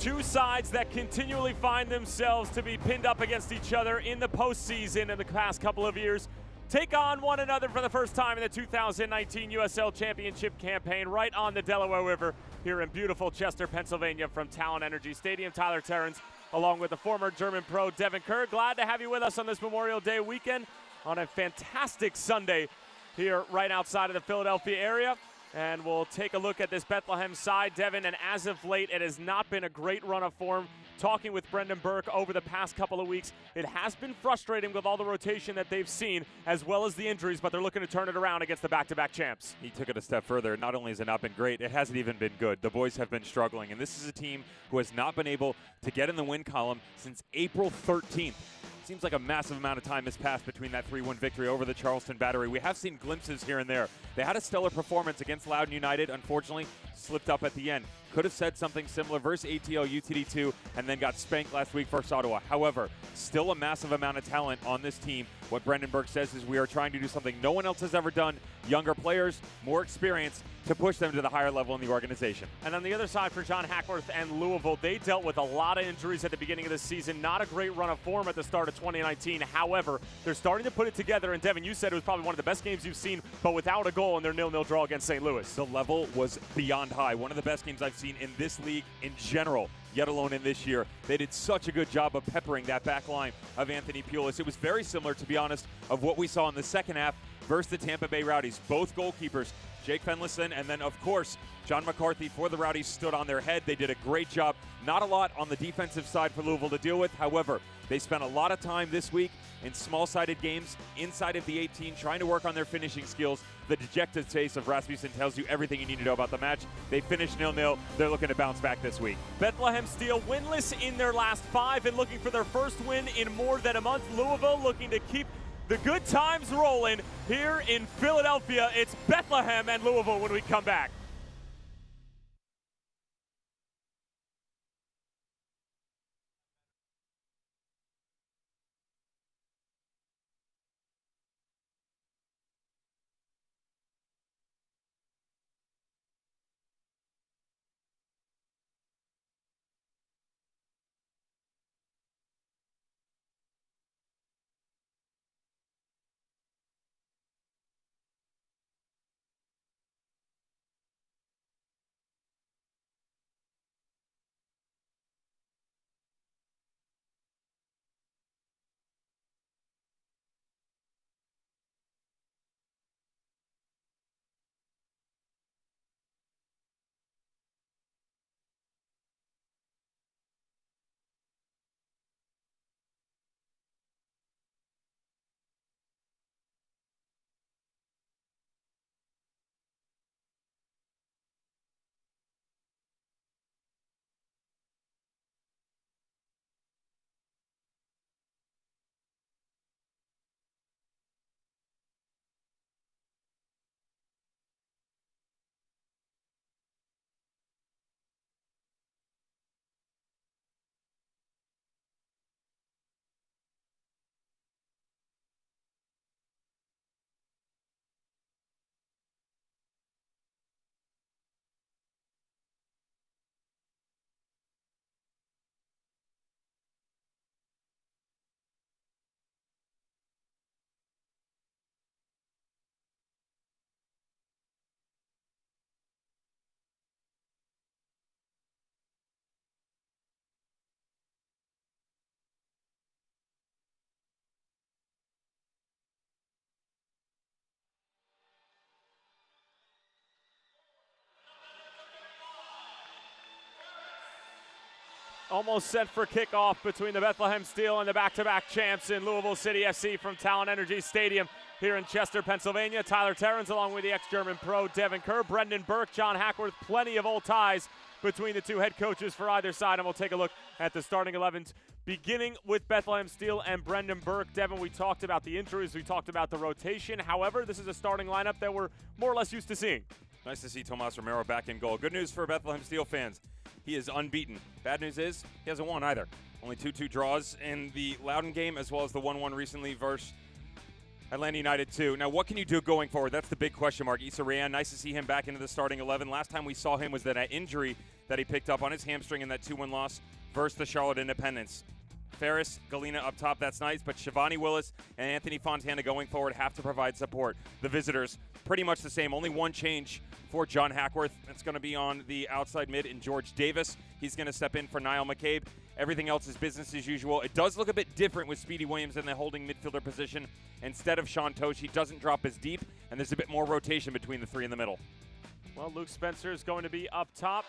Two sides that continually find themselves to be pinned up against each other in the postseason in the past couple of years take on one another for the first time in the 2019 USL Championship campaign right on the Delaware River here in beautiful Chester, Pennsylvania from Talon Energy Stadium. Tyler Terrence, along with the former German pro Devin Kerr. Glad to have you with us on this Memorial Day weekend on a fantastic Sunday here right outside of the Philadelphia area. And we'll take a look at this Bethlehem side, Devin, and as of late, it has not been a great run of form. Talking with Brendan Burke over the past couple of weeks, it has been frustrating with all the rotation that they've seen, as well as the injuries, but they're looking to turn it around against the back-to-back champs. He took it a step further. Not only has it not been great, it hasn't even been good. The boys have been struggling, and this is a team who has not been able to get in the win column since April 13th. Seems like a massive amount of time has passed between that 3-1 victory over the Charleston Battery. We have seen glimpses here and there. They had a stellar performance against Loudoun United, unfortunately slipped up at the end. Could have said something similar versus ATL UTD2 and then got spanked last week versus Ottawa. However, still a massive amount of talent on this team. What Brendan Burke says is we are trying to do something no one else has ever done. Younger players, more experience to push them to the higher level in the organization. And on the other side for John Hackworth and Louisville, they dealt with a lot of injuries at the beginning of the season. Not a great run of form at the start of 2019. However, they're starting to put it together. And Devin, you said it was probably one of the best games you've seen, but without a goal in their 0-0 draw against St. Louis. The level was beyond high. One of the best games I've seen in this league in general, yet alone in this year. They did such a good job of peppering that back line of Anthony Pulis. It was very similar, to be honest, of what we saw in the second half versus the Tampa Bay Rowdies. Both goalkeepers, Jake Fenlison and then, of course, John McCarthy for the Rowdies, stood on their head. They did a great job. Not a lot on the defensive side for Louisville to deal with. However, they spent a lot of time this week in small-sided games inside of the 18 trying to work on their finishing skills. The dejected face of Rasmussen tells you everything you need to know about the match. They finished 0-0. They're looking to bounce back this week. Bethlehem Steel winless in their last 5 and looking for their first win in more than a month. Louisville looking to keep the good times rolling here in Philadelphia. It's Bethlehem and Louisville when we come back. Almost set for kickoff between the Bethlehem Steel and the back-to-back champs in Louisville City FC from Talon Energy Stadium here in Chester, Pennsylvania. Tyler Terrence along with the ex-German pro Devin Kerr, Brendan Burke, John Hackworth. Plenty of old ties between the two head coaches for either side, and we'll take a look at the starting 11s, beginning with Bethlehem Steel and Brendan Burke. Devin, we talked about the injuries, we talked about the rotation. However, this is a starting lineup that we're more or less used to seeing. Nice to see Tomas Romero back in goal. Good news for Bethlehem Steel fans. He is unbeaten. Bad news is he hasn't won either. Only 2-2 draws in the Loudoun game, as well as the 1-1 recently versus Atlanta United 2. Now, what can you do going forward? That's the big question mark. Issa Rayan, nice to see him back into the starting 11. Last time we saw him was that injury that he picked up on his hamstring in that 2-1 loss versus the Charlotte Independence. Ferris, Galena up top, that's nice, but Shivani Willis and Anthony Fontana going forward have to provide support. The visitors, pretty much the same. Only one change for John Hackworth. That's going to be on the outside mid in George Davis. He's going to step in for Niall McCabe. Everything else is business as usual. It does look a bit different with Speedy Williams in the holding midfielder position. Instead of Sean Tosh, he doesn't drop as deep, and there's a bit more rotation between the three in the middle. Well, Luke Spencer is going to be up top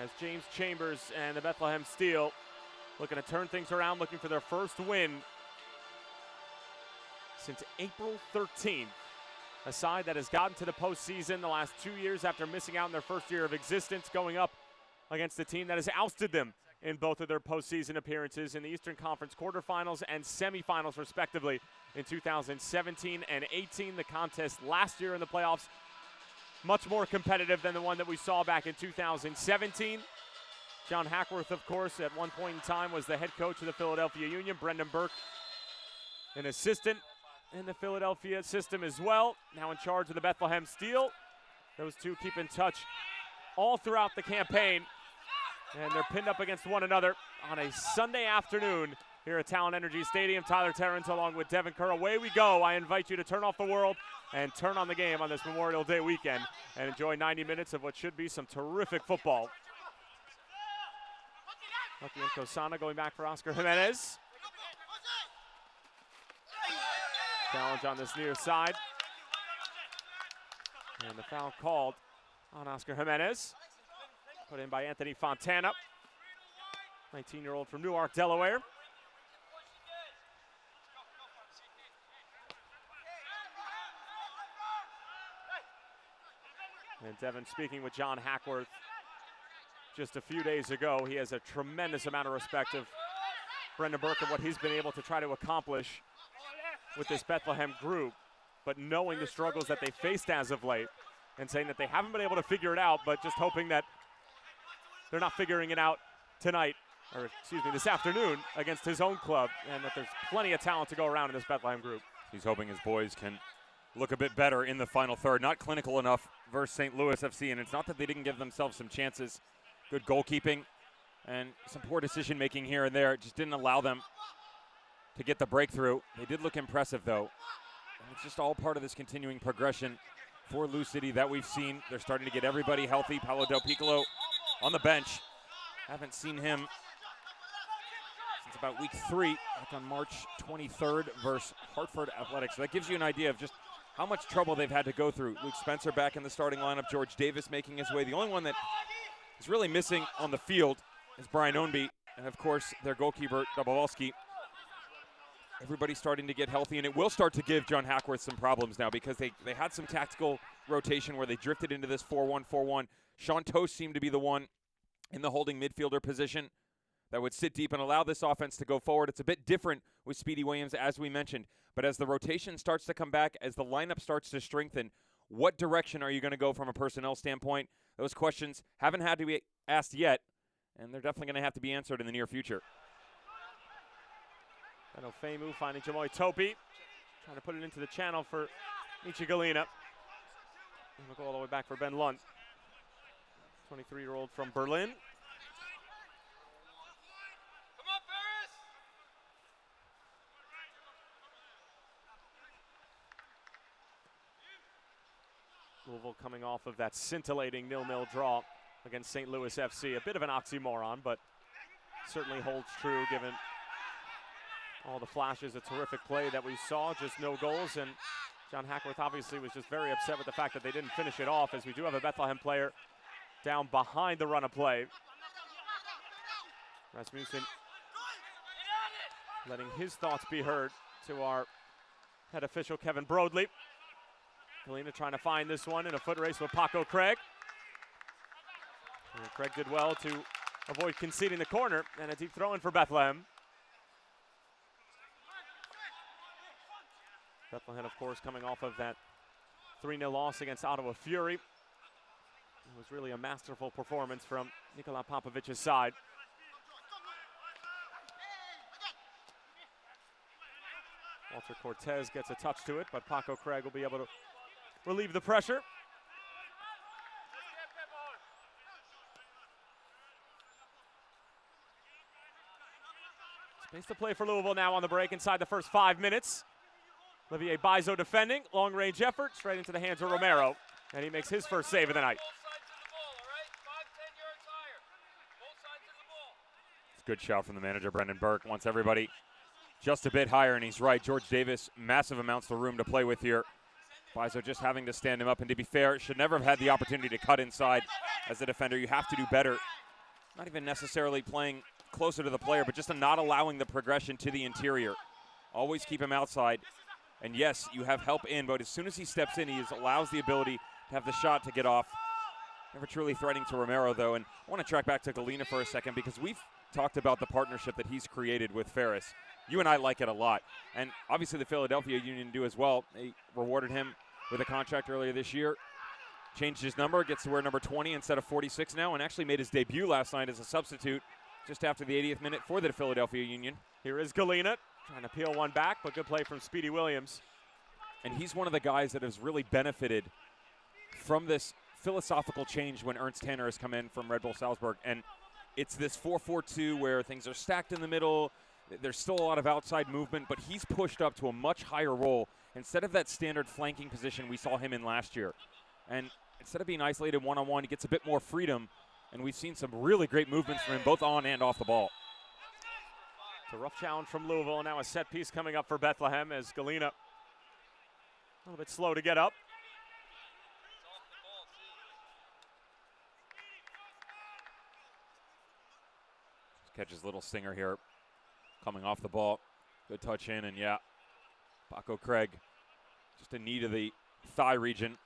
as James Chambers and the Bethlehem Steel looking to turn things around, looking for their first win since April 13th. A side that has gotten to the postseason the last 2 years after missing out in their first year of existence, going up against a team that has ousted them in both of their postseason appearances in the Eastern Conference quarterfinals and semifinals, respectively, in 2017 and 18. The contest last year in the playoffs, much more competitive than the one that we saw back in 2017. John Hackworth, of course, at one point in time was the head coach of the Philadelphia Union. Brendan Burke, an assistant in the Philadelphia system as well, now in charge of the Bethlehem Steel. Those two keep in touch all throughout the campaign, and they're pinned up against one another on a Sunday afternoon here at Talent Energy Stadium. Tyler Terrence along with Devin Kerr. Away we go. I invite you to turn off the world and turn on the game on this Memorial Day weekend and enjoy 90 minutes of what should be some terrific football. Lucky and Kosana going back for Oscar Jimenez. Challenge on this near side. And the foul called on Oscar Jimenez. Put in by Anthony Fontana, 19-year-old from Newark, Delaware. And Devin speaking with John Hackworth just a few days ago. He has a tremendous amount of respect of Brendan Burke and what he's been able to try to accomplish with this Bethlehem group, but knowing the struggles that they faced as of late and saying that they haven't been able to figure it out, but just hoping that they're not figuring it out tonight, or excuse me, this afternoon against his own club, and that there's plenty of talent to go around in this Bethlehem group. He's hoping his boys can look a bit better in the final third. Not clinical enough versus St. Louis FC, and it's not that they didn't give themselves some chances. Good goalkeeping and some poor decision-making here and there. It just didn't allow them to get the breakthrough. They did look impressive, though. And it's just all part of this continuing progression for Lou City that we've seen. They're starting to get everybody healthy. Paolo Del Piccolo on the bench. Haven't seen him since about week 3, back on March 23rd versus Hartford Athletics. So that gives you an idea of just how much trouble they've had to go through. Luke Spencer back in the starting lineup. George Davis making his way. The only one that is really missing on the field is Brian Ownby, and of course their goalkeeper Dobowalski. Everybody's starting to get healthy, and it will start to give John Hackworth some problems now because they had some tactical rotation where they drifted into this 4-1-4-1. Sean Tosh seemed to be the one in the holding midfielder position that would sit deep and allow this offense to go forward. It's a bit different with Speedy Williams, as we mentioned, but as the rotation starts to come back, as the lineup starts to strengthen, what direction are you going to go from a personnel standpoint? Those questions haven't had to be asked yet, and they're definitely going to have to be answered in the near future. And Ofemu finding Jamoy Topi, trying to put it into the channel for Michi Galena. And we'll go all the way back for Ben Lunt, 23-year-old from Berlin. Come on, Ferris! Louisville coming off of that scintillating 0-0 draw against St. Louis FC. A bit of an oxymoron, but certainly holds true given all the flashes of terrific play that we saw, just no goals. And John Hackworth obviously was just very upset with the fact that they didn't finish it off, as we do have a Bethlehem player down behind the run of play. Rasmussen letting his thoughts be heard to our head official, Kevin Broadley. Galena trying to find this one in a foot race with Paco Craig. And Craig did well to avoid conceding the corner, and a deep throw in for Bethlehem. Bethlehem, of course, coming off of that 3-0 loss against Ottawa Fury. It was really a masterful performance from Nikola Popovic's side. Walter Cortez gets a touch to it, but Paco Craig will be able to relieve the pressure. Space to play for Louisville now on the break inside the first 5 minutes. Olivier Bizo defending, long-range effort, straight into the hands of Romero, and he makes his first save of the night. It's a good shout from the manager, Brendan Burke. Wants everybody just a bit higher, and he's right. George Davis, massive amounts of room to play with here. Bizo just having to stand him up, and to be fair, should never have had the opportunity to cut inside as a defender. You have to do better. Not even necessarily playing closer to the player, but just not allowing the progression to the interior. Always keep him outside. And yes, you have help in, but as soon as he steps in, he allows the ability to have the shot to get off. Never truly threatening to Romero, though. And I want to track back to Galina for a second, because we've talked about the partnership that he's created with Ferris. You and I like it a lot. And obviously the Philadelphia Union do as well. They rewarded him with a contract earlier this year. Changed his number, gets to wear number 20 instead of 46 now, and actually made his debut last night as a substitute just after the 80th minute for the Philadelphia Union. Here is Galina trying to peel one back, but good play from Speedy Williams. And he's one of the guys that has really benefited from this philosophical change when Ernst Tanner has come in from Red Bull Salzburg. And it's this 4-4-2 where things are stacked in the middle. There's still a lot of outside movement, but he's pushed up to a much higher role instead of that standard flanking position we saw him in last year. And instead of being isolated one-on-one, he gets a bit more freedom. And we've seen some really great movements from him both on and off the ball. It's a rough challenge from Louisville. Now a set piece coming up for Bethlehem as Galina a little bit slow to get up. Catches little stinger here, coming off the ball. Good touch in, and yeah, Paco Craig just in need of the thigh region.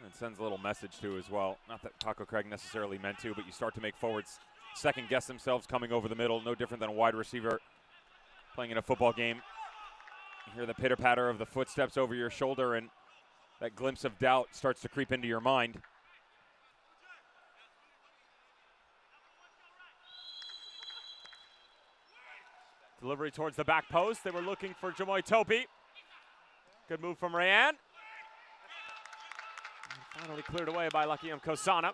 And sends a little message too as well. Not that Paco Craig necessarily meant to, but you start to make forwards second guess themselves coming over the middle. No different than a wide receiver playing in a football game. You hear the pitter-patter of the footsteps over your shoulder, and that glimpse of doubt starts to creep into your mind. Delivery towards the back post. They were looking for Jamoy Topi. Good move from Rayan. Finally cleared away by Lakiem Kosana.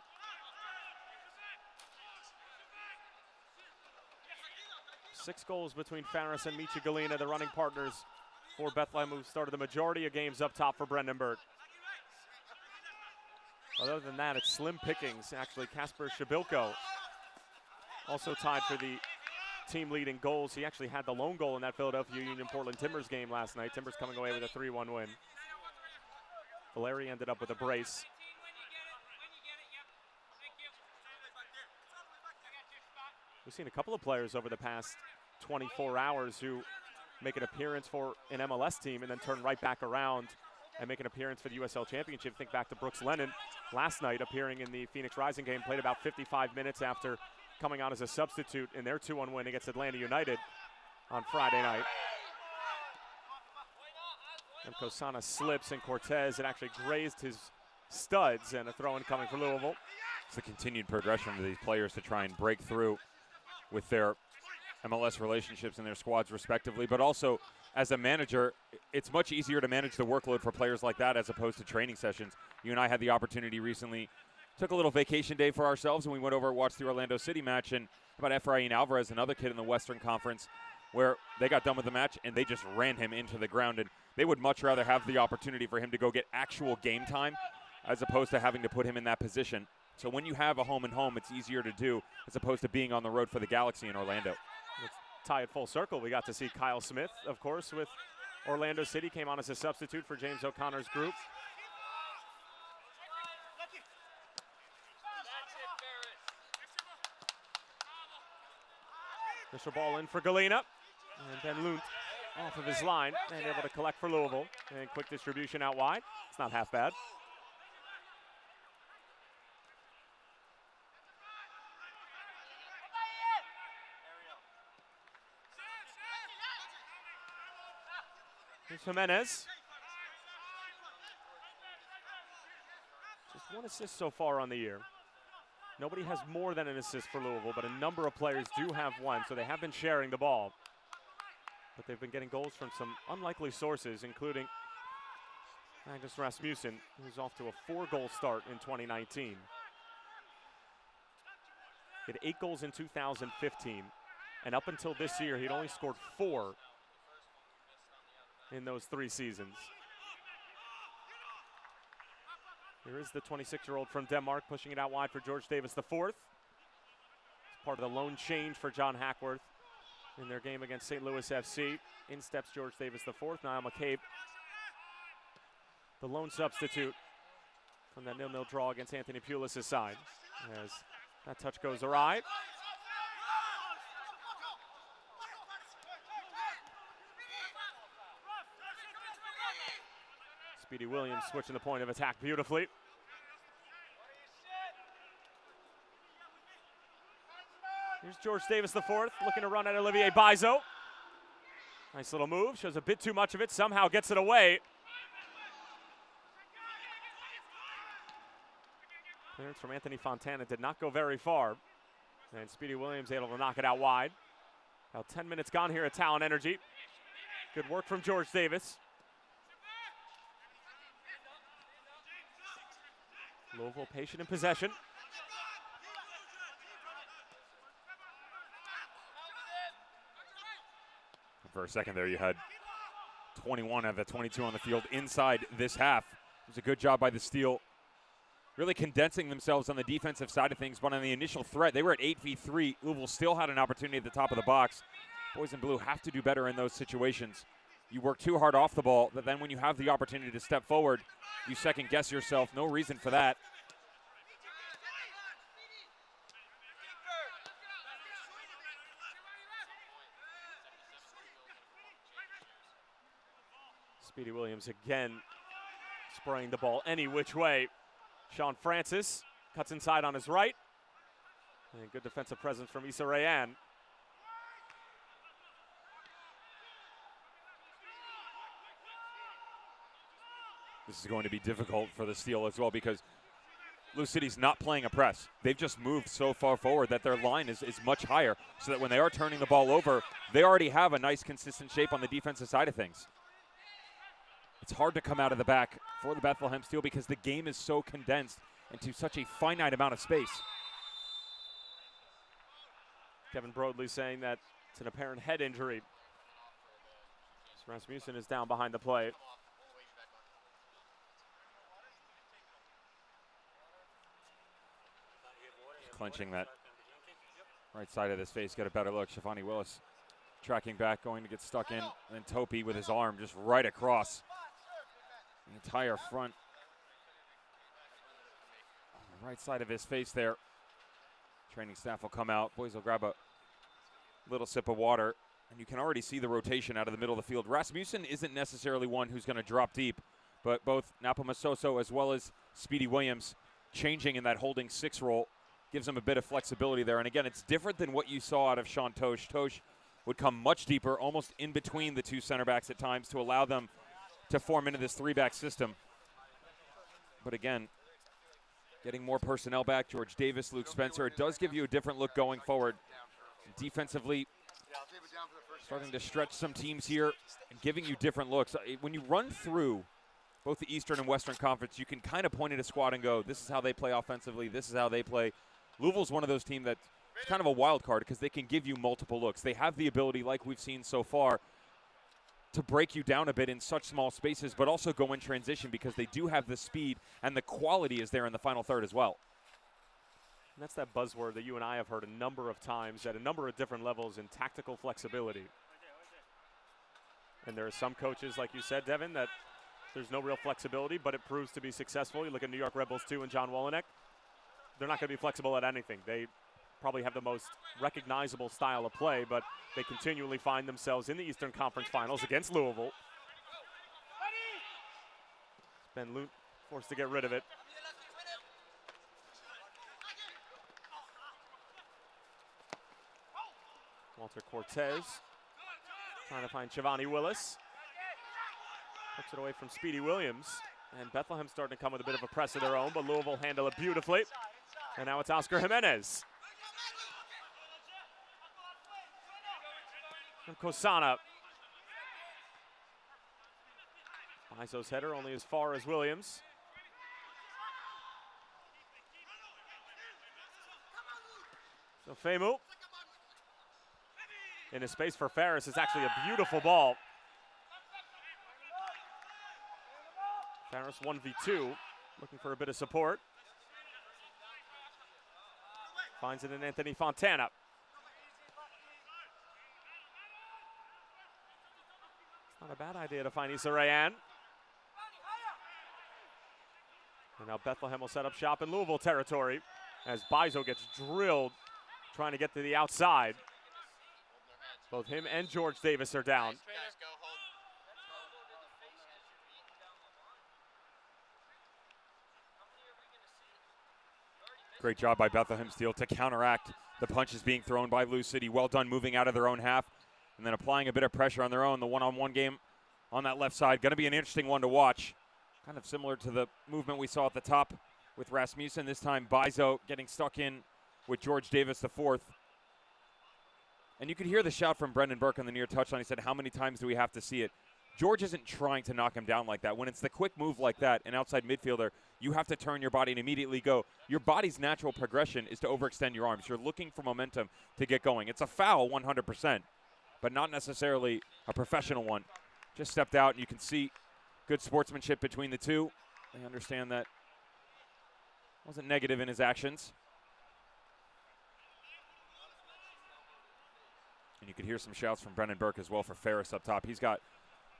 Six goals between Ferris and Michi Galina, the running partners for Bethlehem, who started the majority of games up top for Brendan Burke. Other than that, it's slim pickings. Actually, Kasper Shabilko also tied for the team leading goals. He actually had the lone goal in that Philadelphia Union Portland Timbers game last night. Timbers coming away with a 3-1 win. Valeri ended up with a brace. We've seen a couple of players over the past 24 hours who make an appearance for an MLS team and then turn right back around and make an appearance for the USL Championship. Think back to Brooks Lennon last night, appearing in the Phoenix Rising game, played about 55 minutes after coming on as a substitute in their 2-1 win against Atlanta United on Friday night. And Kosana slips, and Cortez, it actually grazed his studs, and a throw-in coming for Louisville. It's the continued progression of these players to try and break through with their MLS relationships and their squads respectively, but also as a manager, it's much easier to manage the workload for players like that as opposed to training sessions. You and I had the opportunity recently, took a little vacation day for ourselves, and we went over and watched the Orlando City match, and about Efrain Alvarez, another kid in the Western Conference, where they got done with the match and they just ran him into the ground, and they would much rather have the opportunity for him to go get actual game time as opposed to having to put him in that position. So when you have a home and home, it's easier to do as opposed to being on the road for the Galaxy in Orlando. Let's tie it full circle. We got to see Kyle Smith, of course, with Orlando City, came on as a substitute for James O'Connor's group. Initial ball in for Galina, and then Lunt off of his line and able to collect for Louisville. And quick distribution out wide. It's not half bad. Here's Jimenez. Just one assist so far on the year. Nobody has more than an assist for Louisville, but a number of players do have one, so they have been sharing the ball. But they've been getting goals from some unlikely sources, including Magnus Rasmussen, who's off to a 4-goal start in 2019. He had 8 goals in 2015, and up until this year, he'd only scored 4 in those 3 seasons. Here is the 26-year-old from Denmark pushing it out wide for George Davis IV. It's part of the lone change for John Hackworth in their game against St. Louis FC. In steps George Davis IV. Niall McCabe, the lone substitute from that 0-0 draw against Anthony Pulis' side, as that touch goes awry. Speedy Williams switching the point of attack beautifully. Here's George Davis IV looking to run at Olivier Bizo. Nice little move, shows a bit too much of it, somehow gets it away. Clearance from Anthony Fontana did not go very far. And Speedy Williams able to knock it out wide. About 10 minutes gone here at Talent Energy. Good work from George Davis. Louisville patient in possession. For a second there, you had 21 of the 22 on the field inside this half. It was a good job by the Steel, really condensing themselves on the defensive side of things. But on the initial threat, they were at 8v3. Louisville still had an opportunity at the top of the box. Boys in blue have to do better in those situations. You work too hard off the ball, but then when you have the opportunity to step forward, you second guess yourself. No reason for that. Speedy Williams again spraying the ball any which way. Sean Francis cuts inside on his right. And good defensive presence from Issa Rayan. This is going to be difficult for the Steel as well because Lou City's not playing a press. They've just moved so far forward that their line is much higher so that when they are turning the ball over, they already have a nice consistent shape on the defensive side of things. It's hard to come out of the back for the Bethlehem Steel because the game is so condensed into such a finite amount of space. Kevin Broadley saying that it's an apparent head injury. Rasmussen is down behind the plate. Clenching that right side of his face, get a better look. Shafani Willis tracking back, going to get stuck in, and Topi with his arm just right across the entire front. On the right side of his face there. Training staff will come out. Boys will grab a little sip of water, and you can already see the rotation out of the middle of the field. Rasmussen isn't necessarily one who's going to drop deep, but both Napamasoso as well as Speedy Williams changing in that holding 6 role gives him a bit of flexibility there. And again, it's different than what you saw out of Sean Tosh. Tosh would come much deeper, almost in between the 2 center backs at times to allow them to form into this 3-back system. But again, getting more personnel back, George Davis, Luke Spencer, it does give you a different look going forward. Defensively, starting to stretch some teams here and giving you different looks. When you run through both the Eastern and Western Conference, you can kind of point at a squad and go, this is how they play offensively, this is how they play. Louisville's one of those teams that's kind of a wild card because they can give you multiple looks. They have the ability, like we've seen so far, to break you down a bit in such small spaces, but also go in transition because they do have the speed and the quality is there in the final third as well. And that's that buzzword that you and I have heard a number of times at a number of different levels in tactical flexibility. And there are some coaches, like you said, Devin, that there's no real flexibility, but it proves to be successful. You look at New York Red Bulls 2 and John Wolynek. They're not going to be flexible at anything. They probably have the most recognizable style of play, but they continually find themselves in the Eastern Conference Finals against Louisville. Ben Lute forced to get rid of it. Walter Cortez trying to find Shivani Willis. Puts it away from Speedy Williams. And Bethlehem starting to come with a bit of a press of their own, but Louisville handle it beautifully. And now it's Oscar Jimenez. And Kosana Iso's header only as far as Williams. So Femu in a space for Ferris is actually a beautiful ball. Ferris 1v2, looking for a bit of support. Finds it in Anthony Fontana. It's not a bad idea to find Issa Rayan. And now Bethlehem will set up shop in Louisville territory as Bizo gets drilled trying to get to the outside. Both him and George Davis are down. Great job by Bethlehem Steel to counteract the punches being thrown by Lou City. Well done moving out of their own half and then applying a bit of pressure on their own. The one-on-one game on that left side, going to be an interesting one to watch. Kind of similar to the movement we saw at the top with Rasmussen. This time Bizo getting stuck in with George Davis the fourth. And you could hear the shout from Brendan Burke on the near touchline. He said, how many times do we have to see it? George isn't trying to knock him down like that. When it's the quick move like that, an outside midfielder, you have to turn your body and immediately go. Your body's natural progression is to overextend your arms. You're looking for momentum to get going. It's a foul 100%, but not necessarily a professional one. Just stepped out, and you can see good sportsmanship between the two. They understand that wasn't negative in his actions. And you could hear some shouts from Brendan Burke as well for Ferris up top. He's got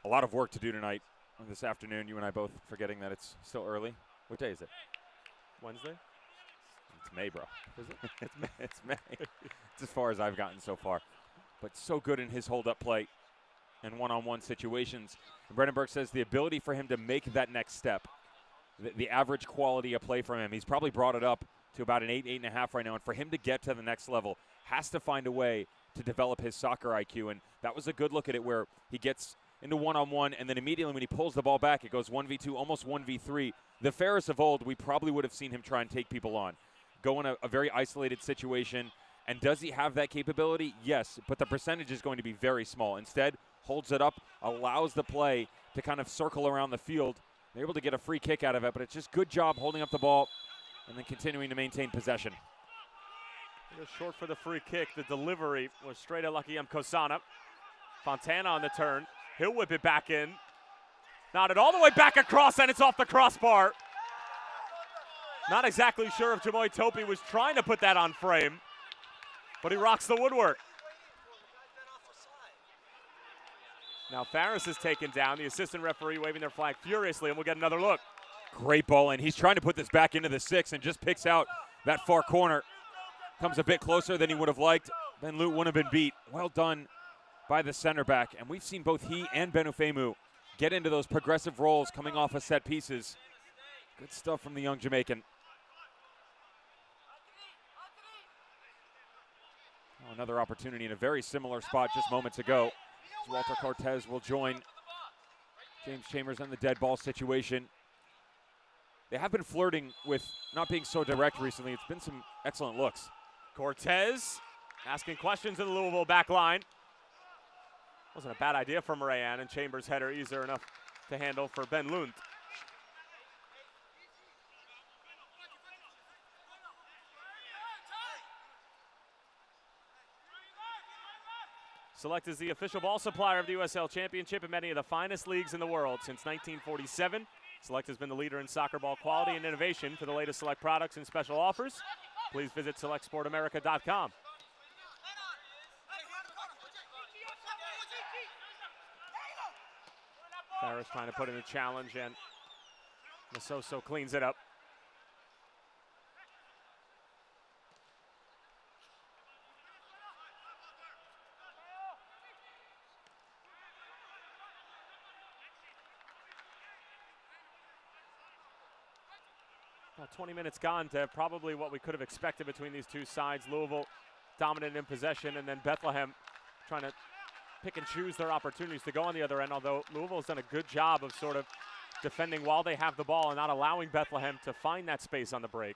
a lot of work to do tonight, this afternoon. You and I both forgetting that it's still early. What day is it? Wednesday? It's May, bro. Is it? It's May. It's May. It's as far as I've gotten so far. But so good in his hold-up play and one-on-one situations. And Brendan Burke says the ability for him to make that next step, the average quality of play from him, he's probably brought it up to about an 8, 8.5 right now. And for him to get to the next level, has to find a way to develop his soccer IQ. And that was a good look at it where he gets into one-on-one, and then immediately when he pulls the ball back, it goes 1v2, almost 1v3. The Ferris of old, we probably would have seen him try and take people on. Go in a very isolated situation, and does he have that capability? Yes, but the percentage is going to be very small. Instead, holds it up, allows the play to kind of circle around the field. They're able to get a free kick out of it, but it's just good job holding up the ball and then continuing to maintain possession. Just short for the free kick. The delivery was straight at Lucky Kosana. Fontana on the turn. He'll whip it back in. Not it all the way back across, and it's off the crossbar. Not exactly sure if Jamoy Topi was trying to put that on frame, but he rocks the woodwork. Now Ferris is taken down. The assistant referee waving their flag furiously, and we'll get another look. Great ball, and he's trying to put this back into the 6 and just picks out that far corner. Comes a bit closer than he would have liked. Ben Lute wouldn't have been beat. Well done by the center back. And we've seen both he and Benufemu get into those progressive roles coming off of set pieces. Good stuff from the young Jamaican. Oh, another opportunity in a very similar spot just moments ago. As Walter Cortez will join James Chambers in the dead ball situation. They have been flirting with not being so direct recently. It's been some excellent looks. Cortez asking questions in the Louisville back line. Wasn't a bad idea from Rayan, and Chambers' header easier enough to handle for Ben Lund. Select is the official ball supplier of the USL Championship in many of the finest leagues in the world. Since 1947, Select has been the leader in soccer ball quality and innovation. For the latest Select products and special offers, please visit selectsportamerica.com. Ferris trying to put in a challenge, and Masoso cleans it up. About 20 minutes gone to probably what we could have expected between these two sides. Louisville dominant in possession, and then Bethlehem trying to pick and choose their opportunities to go on the other end, although Louisville's done a good job of sort of defending while they have the ball and not allowing Bethlehem to find that space on the break.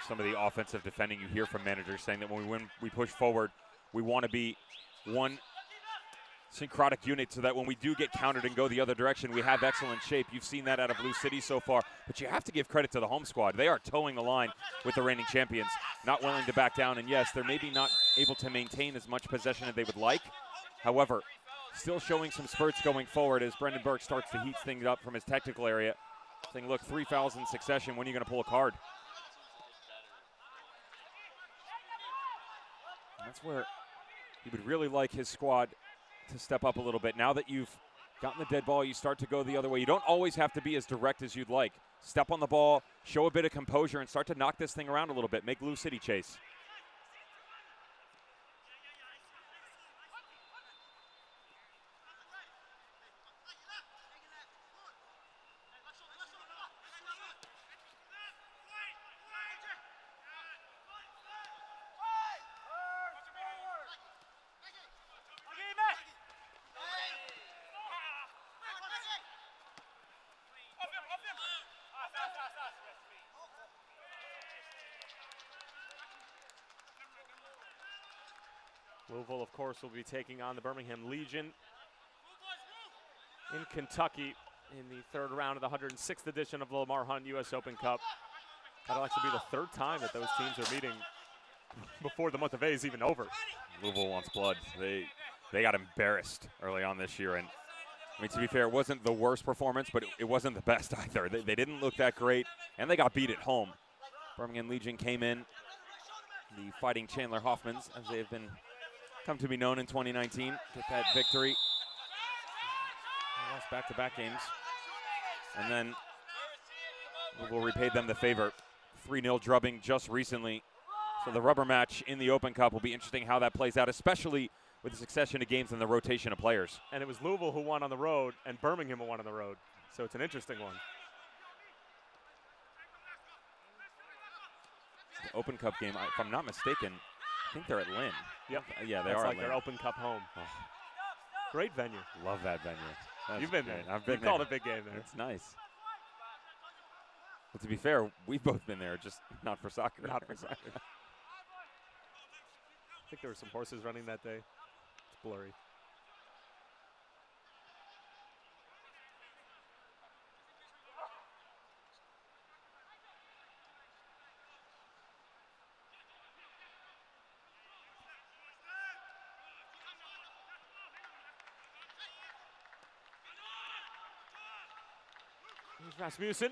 Some of the offensive defending you hear from managers saying that when we win, we push forward. We want to be one syncrotic unit so that when we do get countered and go the other direction, we have excellent shape. You've seen that out of Blue City so far, but you have to give credit to the home squad. They are towing the line with the reigning champions, not willing to back down. And yes, they're maybe not able to maintain as much possession as they would like. However, still showing some spurts going forward as Brendan Burke starts to heat things up from his technical area, saying, look, 3 fouls in succession, when are you going to pull a card? And that's where he would really like his squad to step up a little bit. Now that you've gotten the dead ball, you start to go the other way. You don't always have to be as direct as you'd like. Step on the ball, show a bit of composure, and start to knock this thing around a little bit. Make Blue City chase. Louisville, of course, will be taking on the Birmingham Legion in Kentucky in the third round of the 106th edition of the Lamar Hunt U.S. Open Cup. That'll actually be the third time that those teams are meeting before the month of A is even over. Louisville wants blood. They got embarrassed early on this year. And I mean, to be fair, it wasn't the worst performance, but it wasn't the best either. They didn't look that great, and they got beat at home. Birmingham Legion came in, the Fighting Chandler Hoffmans, as they have been come to be known in 2019, get that victory. They lost back-to-back games. And then Louisville repaid them the favor. 3-0 drubbing just recently. So the rubber match in the Open Cup will be interesting how that plays out, especially with the succession of games and the rotation of players. And it was Louisville who won on the road and Birmingham who won on the road. So it's an interesting one. The Open Cup game, if I'm not mistaken, I think they're at Lynn. Yep. Yeah, they That's are like at their Lynn. Open Cup home. Oh, Great venue. love that venue. That's You've been great. there. I've been You've there. called a big game there. It's nice. But to be fair, we've both been there, just not for soccer. Not for soccer. I think there were some horses running that day. It's blurry. Here's Rasmussen.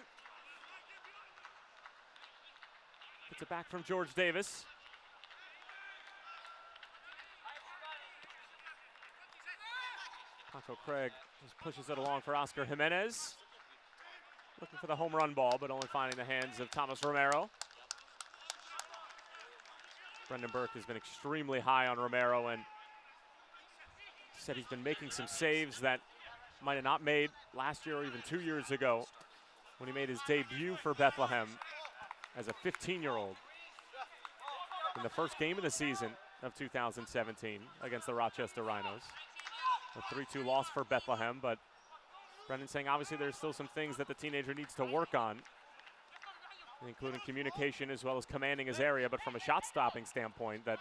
Gets it back from George Davis. Paco Craig just pushes it along for Oscar Jimenez. Looking for the home run ball, but only finding the hands of Thomas Romero. Brendan Burke has been extremely high on Romero and said he's been making some saves that might have not made last year or even 2 years ago when he made his debut for Bethlehem as a 15-year-old in the first game of the season of 2017 against the Rochester Rhinos. A 3-2 loss for Bethlehem, but Brendan saying obviously there's still some things that the teenager needs to work on, including communication as well as commanding his area, but from a shot-stopping standpoint, that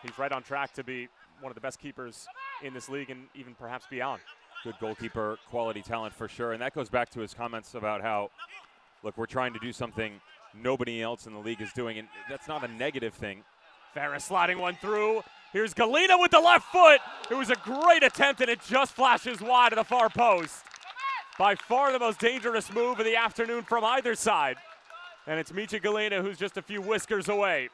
he's right on track to be one of the best keepers in this league and even perhaps beyond. Good goalkeeper, quality talent for sure. And that goes back to his comments about how, look, we're trying to do something nobody else in the league is doing, and that's not a negative thing. Ferris sliding one through. Here's Galena with the left foot. It was a great attempt, and it just flashes wide of the far post. By far the most dangerous move of the afternoon from either side. And it's Michi Galena who's just a few whiskers away.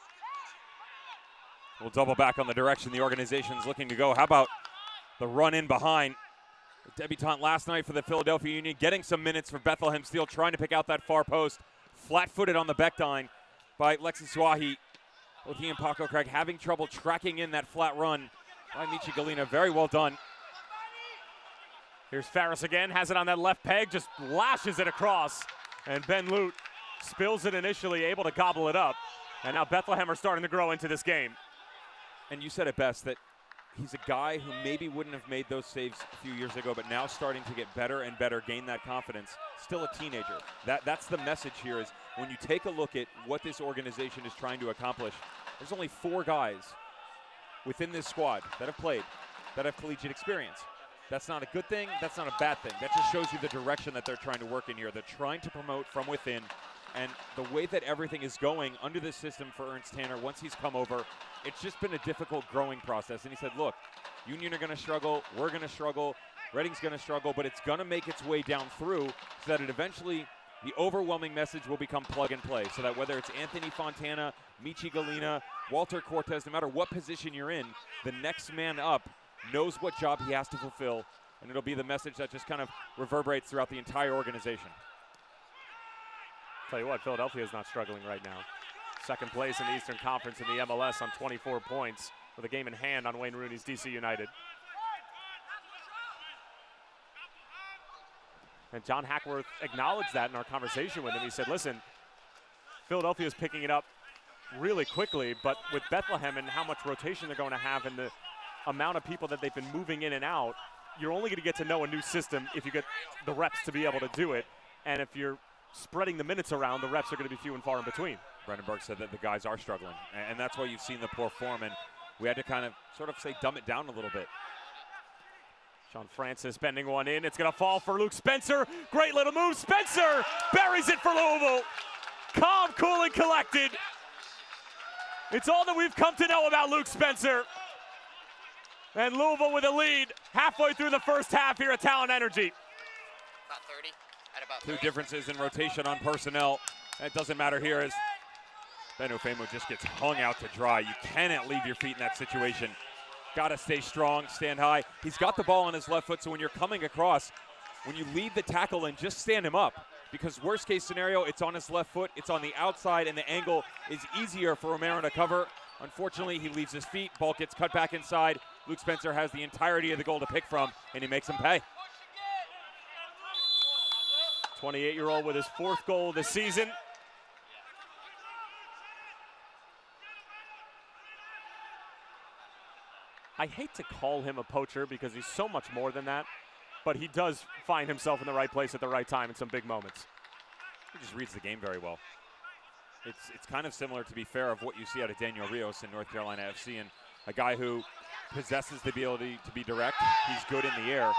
We'll double back on the direction the organization's looking to go. How about the run in behind? The debutante last night for the Philadelphia Union, getting some minutes for Bethlehem Steel, trying to pick out that far post. Flat-footed on the Beckdine by Lexi Swahi. Looking in Paco Craig, having trouble tracking in that flat run by Michi Galena. Very well done. Here's Ferris again, has it on that left peg, just lashes it across. And Ben Lute spills it initially, able to gobble it up. And now Bethlehem are starting to grow into this game. And you said it best, that he's a guy who maybe wouldn't have made those saves a few years ago, but now starting to get better and better, gain that confidence. Still a teenager. That's the message here, is when you take a look at what this organization is trying to accomplish, there's only 4 guys within this squad that have played that have collegiate experience. That's not a good thing. That's not a bad thing. That just shows you the direction that they're trying to work in here. They're trying to promote from within. And the way that everything is going under this system for Ernst Tanner, once he's come over, it's just been a difficult growing process. And he said, look, Union are going to struggle. We're going to struggle. Reading's going to struggle. But it's going to make its way down through so that it eventually, the overwhelming message will become plug and play. So that whether it's Anthony Fontana, Michi Galina, Walter Cortez, no matter what position you're in, the next man up knows what job he has to fulfill. And it'll be the message that just kind of reverberates throughout the entire organization. Tell you what, Philadelphia is not struggling right now. Second place in the Eastern Conference in the MLS on 24 points with a game in hand on Wayne Rooney's DC United. And John Hackworth acknowledged that in our conversation with him. He said, listen, Philadelphia is picking it up really quickly, but with Bethlehem and how much rotation they're going to have and the amount of people that they've been moving in and out, you're only going to get to know a new system if you get the reps to be able to do it. And if you're spreading the minutes around, the reps are going to be few and far in between. Brendan Burke said that the guys are struggling, and that's why you've seen the poor form, and we had to kind of sort of say dumb it down a little bit. Sean Francis bending one in. It's going to fall for Luke Spencer. Great little move. Spencer buries it for Louisville. Calm, cool, and collected. It's all that we've come to know about Luke Spencer. And Louisville with a lead halfway through the first half here at Talent Energy. About 30. At about 2 30. differences in rotation on personnel. It doesn't matter here as Ben Ofemo just gets hung out to dry. You cannot leave your feet in that situation. Got to stay strong, stand high. He's got the ball on his left foot, so when you're coming across, when you lead the tackle in, just stand him up. Because worst case scenario, it's on his left foot, it's on the outside, and the angle is easier for Romero to cover. Unfortunately, he leaves his feet, ball gets cut back inside. Luke Spencer has the entirety of the goal to pick from, and he makes him pay. 28-year-old with his 4th goal of the season. I hate to call him a poacher because he's so much more than that, but he does find himself in the right place at the right time in some big moments. He just reads the game very well. It's kind of similar, to be fair, of what you see out of Daniel Rios in North Carolina FC, and a guy who possesses the ability to be direct. He's good in the air,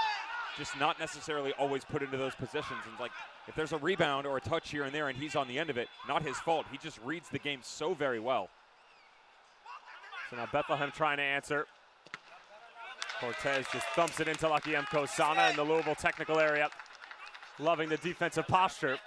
just not necessarily always put into those positions. And like, if there's a rebound or a touch here and there and he's on the end of it, not his fault. He just reads the game so very well. So now Bethlehem trying to answer. Cortez just thumps it into Lucky Mkosana in the Louisville technical area. Loving the defensive posture.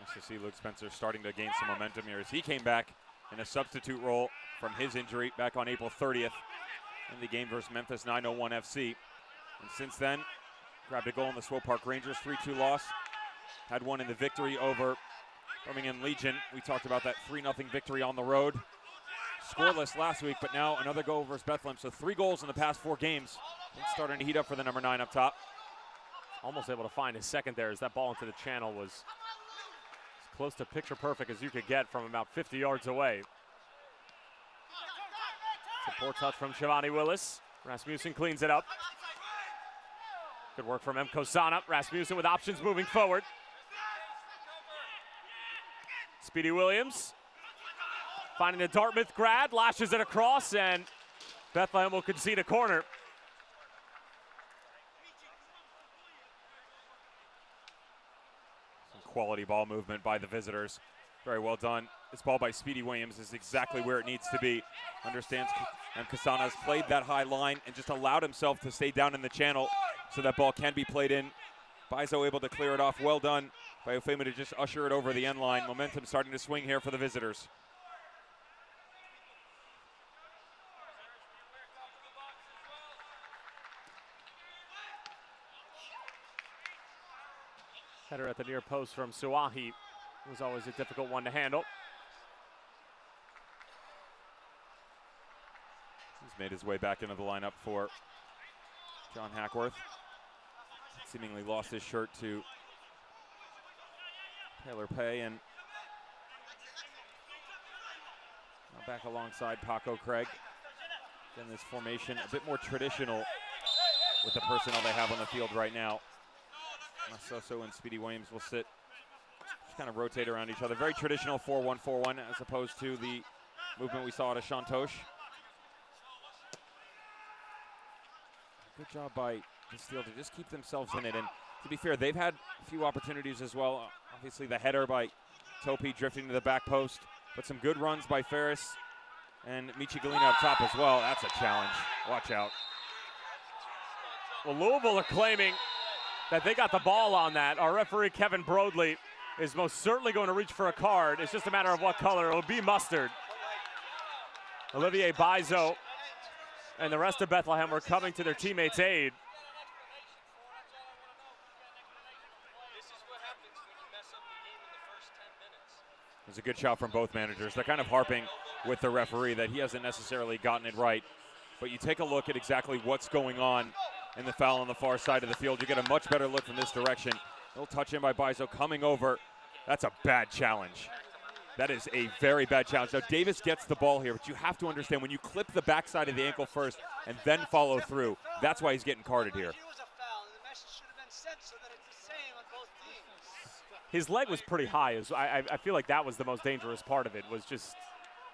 Nice to see Luke Spencer starting to gain some momentum here as he came back in a substitute role from his injury back on April 30th in the game versus Memphis 901 FC. And since then, grabbed a goal in the Swope Park Rangers 3-2 loss. Had one in the victory over Birmingham Legion. We talked about that 3-0 victory on the road. Scoreless last week, but now another goal versus Bethlehem. So 3 goals in the past 4 games. It's starting to heat up for the number 9 up top. Almost able to find his second there as that ball into the channel was as close to picture perfect as you could get from about 50 yards away. Support touch from Shivani Willis. Rasmussen cleans it up. Good work from Mkosana. Rasmussen with options moving forward. Speedy Williams finding the Dartmouth grad, lashes it across, and Bethlehem will concede a corner. Some quality ball movement by the visitors. Very well done. This ball by Speedy Williams is exactly where it needs to be. Understands Mkosana has played that high line and just allowed himself to stay down in the channel so that ball can be played in. Bizo able to clear it off. Well done by Ofema to just usher it over the end line. Momentum starting to swing here for the visitors. Header at the near post from Suahi was always a difficult one to handle. He's made his way back into the lineup for John Hackworth. Seemingly lost his shirt to Taylor Pay, and Now back alongside Paco Craig. Again, this formation a bit more traditional with the personnel they have on the field right now. Soso and Speedy Williams will sit, just kind of rotate around each other. Very traditional 4-1-4-1 as opposed to the movement we saw at Ashantosh. Good job by the Steel to just keep themselves in it. And to be fair, they've had a few opportunities as well. Obviously the header by Topi drifting to the back post, but some good runs by Ferris and Michi Galina up top as well. That's a challenge. Watch out. Well, Louisville are claiming that they got the ball on that. Our referee, Kevin Broadley, is most certainly going to reach for a card. It's just a matter of what color. It'll be mustard. Olivier Bizo and the rest of Bethlehem were coming to their teammates' aid. It was a good shot from both managers. They're kind of harping with the referee that he hasn't necessarily gotten it right. But you take a look at exactly what's going on in the foul on the far side of the field. You get a much better look from this direction. Little touch in by Bizo coming over. That's a bad challenge. That is a very bad challenge. Now Davis gets the ball here, but you have to understand when you clip the backside of the ankle first and then follow through, that's why he's getting carded here. His leg was pretty high. I feel like that was the most dangerous part of it, was just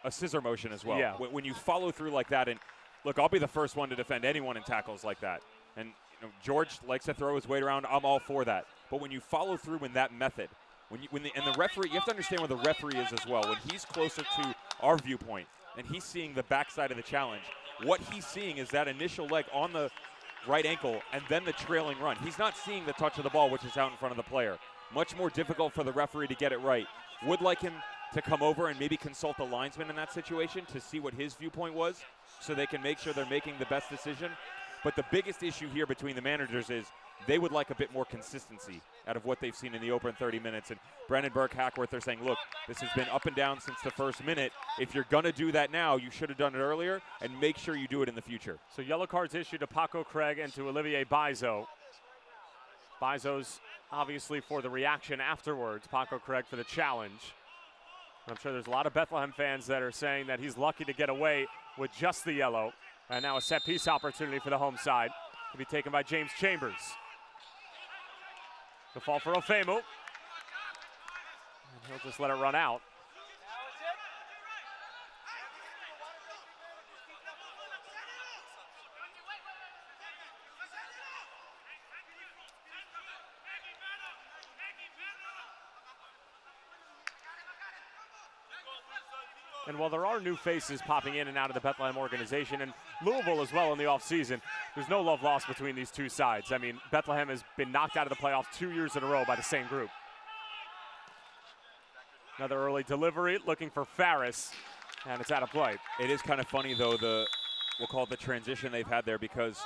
a scissor motion as well. Yeah. When you follow through like that, and look, I'll be the first one to defend anyone in tackles like that. And you know, George likes to throw his weight around. I'm all for that. But when you follow through in that method, the referee, you have to understand where the referee is as well. When he's closer to our viewpoint and he's seeing the backside of the challenge, what he's seeing is that initial leg on the right ankle and then the trailing run. He's not seeing the touch of the ball, which is out in front of the player. Much more difficult for the referee to get it right. Would like him to come over and maybe consult the linesman in that situation to see what his viewpoint was so they can make sure they're making the best decision. But the biggest issue here between the managers is they would like a bit more consistency out of what they've seen in the open 30 minutes. And Brandon Burke-Hackworth are saying, look, this has been up and down since the first minute. If you're going to do that now, you should have done it earlier, and make sure you do it in the future. So yellow cards issued to Paco Craig and to Olivier Bizo. Bizo's obviously for the reaction afterwards, Paco Craig for the challenge. I'm sure there's a lot of Bethlehem fans that are saying that he's lucky to get away with just the yellow. And now a set-piece opportunity for the home side to be taken by James Chambers. The fall for Ofemu. And he'll just let it run out. And while there are new faces popping in and out of the Bethlehem organization, and Louisville as well in the offseason, there's no love lost between these two sides. I mean, Bethlehem has been knocked out of the playoffs 2 years in a row by the same group. Another early delivery, looking for Ferris, and it's out of play. It is kind of funny, though, we'll call it the transition they've had there, because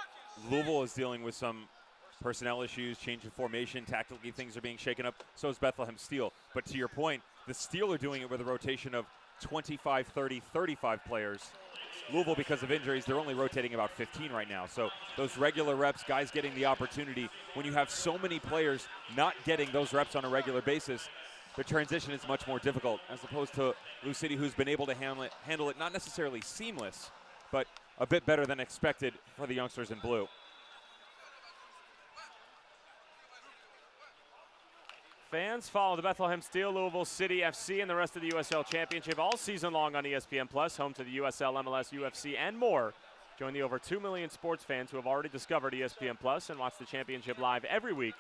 Louisville is dealing with some personnel issues, change of formation, tactically things are being shaken up. So is Bethlehem Steel. But to your point, the Steel are doing it with a rotation of 25, 30, 35 players. Louisville, because of injuries, they're only rotating about 15 right now. So those regular reps, guys getting the opportunity, when you have so many players not getting those reps on a regular basis, the transition is much more difficult, as opposed to Lou City, who's been able to handle it not necessarily seamless, but a bit better than expected for the youngsters in blue. Fans follow the Bethlehem Steel, Louisville City FC, and the rest of the USL Championship all season long on ESPN Plus, home to the USL, MLS, UFC, and more. Join the over 2 million sports fans who have already discovered ESPN Plus and watch the championship live every week.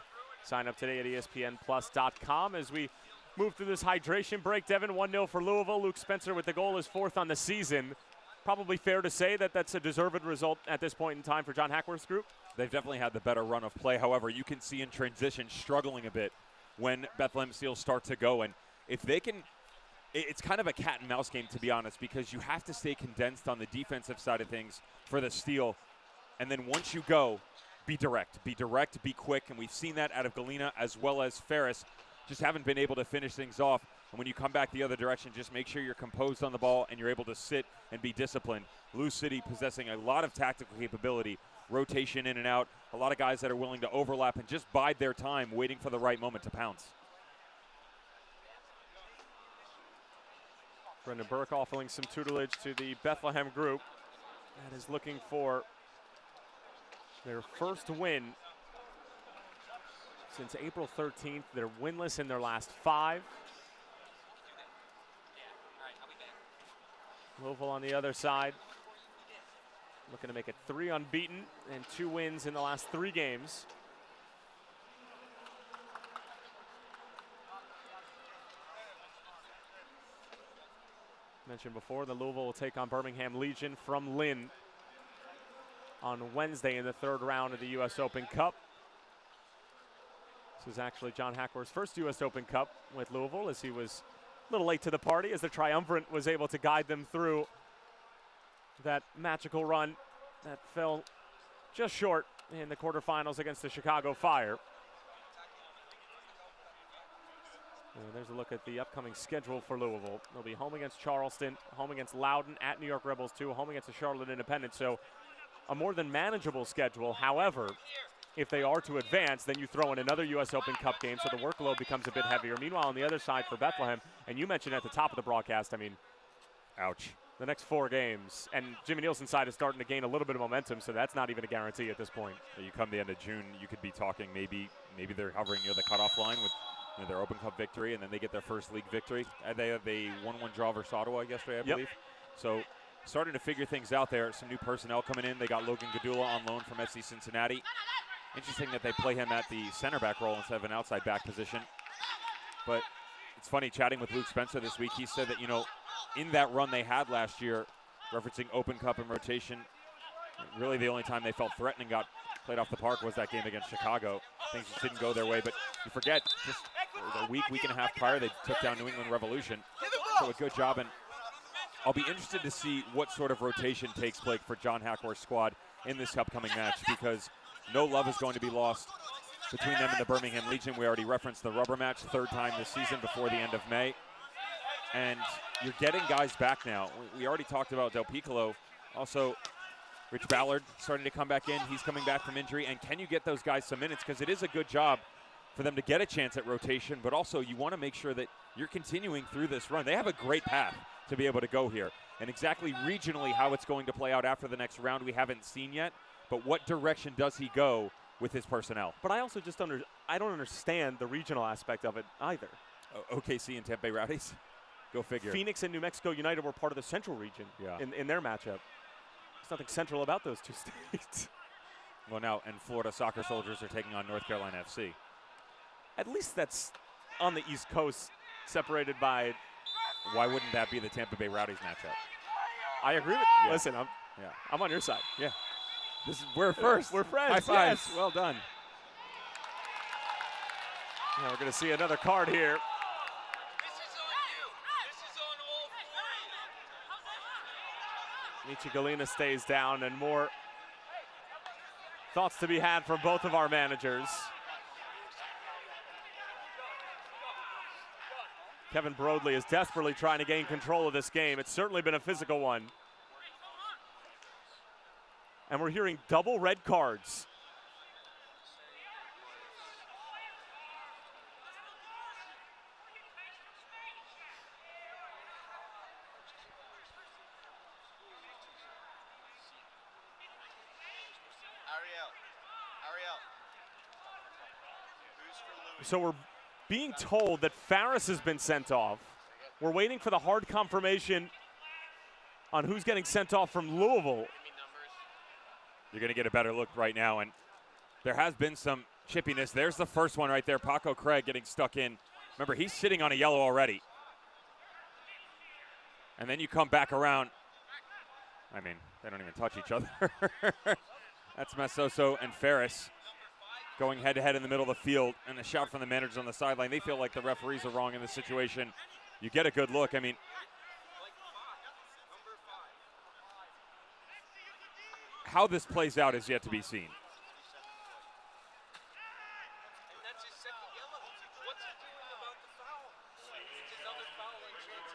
Sign up today at ESPNplus.com as we move through this hydration break. Devin, 1-0 for Louisville. Luke Spencer with the goal, is fourth on the season. Probably fair to say that that's a deserved result at this point in time for John Hackworth's group. They've definitely had the better run of play. However, you can see in transition struggling a bit when Bethlehem Steel start to go. And if they can, it's kind of a cat and mouse game, to be honest, because you have to stay condensed on the defensive side of things for the Steel. And then once you go, be direct, be quick. And we've seen that out of Galina as well as Ferris. Just haven't been able to finish things off. And when you come back the other direction, just make sure you're composed on the ball and you're able to sit and be disciplined. Lou City possessing a lot of tactical capability, rotation in and out, a lot of guys that are willing to overlap and just bide their time waiting for the right moment to pounce. Brendan Burke offering some tutelage to the Bethlehem group that is looking for their first win since April 13th. They're winless in their last 5. Louisville on the other side, looking to make it 3 unbeaten and 2 wins in the last 3 games. Mentioned before, the Louisville will take on Birmingham Legion from Lynn on Wednesday in the 3rd round of the U.S. Open Cup. This is actually John Hackworth's first U.S. Open Cup with Louisville, as he was a little late to the party as the triumvirate was able to guide them through that magical run that fell just short in the quarterfinals against the Chicago Fire. And there's a look at the upcoming schedule for Louisville. They'll be home against Charleston, home against Loudoun, at New York Rebels 2, home against the Charlotte Independent. So a more than manageable schedule. However, if they are to advance, then you throw in another U.S. Open Cup game, so the workload becomes a bit heavier. Meanwhile, on the other side for Bethlehem, and you mentioned at the top of the broadcast, I mean, ouch. The next 4 games. And Jimmy Nielsen's side is starting to gain a little bit of momentum, so that's not even a guarantee at this point. You come the end of June, you could be talking maybe they're hovering near the cutoff line with their Open Cup victory, and then they get their first league victory. They have a 1-1 draw versus Ottawa yesterday, I believe. So starting to figure things out there. Some new personnel coming in. They got Logan Gadula on loan from FC Cincinnati. Interesting that they play him at the center back role instead of an outside back position. But it's funny, chatting with Luke Spencer this week, he said that, in that run they had last year, referencing Open Cup and rotation, really the only time they felt threatened and got played off the park was that game against Chicago. Things just didn't go their way, but you forget, just a week and a half prior, they took down New England Revolution. So a good job, and I'll be interested to see what sort of rotation takes place for John Hackworth's squad in this upcoming match, because no love is going to be lost between them and the Birmingham Legion. We already referenced the rubber match, 3rd time this season before the end of May. And you're getting guys back now. We already talked about Del Piccolo. Also, Rich Ballard starting to come back in. He's coming back from injury. And can you get those guys some minutes? Because it is a good job for them to get a chance at rotation, but also you want to make sure that you're continuing through this run. They have a great path to be able to go here. And exactly regionally how it's going to play out after the next round we haven't seen yet. But what direction does he go with his personnel? But I also just I don't understand the regional aspect of it either. OKC and Tampa Bay Rowdies? Go figure. Phoenix and New Mexico United were part of the Central region in their matchup. There's nothing central about those 2 states. Well, now, and Florida Soccer Soldiers are taking on North Carolina FC. At least that's on the East Coast, separated by. Why wouldn't that be the Tampa Bay Rowdies matchup? I agree with you. Listen, I'm on your side. Yeah. We're first. We're friends. High fives. Yes. Well done. Now we're going to see another card here. This is on you. This is on all 4 of you. Michi Galina stays down, and more thoughts to be had from both of our managers. Kevin Broadley is desperately trying to gain control of this game. It's certainly been a physical one. And we're hearing double red cards. Ariel. Who's for Louis? So we're being told that Farris has been sent off. We're waiting for the hard confirmation on who's getting sent off from Louisville. You're going to get a better look right now, and there has been some chippiness. There's the first one right there, Paco Craig getting stuck in. Remember, he's sitting on a yellow already. And then you come back around. I mean, they don't even touch each other. That's Massoso and Ferris going head-to-head in the middle of the field, and a shout from the managers on the sideline. They feel like the referees are wrong in this situation. You get a good look. I mean, how this plays out is yet to be seen.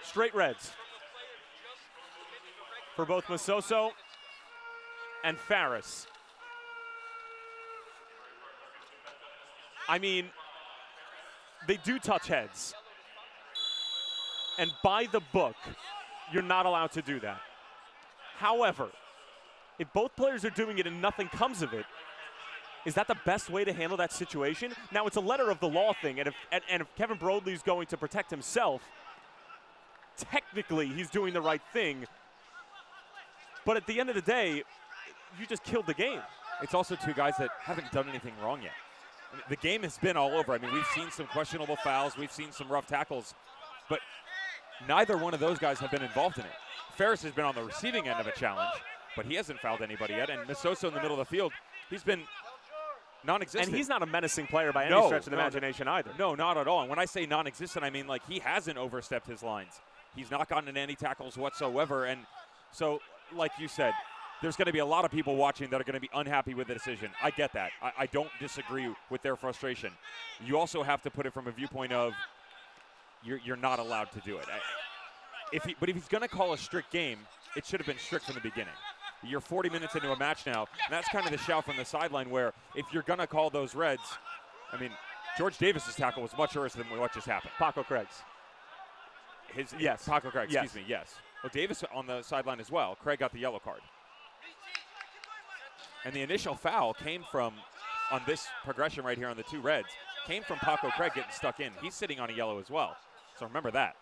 Straight reds for both Massoso and Farris. I mean, they do touch heads. And by the book, you're not allowed to do that. However, if both players are doing it and nothing comes of it, is that the best way to handle that situation? Now, it's a letter of the law thing, and if Kevin Broadley's going to protect himself, technically he's doing the right thing. But at the end of the day, you just killed the game. It's also two guys that haven't done anything wrong yet. I mean, the game has been all over. I mean, we've seen some questionable fouls. We've seen some rough tackles. But neither one of those guys have been involved in it. Ferris has been on the receiving end of a challenge, but he hasn't fouled anybody yet. And Masoso in the middle of the field, he's been non-existent. And he's not a menacing player by any stretch of the imagination either. No, not at all. And when I say non-existent, I mean like he hasn't overstepped his lines. He's not gotten in any tackles whatsoever. And so, like you said, there's going to be a lot of people watching that are going to be unhappy with the decision. I get that. I don't disagree with their frustration. You also have to put it from a viewpoint of you're not allowed to do it. But if he's going to call a strict game, it should have been strict from the beginning. You're 40 minutes into a match now, and that's kind of the shout from the sideline where if you're going to call those reds, I mean, George Davis's tackle was much worse than what just happened. Paco Craig's. Paco Craig, excuse me, yes. Well, Davis on the sideline as well. Craig got the yellow card. And the initial foul came from, on this progression right here on the two reds, came from Paco Craig getting stuck in. He's sitting on a yellow as well. So remember that.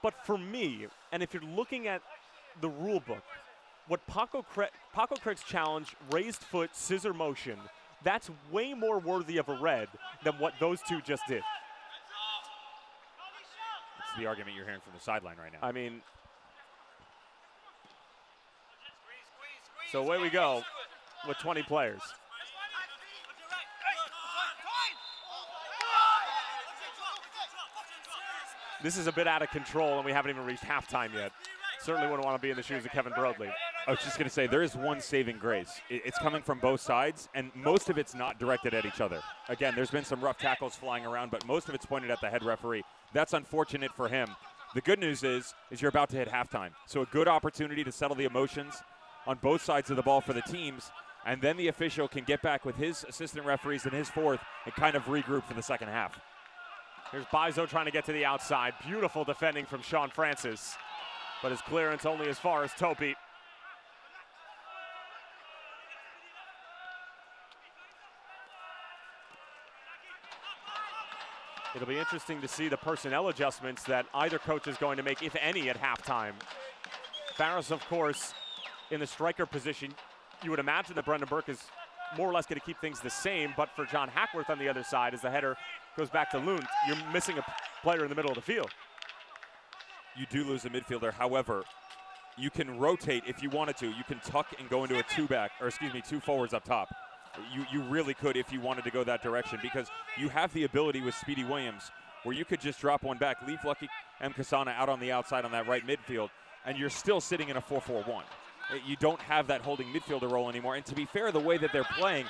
But for me, and if you're looking at the rule book, what Paco Craig's challenge, raised foot, scissor motion, that's way more worthy of a red than what those two just did. It's the argument you're hearing from the sideline right now. I mean, so away we go with 20 players. This is a bit out of control, and we haven't even reached halftime yet. Certainly wouldn't want to be in the shoes of Kevin Broadley. I was just going to say, there is one saving grace. It's coming from both sides, and most of it's not directed at each other. Again, there's been some rough tackles flying around, but most of it's pointed at the head referee. That's unfortunate for him. The good news is you're about to hit halftime. So a good opportunity to settle the emotions on both sides of the ball for the teams, and then the official can get back with his assistant referees and his fourth and kind of regroup for the second half. Here's Bizo trying to get to the outside. Beautiful defending from Sean Francis, but his clearance only as far as Topi. It'll be interesting to see the personnel adjustments that either coach is going to make, if any, at halftime. Farris, of course, in the striker position. You would imagine that Brendan Burke is more or less going to keep things the same, but for John Hackworth on the other side, as the header goes back to Lund, you're missing a player in the middle of the field. You do lose a midfielder. However, you can rotate if you wanted to. You can tuck and go into a two forwards up top. You really could if you wanted to go that direction, because you have the ability with Speedy Williams where you could just drop one back, leave Lucky M. Kasana out on the outside on that right midfield, and you're still sitting in a 4-4-1. You don't have that holding midfielder role anymore. And to be fair, the way that they're playing,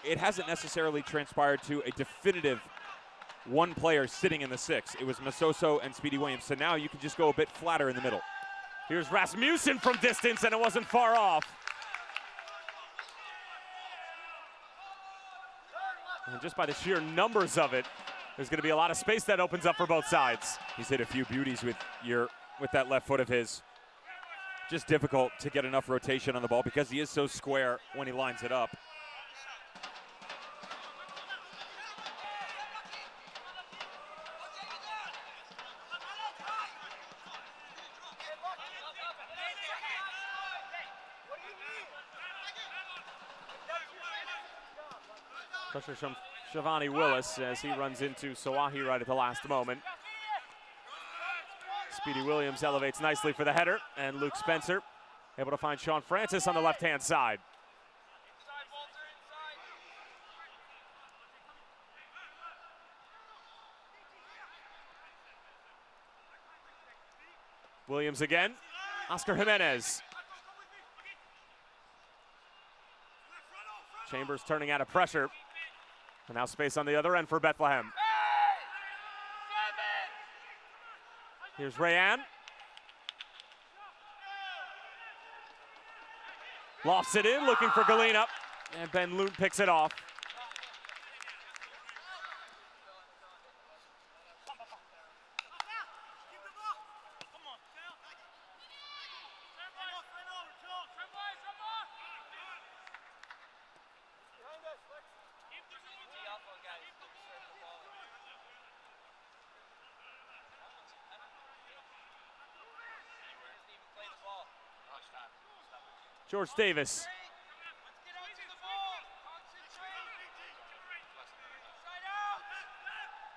it hasn't necessarily transpired to a definitive one player sitting in the six. It was Masoso and Speedy Williams. So now you can just go a bit flatter in the middle. Here's Rasmussen from distance, and it wasn't far off. And just by the sheer numbers of it, there's going to be a lot of space that opens up for both sides. He's hit a few beauties with that left foot of his. Just difficult to get enough rotation on the ball because he is so square when he lines it up. Pressure from Shivani Willis as he runs into Sawahi right at the last moment. Speedy Williams elevates nicely for the header, and Luke Spencer able to find Sean Francis on the left-hand side. Williams again. Oscar Jimenez. Chambers turning out of pressure. And now space on the other end for Bethlehem. Here's Rayan. Lofts it in, looking for Galena. And Ben Lund picks it off. George Davis.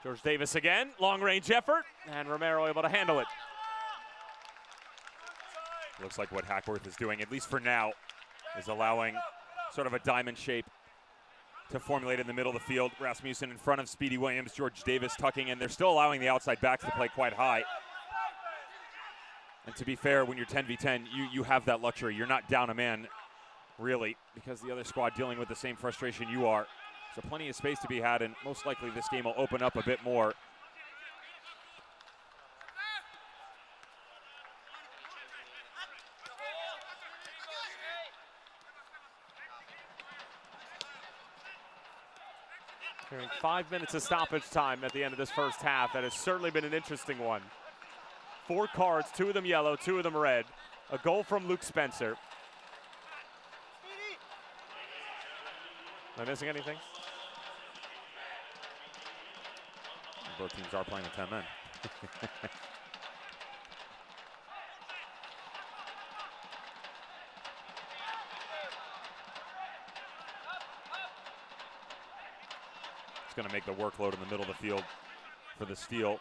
George Davis again, long-range effort, and Romero able to handle it. Looks like what Hackworth is doing, at least for now, is allowing sort of a diamond shape to formulate in the middle of the field. Rasmussen in front of Speedy Williams, George Davis tucking in. They're still allowing the outside backs to play quite high. And to be fair, when you're 10v10, you have that luxury. You're not down a man, really, because the other squad dealing with the same frustration you are. So plenty of space to be had, and most likely this game will open up a bit more. Hearing 5 minutes of stoppage time at the end of this first half. That has certainly been an interesting one. 4 cards, 2 of them yellow, 2 of them red. A goal from Luke Spencer. Am I missing anything? Both teams are playing with 10 men. It's going to make the workload in the middle of the field for the Steel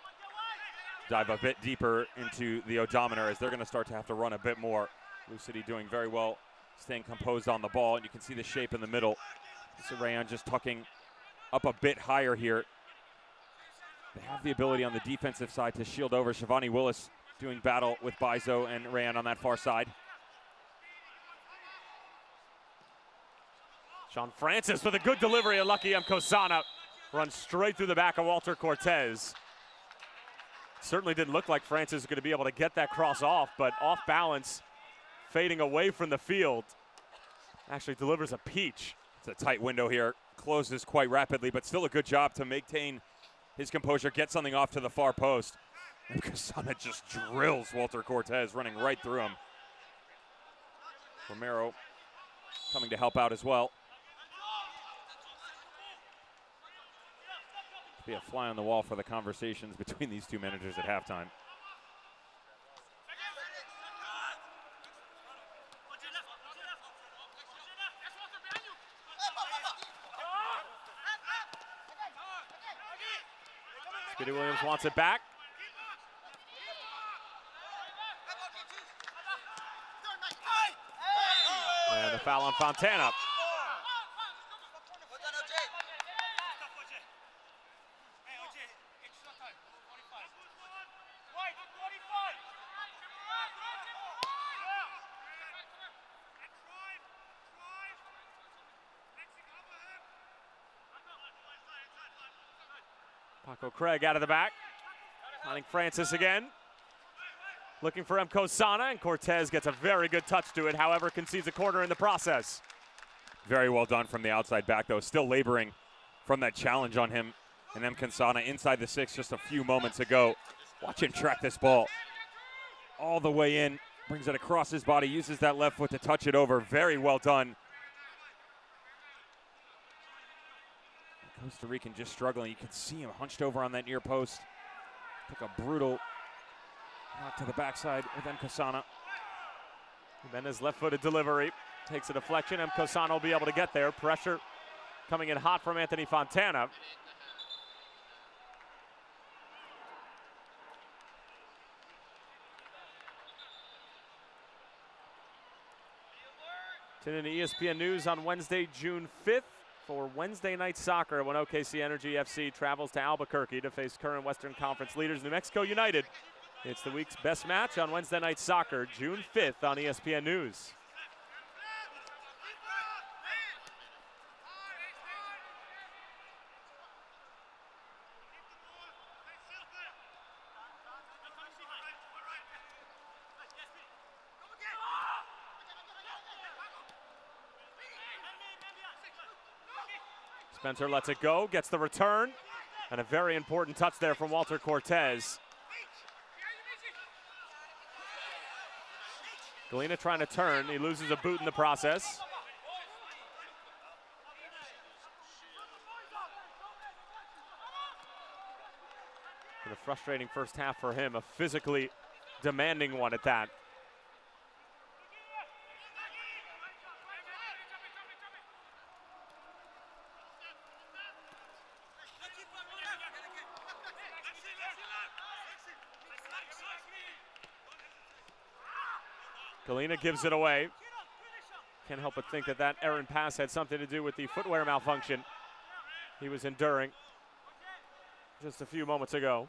dive a bit deeper into the odometer, as they're going to start to have to run a bit more. Blue City doing very well, staying composed on the ball, and you can see the shape in the middle. So Rayon just tucking up a bit higher here. They have the ability on the defensive side to shield over. Shivani Willis doing battle with Bizo and Rayon on that far side. Sean Francis with a good delivery, and Lucky Mkosana runs straight through the back of Walter Cortez. Certainly didn't look like Francis was going to be able to get that cross off, but off balance, fading away from the field. Actually delivers a peach. It's a tight window here. Closes quite rapidly, but still a good job to maintain his composure, get something off to the far post. And Kasana just drills Walter Cortez, running right through him. Romero coming to help out as well. Be a fly on the wall for the conversations between these two managers at halftime. Speedy Williams wants it back. And the foul on Fontana. Paco Craig out of the back. Finding Francis again. Looking for Mkosana, and Cortez gets a very good touch to it, however concedes a corner in the process. Very well done from the outside back, though. Still laboring from that challenge on him. And Mkosana inside the 6 just a few moments ago. Watch him track this ball all the way in. Brings it across his body, uses that left foot to touch it over. Very well done. Costa Rican just struggling. You can see him hunched over on that near post. Took a brutal knock to the backside with Mkosana. Then his left-footed delivery takes a deflection. Mkosana will be able to get there. Pressure coming in hot from Anthony Fontana. Tune in to ESPN News on Wednesday, June 5th. For Wednesday night soccer when OKC Energy FC travels to Albuquerque to face current Western Conference leaders New Mexico United. It's the week's best match on Wednesday night soccer, June 5th on ESPN News. Spencer lets it go, gets the return, and a very important touch there from Walter Cortez. Galena trying to turn, he loses a boot in the process. And a frustrating first half for him, a physically demanding one at that. Galena gives it away. Can't help but think that that errant pass had something to do with the footwear malfunction he was enduring just a few moments ago.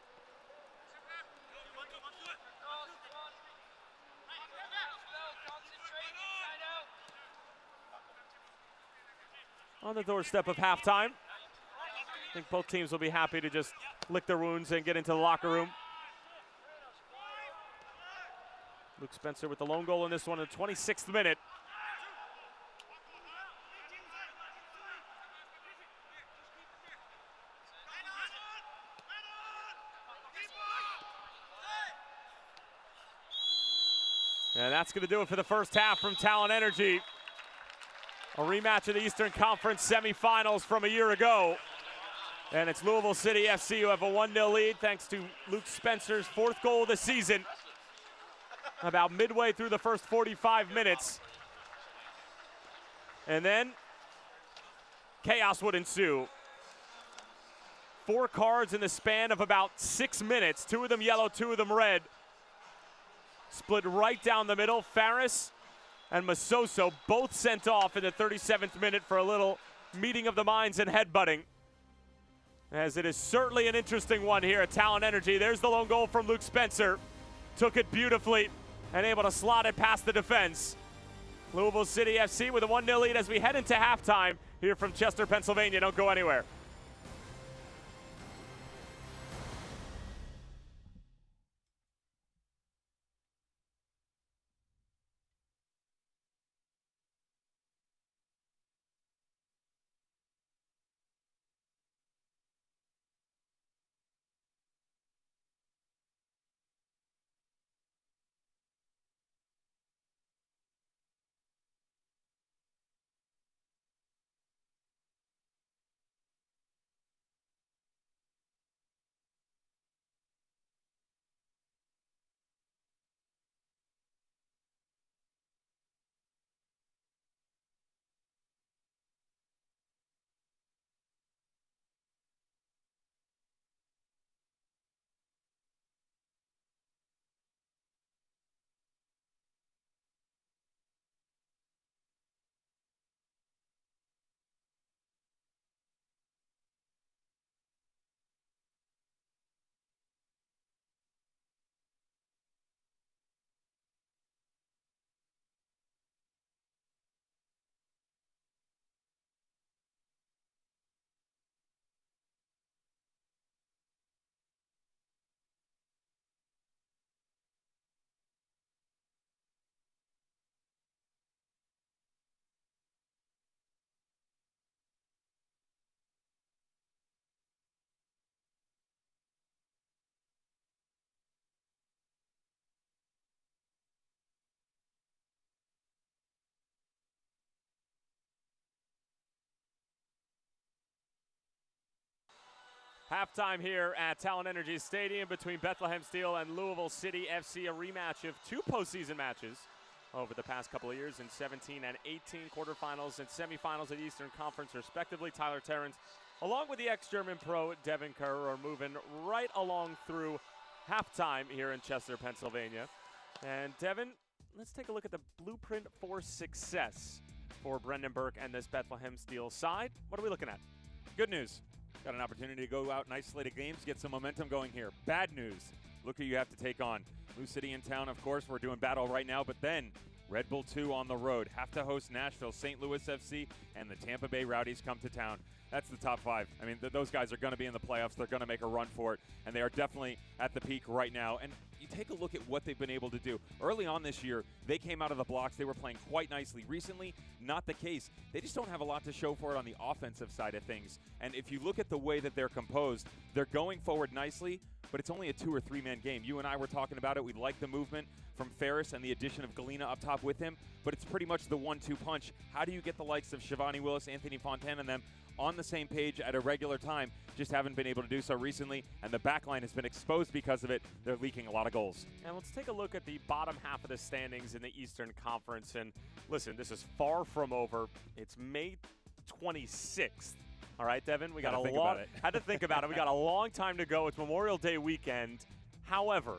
On the doorstep of halftime. I think both teams will be happy to just lick their wounds and get into the locker room. Luke Spencer with the lone goal in this one in the 26th minute. And that's going to do it for the first half from Talent Energy. A rematch of the Eastern Conference semifinals from a year ago. And it's Louisville City FC who have a 1-0 lead thanks to Luke Spencer's 4th goal of the season. About midway through the first 45 minutes. And then chaos would ensue. 4 cards in the span of about 6 minutes. 2 of them yellow, 2 of them red. Split right down the middle. Farris and Masoso both sent off in the 37th minute for a little meeting of the minds and headbutting. As it is certainly an interesting one here at Talent Energy. There's the lone goal from Luke Spencer. Took it beautifully and able to slot it past the defense. Louisville City FC with a 1-0 lead as we head into halftime here from Chester, Pennsylvania. Don't go anywhere. Halftime here at Talent Energy Stadium between Bethlehem Steel and Louisville City FC, a rematch of 2 postseason matches over the past couple of years in 17 and 18 quarterfinals and semifinals of the Eastern Conference respectively. Tyler Terrence, along with the ex-German pro Devin Kerr, are moving right along through halftime here in Chester, Pennsylvania. And Devin, let's take a look at the blueprint for success for Brendan Burke and this Bethlehem Steel side. What are we looking at? Good news. Got an opportunity to go out and isolate a games, get some momentum going here. Bad news. Look who you have to take on. Lou City in town, of course. We're doing battle right now, but then Red Bull 2 on the road. Have to host Nashville, St. Louis FC, and the Tampa Bay Rowdies come to town. That's the top 5. I mean, those guys are going to be in the playoffs. They're going to make a run for it, and they are definitely at the peak right now. And you take a look at what they've been able to do. Early on this year, they came out of the blocks. They were playing quite nicely. Recently, not the case. They just don't have a lot to show for it on the offensive side of things. And if you look at the way that they're composed, they're going forward nicely, but it's only a 2- or 3-man game. You and I were talking about it. We like the movement from Ferris and the addition of Galena up top with him, but it's pretty much the 1-2 punch. How do you get the likes of Shivani Willis, Anthony Fontaine, and them on the same page at a regular time? Just haven't been able to do so recently, and the back line has been exposed because of it. They're leaking a lot of goals. And let's take a look at the bottom half of the standings in the Eastern Conference. And listen, this is far from over. It's May 26th. All right, Devin, we got a long. Had to think about it. We got a long time to go. It's Memorial Day weekend. However,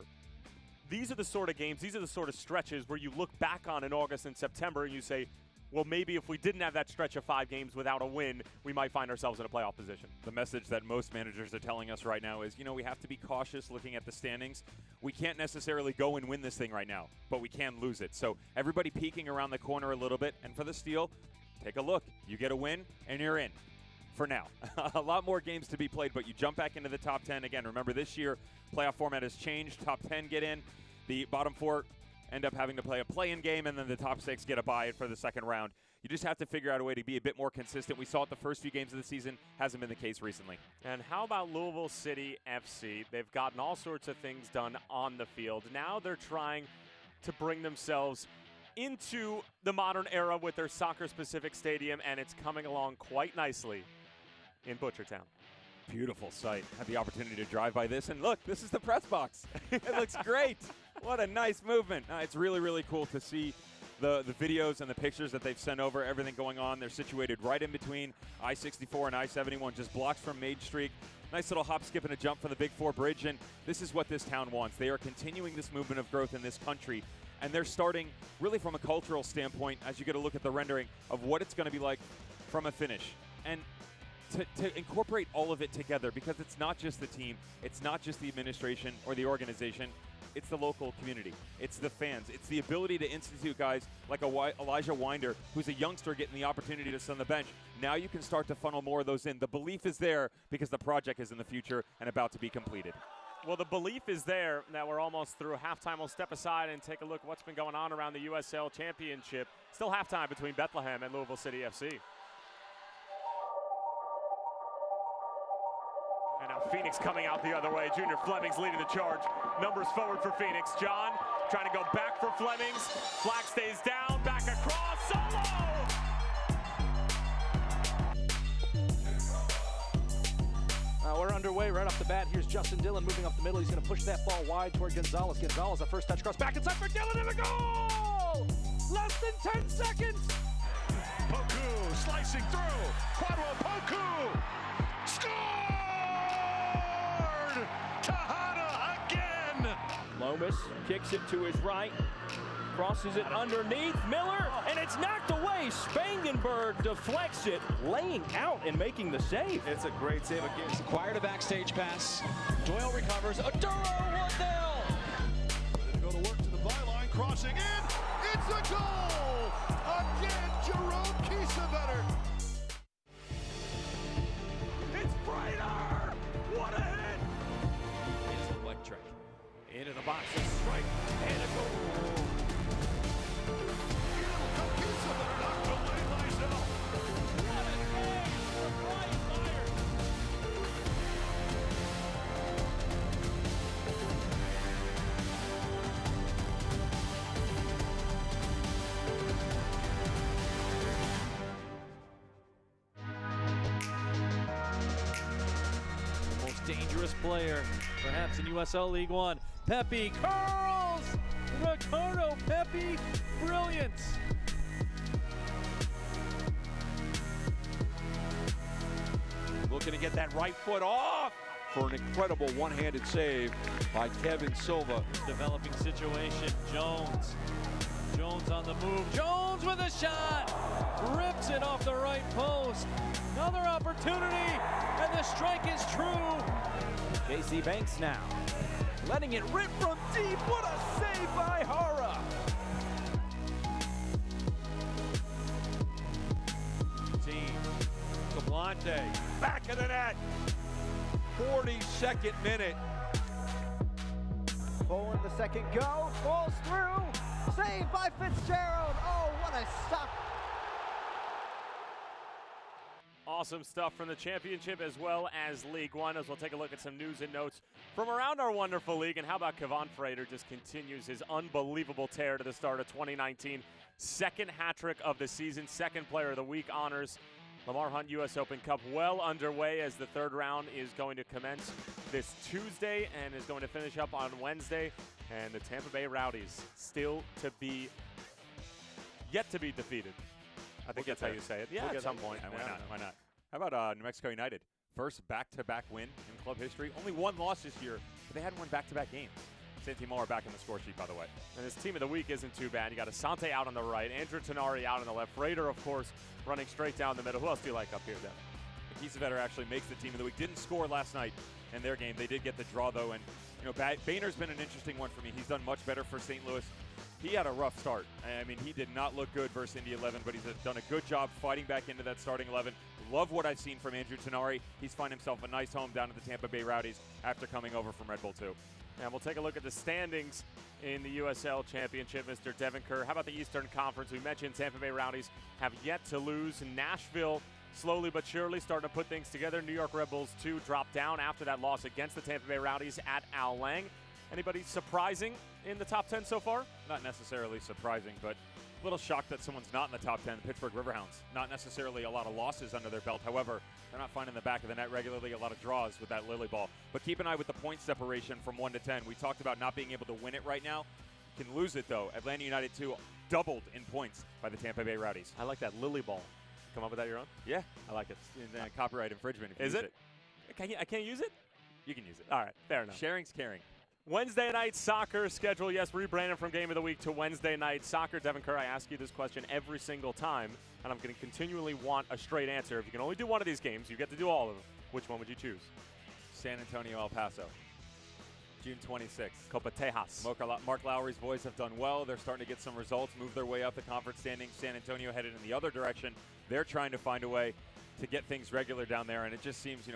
these are the sort of games, these are the sort of stretches where you look back on in August and September and you say, well, maybe if we didn't have that stretch of 5 games without a win, we might find ourselves in a playoff position. The message that most managers are telling us right now is, we have to be cautious looking at the standings. We can't necessarily go and win this thing right now, but we can lose it. So everybody peeking around the corner a little bit. And for the Steel, take a look. You get a win, and you're in. For now. A lot more games to be played, but you jump back into the top 10. Again, remember this year, playoff format has changed. Top 10 get in. The bottom 4 end up having to play a play-in game, and then the top 6 get a bye for the second round. You just have to figure out a way to be a bit more consistent. We saw it the first few games of the season. Hasn't been the case recently. And how about Louisville City FC? They've gotten all sorts of things done on the field. Now they're trying to bring themselves into the modern era with their soccer-specific stadium, and it's coming along quite nicely in Butchertown. Beautiful sight. Had the opportunity to drive by this, and look, this is the press box. It looks great. What a nice movement. It's really, really cool to see the videos and the pictures that they've sent over, everything going on. They're situated right in between I-64 and I-71, just blocks from Main Street. Nice little hop, skip, and a jump from the Big Four Bridge, and this is what this town wants. They are continuing this movement of growth in this country, and they're starting really from a cultural standpoint as you get a look at the rendering of what it's going to be like from a finish. And to incorporate all of it together, because it's not just the team, it's not just the administration or the organization, it's the local community, it's the fans, it's the ability to institute guys like Elijah Winder, who's a youngster getting the opportunity to sit on the bench. Now you can start to funnel more of those in. The belief is there because the project is in the future and about to be completed. Well, the belief is there that we're almost through halftime. We'll step aside and take a look at what's been going on around the USL Championship. Still halftime between Bethlehem and Louisville City FC. And now Phoenix coming out the other way. Junior Fleming's leading the charge. Numbers forward for Phoenix. John trying to go back for Flemings. Flag stays down, back across, solo! We're underway right off the bat. Here's Justin Dillon moving up the middle. He's going to push that ball wide toward Gonzalez. Gonzalez, a first touch cross back inside for Dillon, and a goal! Less than 10 seconds. Poku slicing through. Quadro Poku scored! Tahana again. Lomas kicks it to his right, crosses it underneath Miller, and it's knocked away. Spangenberg deflects it, laying out and making the save. It's a great save again. Acquired a backstage pass. Doyle recovers. Aduro 1-0. Go to work to the byline, crossing in. It's a goal! Again, Jerome Kiesewetter. It's Prater! What a hit! Here's the wet trick. Into the box, a strike, and a goal. Kiesewetter knocked away by Zell. What a save from Bryce Myers. The most dangerous player, perhaps in USL League One. Pepe curls! Ricardo Pepe, brilliant! Looking to get that right foot off for an incredible one-handed save by Kevin Silva. Developing situation, Jones. Jones on the move. Jones with a shot! Rips it off the right post. Another opportunity, and the strike is true. J.C. Banks now, letting it rip from deep. What a save by Hara! Team. Cablante, back of the net. 42nd minute. Bowling the second go, falls through, saved by Fitzgerald. Oh, what a stop. Awesome stuff from the championship as well as League One, as we'll take a look at some news and notes from around our wonderful league. And how about Kevon Frater just continues his unbelievable tear to the start of 2019. Second hat trick of the season, second player of the week honors. Lamar Hunt U.S. Open Cup well underway as the third round is going to commence this Tuesday and is going to finish up on Wednesday. And the Tampa Bay Rowdies still yet to be defeated. I think that's how you say it. Yeah, at some point. Why not? Why not? How about New Mexico United? First back-to-back win in club history. Only one loss this year, but they hadn't won back-to-back games. Santimore back in the score sheet, by the way. And his team of the week isn't too bad. You got Asante out on the right, Andrew Tenari out on the left, Raider, of course, running straight down the middle. Who else do you like up here, Devin? Kiesewetter actually makes the team of the week. Didn't score last night in their game. They did get the draw, though. And, you know, Boehner's been an interesting one for me. He's done much better for St. Louis. He had a rough start. I mean, he did not look good versus Indy 11, but he's done a good job fighting back into that starting 11. Love what I've seen from Andrew Tenari. He's found himself a nice home down at the Tampa Bay Rowdies after coming over from Red Bull 2. And we'll take a look at the standings in the USL Championship, Mr. Devin Kerr. How about the Eastern Conference? We mentioned Tampa Bay Rowdies have yet to lose. Nashville, slowly but surely, starting to put things together. New York Red Bulls 2 dropped down after that loss against the Tampa Bay Rowdies at Al Lang. Anybody surprising in the top 10 so far? Not necessarily surprising, but a little shocked that someone's not in the top 10. The Pittsburgh Riverhounds, not necessarily a lot of losses under their belt. However, they're not finding the back of the net regularly. A lot of draws with that Lily ball. But keep an eye with the point separation from 1 to 10. We talked about not being able to win it right now. Can lose it, though. Atlanta United 2 doubled in points by the Tampa Bay Rowdies. I like that Lily ball. Come up with that your own? Yeah, I like it. Copyright infringement. If you Is use it? I can't use it? You can use it. All right, fair enough. Sharing's caring. Wednesday night soccer schedule. Yes, rebranded from Game of the Week to Wednesday night soccer. Devin Kerr, I ask you this question every single time, and I'm going to continually want a straight answer. If you can only do one of these games, you get to do all of them. Which one would you choose? San Antonio, El Paso. June 26th. Copa Tejas. Mark Lowry's boys have done well. They're starting to get some results, move their way up the conference standings. San Antonio headed in the other direction. They're trying to find a way to get things regular down there, and it just seems,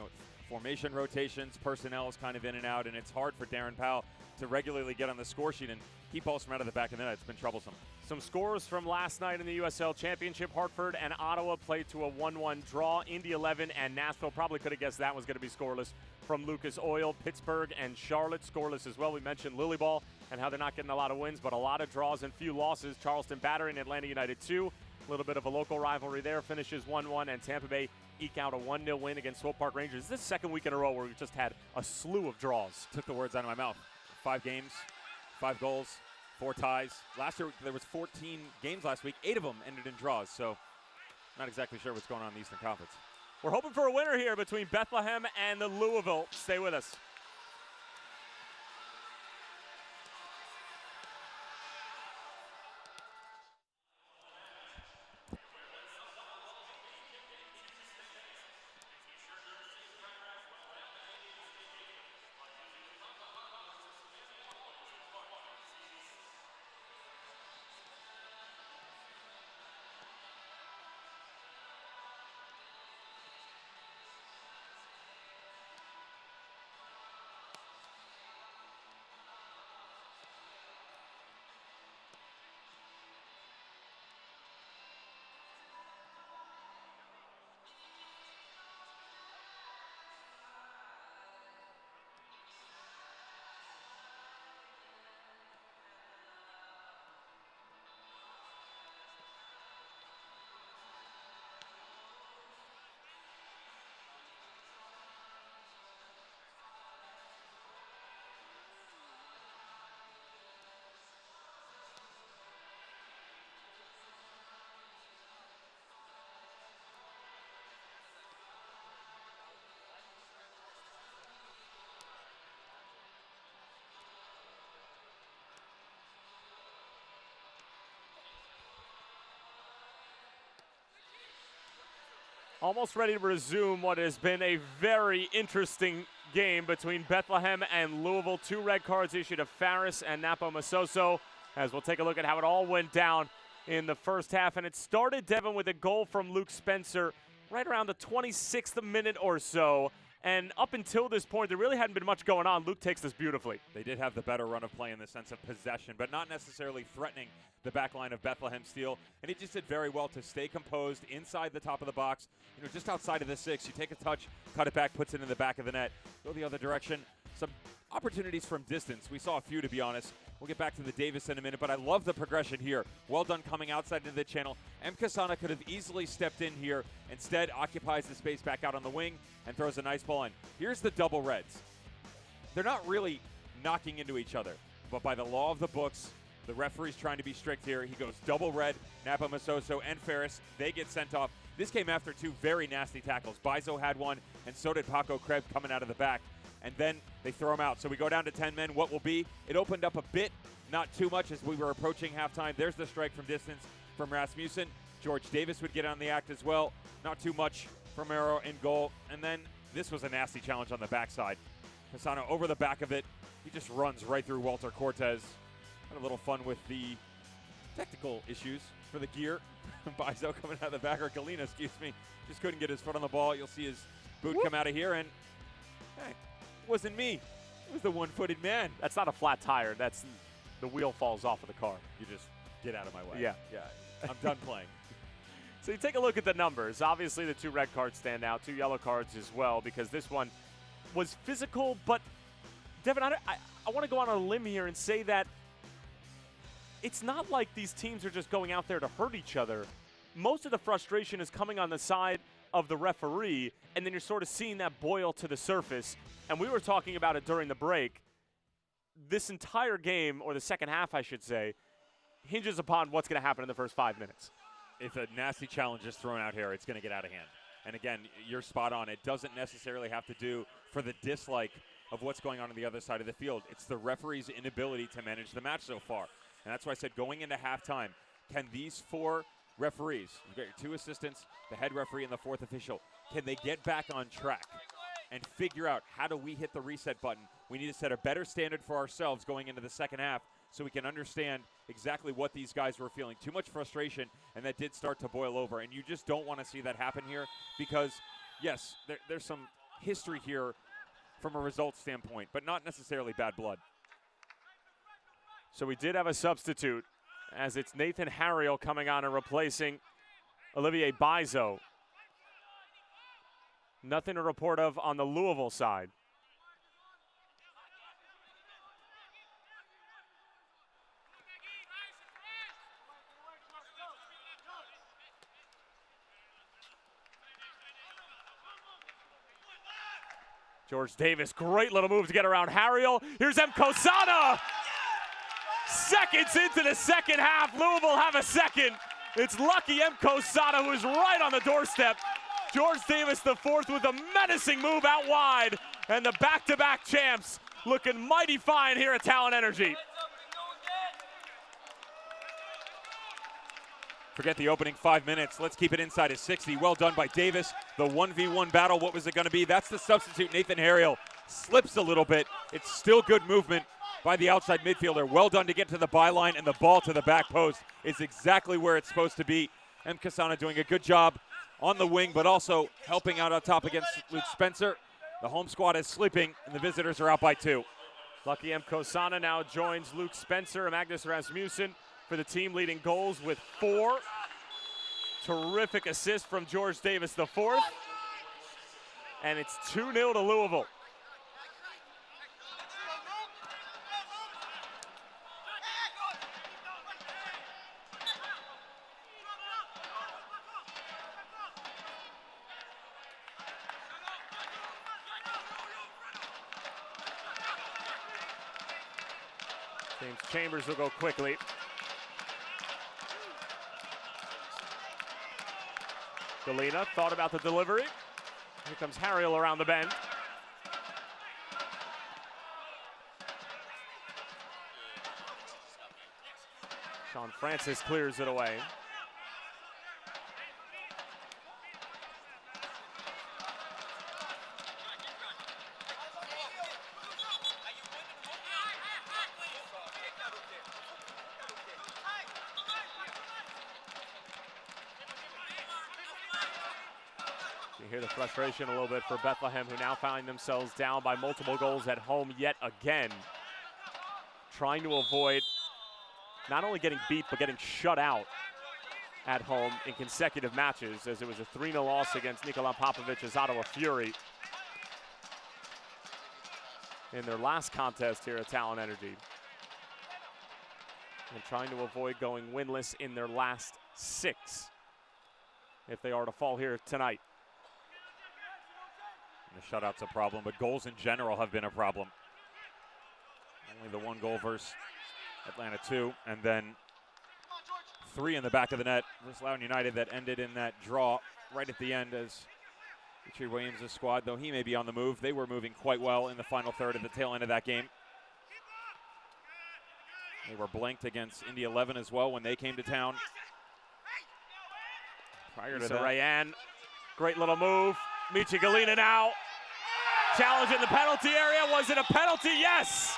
formation rotations, personnel is kind of in and out, and it's hard for Darren Powell to regularly get on the score sheet and keep balls from out of the back of the net. It's been troublesome. Some scores from last night in the USL Championship. Hartford and Ottawa played to a 1-1 draw. Indy 11 and Nashville, probably could have guessed that was going to be scoreless from Lucas Oil. Pittsburgh and Charlotte scoreless as well. We mentioned Lilyball and how they're not getting a lot of wins, but a lot of draws and few losses. Charleston Battery and Atlanta United 2. A little bit of a local rivalry there. Finishes 1-1, and Tampa Bay eke out a 1-0 win against Swope Park Rangers. This is the second week in a row where we've just had a slew of draws. Took the words out of my mouth. 5 games, 5 goals, 4 ties. Last year, there was 14 games last week. 8 of them ended in draws, so not exactly sure what's going on in the Eastern Conference. We're hoping for a winner here between Bethlehem and the Louisville. Stay with us. Almost ready to resume what has been a very interesting game between Bethlehem and Louisville. 2 red cards issued of Faris and Napo Masoso, as we'll take a look at how it all went down in the first half. And it started, Devin, with a goal from Luke Spencer right around the 26th minute or so. And up until this point, there really hadn't been much going on. Luke takes this beautifully. They did have the better run of play in the sense of possession, but not necessarily threatening the back line of Bethlehem Steel. And he just did very well to stay composed inside the top of the box, just outside of the 6. You take a touch, cut it back, puts it in the back of the net. Go the other direction. Some opportunities from distance. We saw a few, to be honest. We'll get back to the Davis in a minute, but I love the progression here. Well done coming outside into the channel. M. Kasana could have easily stepped in here. Instead, occupies the space back out on the wing and throws a nice ball in. Here's the double reds. They're not really knocking into each other, but by the law of the books, the referee's trying to be strict here. He goes double red. Napa Masoso and Ferris, they get sent off. This came after 2 very nasty tackles. Bizo had one, and so did Paco Krebs coming out of the back. and then they throw them out. So we go down to 10 men. What will be? It opened up a bit, not too much as we were approaching halftime. There's the strike from distance from Rasmussen. George Davis would get on the act as well. Not too much from Arrow in goal. And then this was a nasty challenge on the backside. Pisano over the back of it. He just runs right through Walter Cortez. Had a little fun with the technical issues for the gear. Bizo coming out of the back, or Galena, excuse me. Just couldn't get his foot on the ball. You'll see his boot come out of here, and hey, it wasn't me. It was the one-footed man. That's not a flat tire. That's the wheel falls off of the car. You just get out of my way. Yeah. I'm done playing. So you take a look at the numbers. Obviously, the 2 red cards stand out, 2 yellow cards as well, because this one was physical. But, Devin, I want to go on a limb here and say that it's not like these teams are just going out there to hurt each other. Most of the frustration is coming on the side of the referee, and then you're sort of seeing that boil to the surface. And we were talking about it during the break. This entire game, or the second half, I should say, hinges upon what's going to happen in the first 5 minutes. If a nasty challenge is thrown out here, it's going to get out of hand. And again, you're spot on. It doesn't necessarily have to do for the dislike of what's going on the other side of the field. It's the referee's inability to manage the match so far. And that's why I said going into halftime, can these 4 referees, you've got your 2 assistants, the head referee, and the 4th official, can they get back on track and figure out how do we hit the reset button? We need to set a better standard for ourselves going into the second half so we can understand exactly what these guys were feeling. Too much frustration, and that did start to boil over. And you just don't want to see that happen here because, yes, there's some history here from a results standpoint, but not necessarily bad blood. So we did have a substitute, as it's Nathan Harriel coming on and replacing Olivier Bizo. Nothing to report of on the Louisville side. George Davis, great little move to get around Harriel. Here's M. Kosana. Seconds into the second half, Louisville have a second. It's lucky M. Kosana, who is right on the doorstep. George Davis, the 4th, with a menacing move out wide. And the back-to-back champs looking mighty fine here at Talent Energy. Forget the opening 5 minutes. Let's keep it inside of 60. Well done by Davis. The 1v1 battle, what was it going to be? That's the substitute, Nathan Harriel. Slips a little bit. It's still good movement by the outside midfielder. Well done to get to the byline, and the ball to the back post is exactly where it's supposed to be. M. Kasana doing a good job on the wing, but also helping out on top against Luke Spencer. The home squad is sleeping, and the visitors are out by 2. Lucky M. Kosana now joins Luke Spencer and Magnus Rasmussen for the team leading goals with 4. Terrific assist from George Davis, the 4th. And it's 2-0 to Louisville. James Chambers will go quickly. Galena thought about the delivery. Here comes Harriel around the bend. Sean Francis clears it away. You hear the frustration a little bit for Bethlehem, who now find themselves down by multiple goals at home yet again. Trying to avoid not only getting beat, but getting shut out at home in consecutive matches, as it was a 3-0 loss against Nikola Popovic's Ottawa Fury in their last contest here at Talent Energy. And trying to avoid going winless in their last 6 if they are to fall here tonight. The shutout's a problem, but goals in general have been a problem. Only the 1 goal versus Atlanta 2, and then 3 in the back of the net versus Loudoun United that ended in that draw right at the end, as Richard Williams' squad, though he may be on the move, they were moving quite well in the final third at the tail end of that game. They were blanked against Indy 11 as well when they came to town. Prior to that, Rayan, great little move. Michi Galina now. Challenge in the penalty area. Was it a penalty? Yes.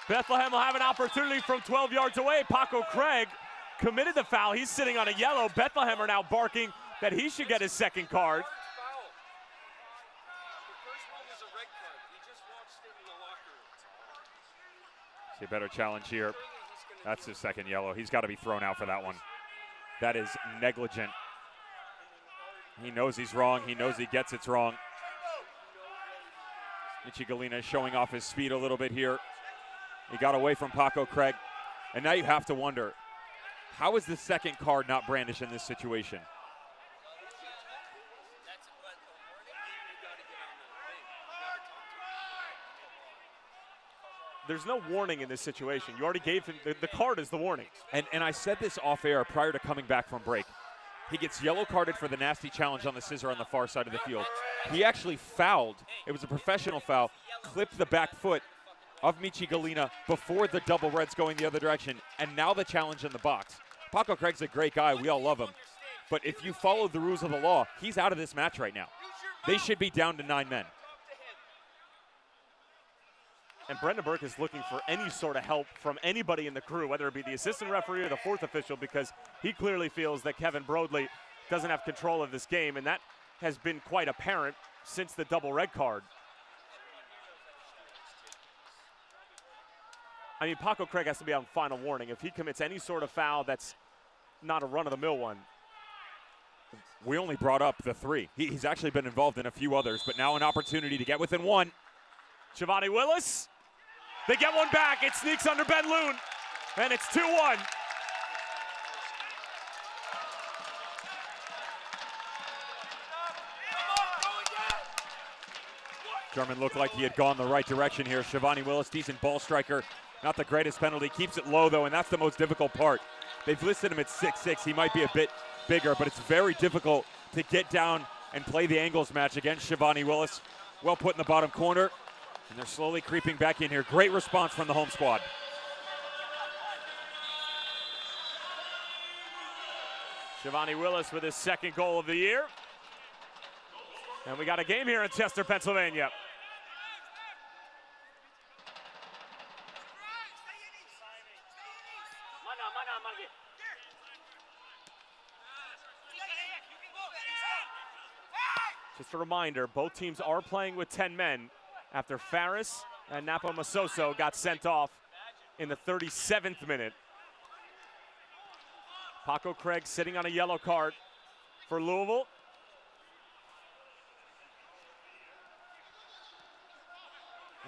Bethlehem will have an opportunity from 12 yards away. Paco Craig committed the foul. He's sitting on a yellow. Bethlehem are now barking that he should get his second card. See a better challenge here. That's his second yellow. He's got to be thrown out for that one. That is negligent. He knows he's wrong. He knows he gets it's wrong. Michi Galina showing off his speed a little bit here. He got away from Paco Craig. And now you have to wonder, how is the second card not brandished in this situation? There's no warning in this situation. You already gave him, the card is the warning. And I said this off air prior to coming back from break. He gets yellow carded for the nasty challenge on the scissor on the far side of the field. He actually fouled. It was a professional foul. Clipped the back foot of Michi Galina before the double reds going the other direction. And now the challenge in the box. Paco Craig's a great guy. We all love him. But if you follow the rules of the law, he's out of this match right now. They should be down to 9 men. And Brendan Burke is looking for any sort of help from anybody in the crew, whether it be the assistant referee or the fourth official, because he clearly feels that Kevin Broadley doesn't have control of this game, and that has been quite apparent since the double red card. I mean, Paco Craig has to be on final warning. If he commits any sort of foul that's not a run-of-the-mill one. We only brought up the 3. He's actually been involved in a few others, but now an opportunity to get within 1. Shivani Willis. They get one back. It sneaks under Ben Loon, and it's 2-1. German looked like he had gone the right direction here. Shivani Willis, decent ball striker. Not the greatest penalty. Keeps it low, though, and that's the most difficult part. They've listed him at 6'6". He might be a bit bigger, but it's very difficult to get down and play the angles match against Shivani Willis. Well put in the bottom corner. And they're slowly creeping back in here. Great response from the home squad. Shivani Willis with his second goal of the year. And we got a game here in Chester, Pennsylvania. Just a reminder, both teams are playing with 10 men after Faris and Napo Masoso got sent off in the 37th minute. Paco Craig sitting on a yellow card for Louisville.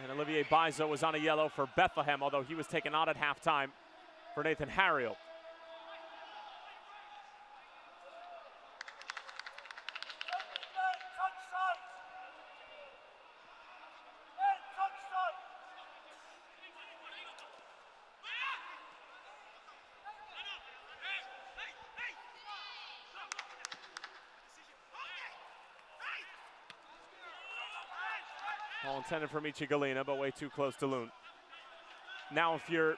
And Olivier Bizo was on a yellow for Bethlehem, although he was taken out at halftime for Nathan Harriel. All intended for Michi Galina, but way too close to Loon. Now if you're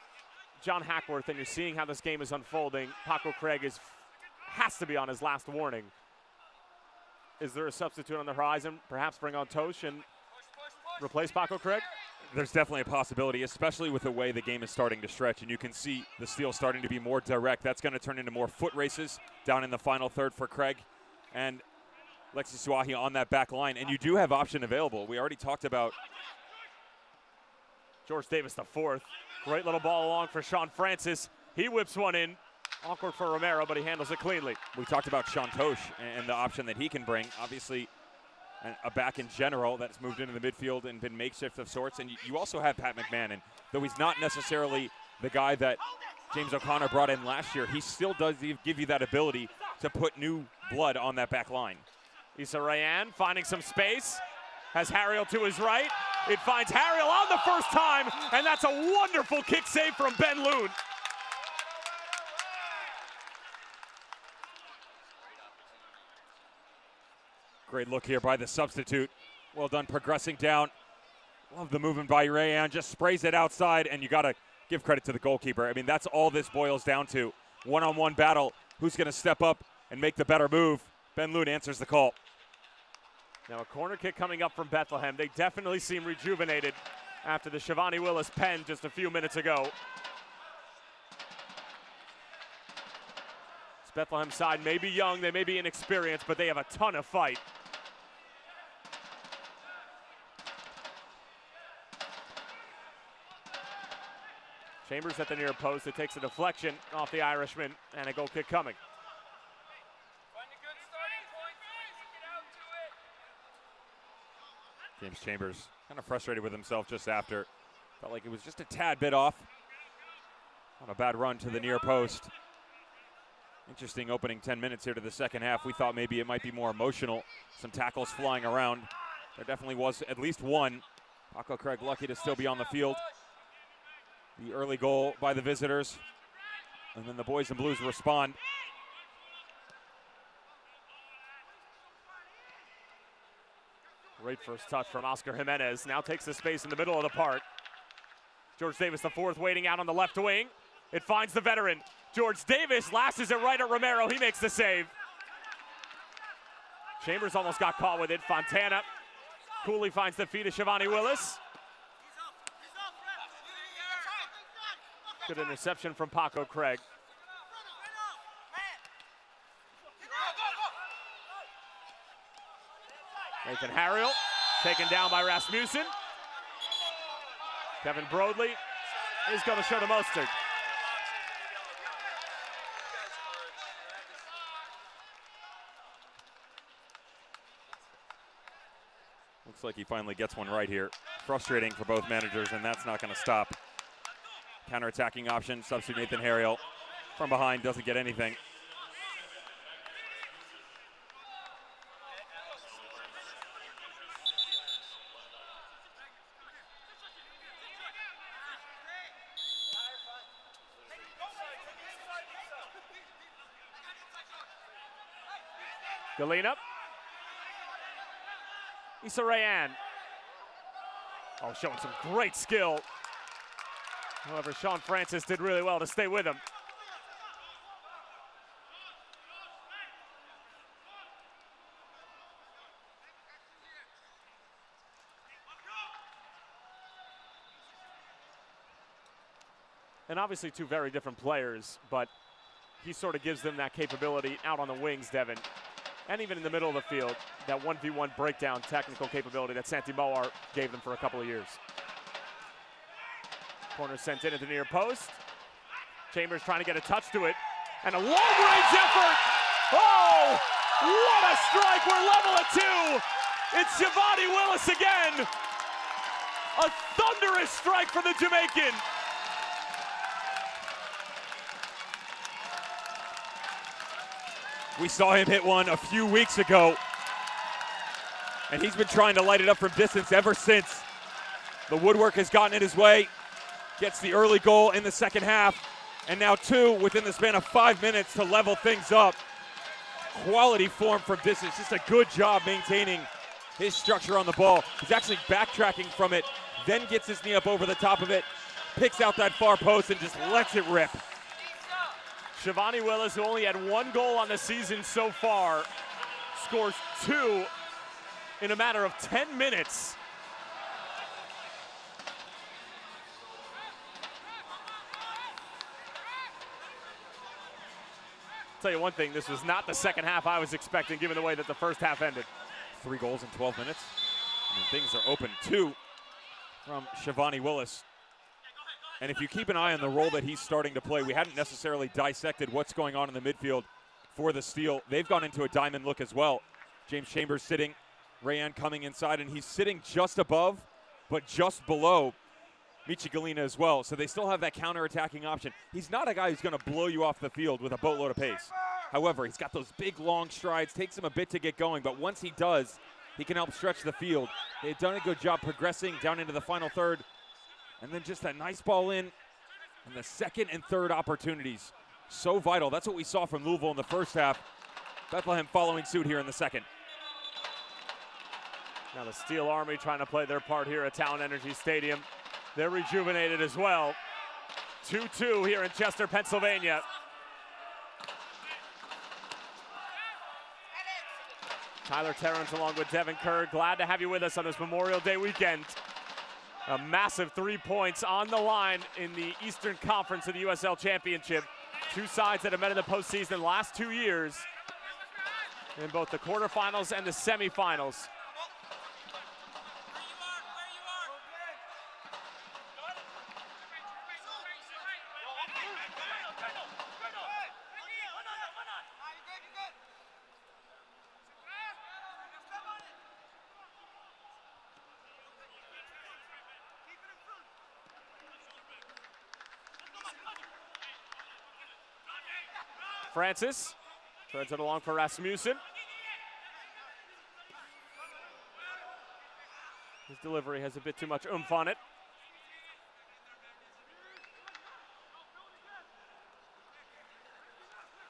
John Hackworth and you're seeing how this game is unfolding, Paco Craig has to be on his last warning. Is there a substitute on the horizon? Perhaps bring on Tosh and replace Paco Craig? There's definitely a possibility, especially with the way the game is starting to stretch, and you can see the steal starting to be more direct. That's going to turn into more foot races down in the final third for Craig. And Lexi Swahi on that back line, and you do have option available. We already talked about George Davis the fourth. Great little ball along for Sean Francis. He whips one in. Awkward for Romero, but he handles it cleanly. We talked about Sean Tosh and the option that he can bring. Obviously, a back in general that's moved into the midfield and been makeshift of sorts. And you also have Pat McMahon, and though he's not necessarily the guy that James O'Connor brought in last year, he still does give you that ability to put new blood on that back line. Issa Rayan finding some space, has Harriel to his right. It finds Harriel on the first time, and that's a wonderful kick save from Ben Loon. Great look here by the substitute. Well done progressing down. Love the movement by Rayan. Just sprays it outside, and you got to give credit to the goalkeeper. I mean, that's all this boils down to. One-on-one battle. Who's going to step up and make the better move? Ben Loon answers the call. Now a corner kick coming up from Bethlehem. They definitely seem rejuvenated after the Shivani Willis pen just a few minutes ago. This Bethlehem side may be young, they may be inexperienced, but they have a ton of fight. Chambers at the near post. It takes a deflection off the Irishman, and a goal kick coming. James Chambers kind of frustrated with himself just after. Felt like it was just a tad bit off. On a bad run to the near post. Interesting opening 10 minutes here to the second half. We thought maybe it might be more emotional. Some tackles flying around. There definitely was at least one. Paco Craig lucky to still be on the field. The early goal by the visitors. And then the boys in blues respond. Great first touch from Oscar Jimenez. Now takes the space in the middle of the park. George Davis, the fourth, waiting out on the left wing. It finds the veteran. George Davis lashes it right at Romero. He makes the save. Chambers almost got caught with it. Fontana coolly finds the feet of Shivani Willis. Good interception from Paco Craig. Nathan Harriel taken down by Rasmussen. Kevin Broadley is going to show the mustard. Looks like he finally gets one right here. Frustrating for both managers, and that's not going to stop. Counter-attacking option, substitute Nathan Harriel. From behind, doesn't get anything. Galena. Issa Rayan. Oh, showing some great skill. However, Sean Francis did really well to stay with him. And obviously two very different players, but he sort of gives them that capability out on the wings, Devin. And even in the middle of the field, that 1v1 breakdown technical capability that Santi Moar gave them for a couple of years. Corner sent in at the near post. Chambers trying to get a touch to it. And a long-range effort! Oh! What a strike! We're level at 2! It's Shivani Willis again! A thunderous strike for the Jamaican! We saw him hit one a few weeks ago, and he's been trying to light it up from distance ever since. The woodwork has gotten in his way, gets the early goal in the second half, and now two within the span of 5 minutes to level things up. Quality form from distance, just a good job maintaining his structure on the ball. He's actually backtracking from it, then gets his knee up over the top of it, picks out that far post and just lets it rip. Shivani Willis, who only had 1 goal on the season so far, scores 2 in a matter of 10 minutes. Tell you one thing, this was not the second half I was expecting, given the way that the first half ended. 3 goals in 12 minutes, and things are open. 2 from Shivani Willis. And if you keep an eye on the role that he's starting to play, we hadn't necessarily dissected what's going on in the midfield for the Steel. They've gone into a diamond look as well. James Chambers sitting, Rayan coming inside, and he's sitting just above, but just below Michi Galena as well. So they still have that counter-attacking option. He's not a guy who's going to blow you off the field with a boatload of pace. However, he's got those big, long strides. Takes him a bit to get going, but once he does, he can help stretch the field. They've done a good job progressing down into the final third. And then just that nice ball in, and the second and third opportunities. So vital. That's what we saw from Louisville in the first half. Bethlehem following suit here in the second. Now the Steel Army trying to play their part here at Town Energy Stadium. They're rejuvenated as well. 2-2 here in Chester, Pennsylvania. Tyler Terrence along with Devin Kerr. Glad to have you with us on this Memorial Day weekend. A massive 3 points on the line in the Eastern Conference of the USL Championship. Two sides that have met in the postseason the last 2 years in both the quarterfinals and the semifinals. Francis threads it along for Rasmussen. His delivery has a bit too much oomph on it.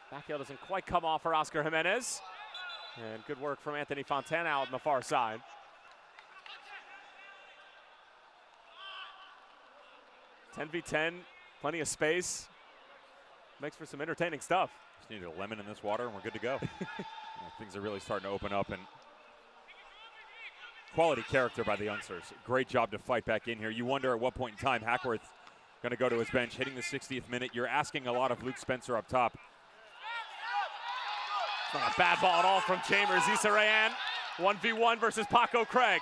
Backheel doesn't quite come off for Oscar Jimenez. And good work from Anthony Fontana out on the far side. (10v10), plenty of space. Makes for some entertaining stuff. Just need a lemon in this water and we're good to go. Things are really starting to open up, and quality character by the youngsters. Great job to fight back in here. You wonder at what point in time Hackworth's going to go to his bench, hitting the 60th minute. You're asking a lot of Luke Spencer up top. It's not a bad ball at all from Chambers. Issa Rayan, 1v1 versus Paco Craig.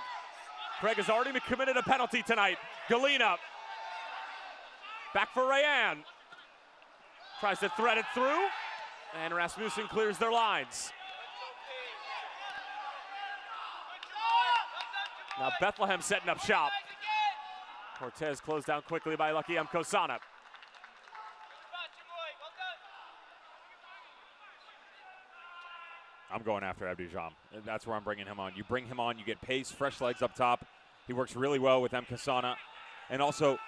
Craig has already committed a penalty tonight. Galena. Back for Rayan. Tries to thread it through, and Rasmussen clears their lines. Now Bethlehem setting up shop. Cortez closed down quickly by Lucky Mkosana. I'm going after Abdujam. That's where I'm bringing him on. You bring him on, you get pace, fresh legs up top. He works really well with Mkosana. And also,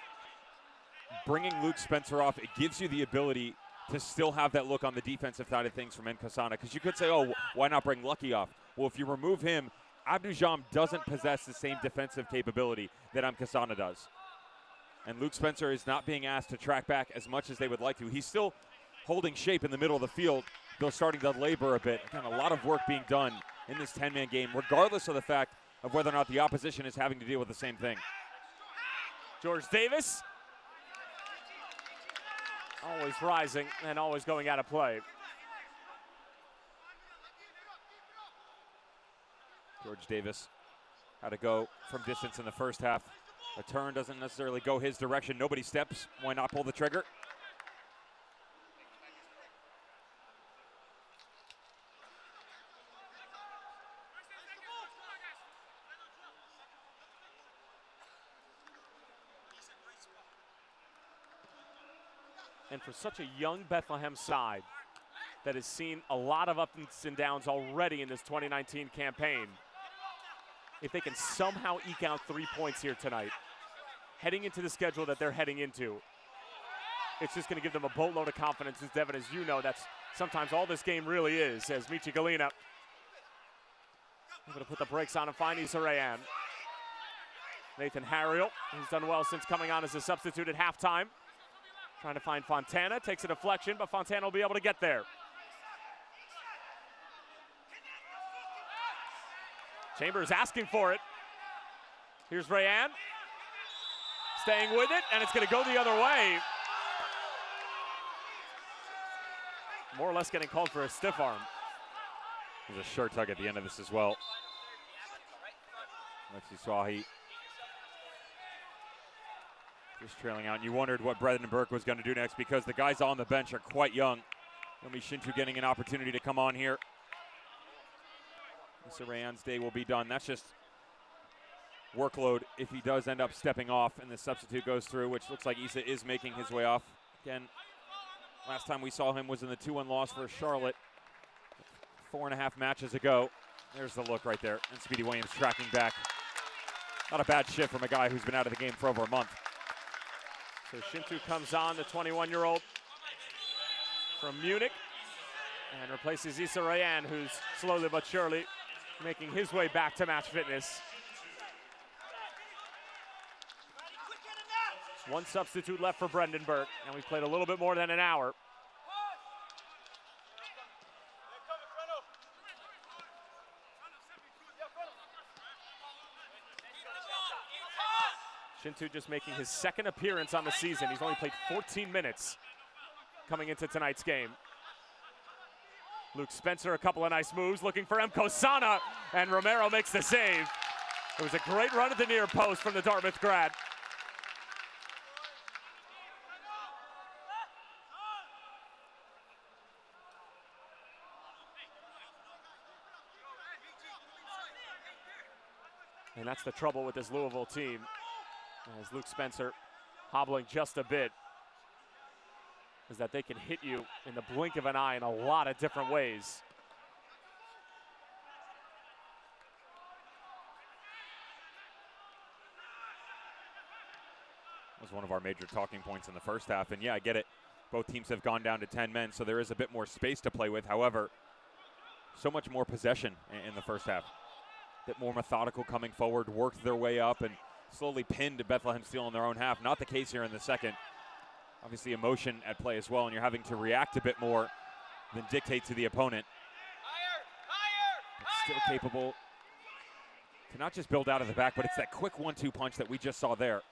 bringing Luke Spencer off, it gives you the ability to still have that look on the defensive side of things from Mkosana. Because you could say, oh, why not bring Lucky off? Well, if you remove him, Abdujam doesn't possess the same defensive capability that Mkosana does. And Luke Spencer is not being asked to track back as much as they would like to. He's still holding shape in the middle of the field, though starting to labor a bit. Again, a lot of work being done in this 10-man game, regardless of the fact of whether or not the opposition is having to deal with the same thing. George Davis. Always rising and always going out of play. George Davis had to go from distance in the first half. A turn doesn't necessarily go his direction. Nobody steps. Why not pull the trigger? And for such a young Bethlehem side that has seen a lot of ups and downs already in this 2019 campaign, if they can somehow eke out 3 points here tonight, heading into the schedule that they're heading into, it's just going to give them a boatload of confidence. As Devin, as you know, that's sometimes all this game really is, as Michi Galena able to put the brakes on and find Issa Rayan. Nathan Harriel, who's done well since coming on as a substitute at halftime. Trying to find Fontana, takes a deflection, but Fontana will be able to get there. Chambers asking for it. Here's Rayan. Staying with it, and it's going to go the other way. More or less getting called for a stiff arm. There's a shirt tug at the end of this as well. Lexi Swahi just trailing out. And you wondered what Brendan Burke was going to do next because the guys on the bench are quite young. Yomi Shintu getting an opportunity to come on here. Issa Rayan's day will be done. That's just workload if he does end up stepping off and the substitute goes through, which looks like Issa is making his way off. Again, last time we saw him was in the 2-1 loss for Charlotte 4.5 matches ago. There's the look right there. And Speedy Williams tracking back. Not a bad shift from a guy who's been out of the game for over a month. So Shintu comes on, the 21-year-old from Munich, and replaces Issa Rayan, who's slowly but surely making his way back to match fitness. One substitute left for Brandenburg, and we've played a little bit more than an hour. Shintu just making his second appearance on the season. He's only played 14 minutes coming into tonight's game. Luke Spencer, a couple of nice moves, looking for Mkosana, and Romero makes the save. It was a great run at the near post from the Dartmouth grad. And that's the trouble with this Louisville team, as Luke Spencer hobbling just a bit, is that they can hit you in the blink of an eye in a lot of different ways. Was one of our major talking points in the first half, and yeah, I get it. Both teams have gone down to 10 men, so there is a bit more space to play with. However, so much more possession in the first half. A bit more methodical coming forward, worked their way up, and slowly pinned Bethlehem Steel in their own half. Not the case here in the second. Obviously emotion at play as well, and you're having to react a bit more than dictate to the opponent. But still capable to not just build out of the back, but it's that quick 1-2 punch that we just saw there.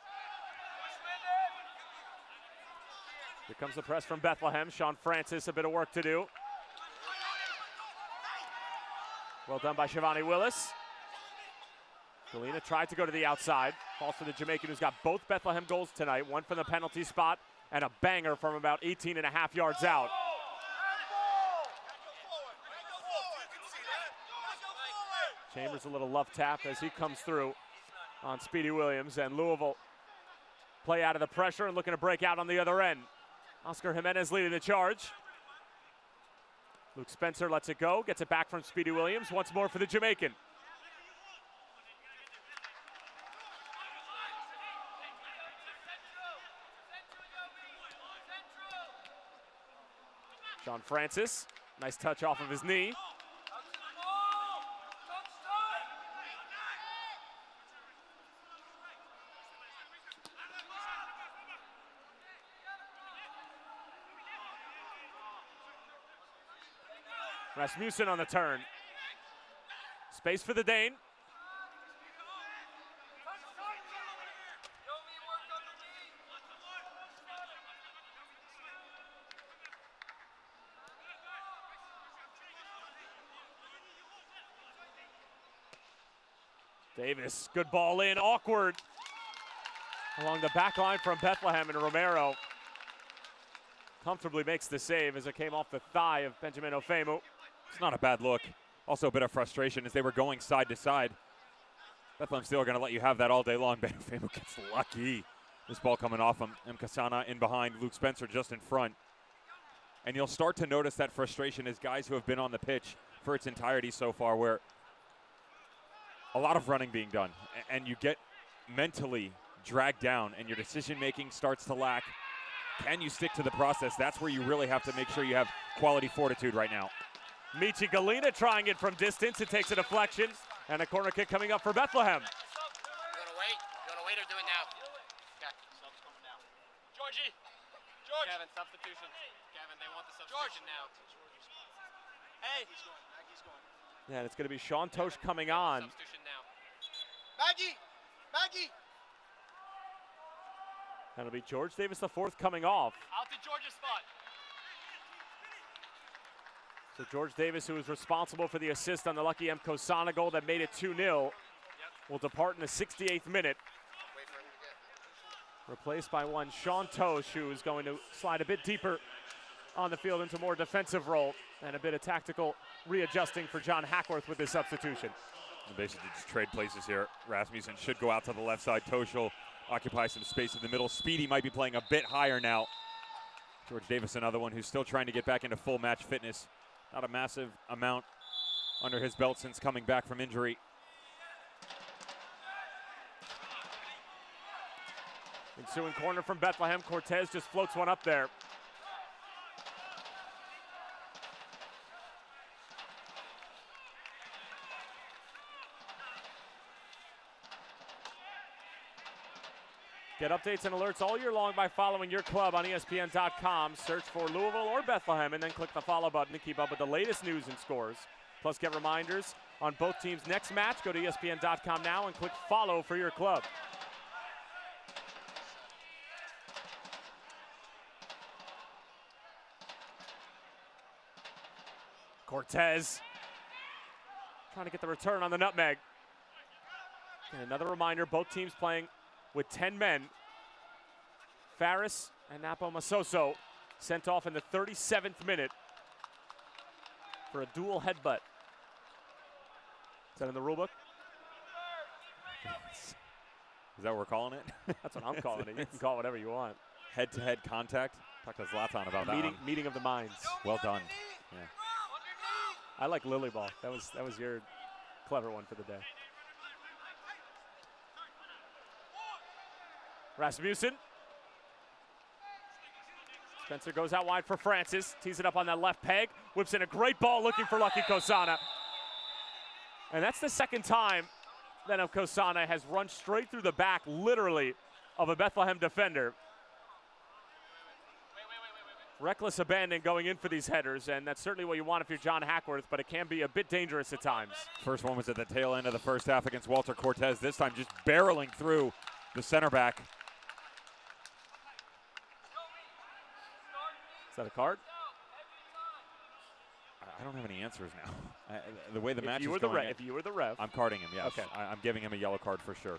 Here comes the press from Bethlehem. Sean Francis, a bit of work to do. Well done by Shivani Willis. Galena tried to go to the outside. Falls for the Jamaican, who's got both Bethlehem goals tonight. One from the penalty spot and a banger from about 18.5 yards out. Chambers a little love tap as he comes through on Speedy Williams, and Louisville play out of the pressure and looking to break out on the other end. Oscar Jimenez leading the charge. Luke Spencer lets it go, gets it back from Speedy Williams. Once more for the Jamaican. Sean Francis, nice touch off of his knee. Rasmussen on the turn. Space for the Dane. Davis, good ball in, awkward. Along the back line from Bethlehem, and Romero comfortably makes the save as it came off the thigh of Benjamin Ofemu. It's not a bad look. Also a bit of frustration as they were going side to side. Bethlehem Steel are going to let you have that all day long. Ben Ofemu gets lucky. This ball coming off him. Mkasana in behind, Luke Spencer just in front. And you'll start to notice that frustration as guys who have been on the pitch for its entirety so far, where a lot of running being done, and you get mentally dragged down and your decision making starts to lack. Can you stick to the process? That's where you really have to make sure you have quality fortitude right now. Michi Galena trying it from distance. It takes a deflection, and a corner kick coming up for Bethlehem. You wanna wait? You wanna wait or do it now? Okay. Sub's coming now. Georgie! George! Kevin, substitution. Kevin, they want the substitution now. Hey! Maggie's going. Yeah, it's going to be Sean Tosh coming on. Substitution now. Maggie! Maggie! That'll be George Davis the fourth coming off. Out to George's spot. So George Davis, who was responsible for the assist on the Lucky Mkosana goal that made it 2-0, will depart in the 68th minute. Wait for him to get. Replaced by one Sean Tosh, who is going to slide a bit deeper on the field into a more defensive role, and a bit of tactical readjusting for John Hackworth with his substitution. And basically just trade places here. Rasmussen should go out to the left side. Tosh will occupy some space in the middle. Speedy might be playing a bit higher now. George Davis, another one who's still trying to get back into full match fitness. Not a massive amount under his belt since coming back from injury. Ensuing corner from Bethlehem. Cortez just floats one up there. Get updates and alerts all year long by following your club on ESPN.com. Search for Louisville or Bethlehem and then click the follow button to keep up with the latest news and scores. Plus, get reminders on both teams' next match. Go to ESPN.com now and click follow for your club. Cortez trying to get the return on the nutmeg. And another reminder, both teams playing with 10 men. Faris and Napo Masoso sent off in the 37th minute for a dual headbutt. Is that in the rule book? Is that what we're calling it? That's what I'm calling it. You can call it whatever you want. Head-to-head contact. Talk to Zlatan about that one. Meeting of the minds. Well done. Yeah. I like Lily Ball. That was your clever one for the day. Rasmussen. Spencer goes out wide for Francis. Tees it up on that left peg. Whips in a great ball looking for Lucky Kosana. And that's the second time that Kosana has run straight through the back, literally, of a Bethlehem defender. Reckless abandon going in for these headers, and that's certainly what you want if you're John Hackworth, but it can be a bit dangerous at times. First one was at the tail end of the first half against Walter Cortez. This time just barreling through the center back. Is that a card? I don't have any answers now. The way the match is going. If you were the ref. I'm carding him, yes. Okay. I'm giving him a yellow card for sure.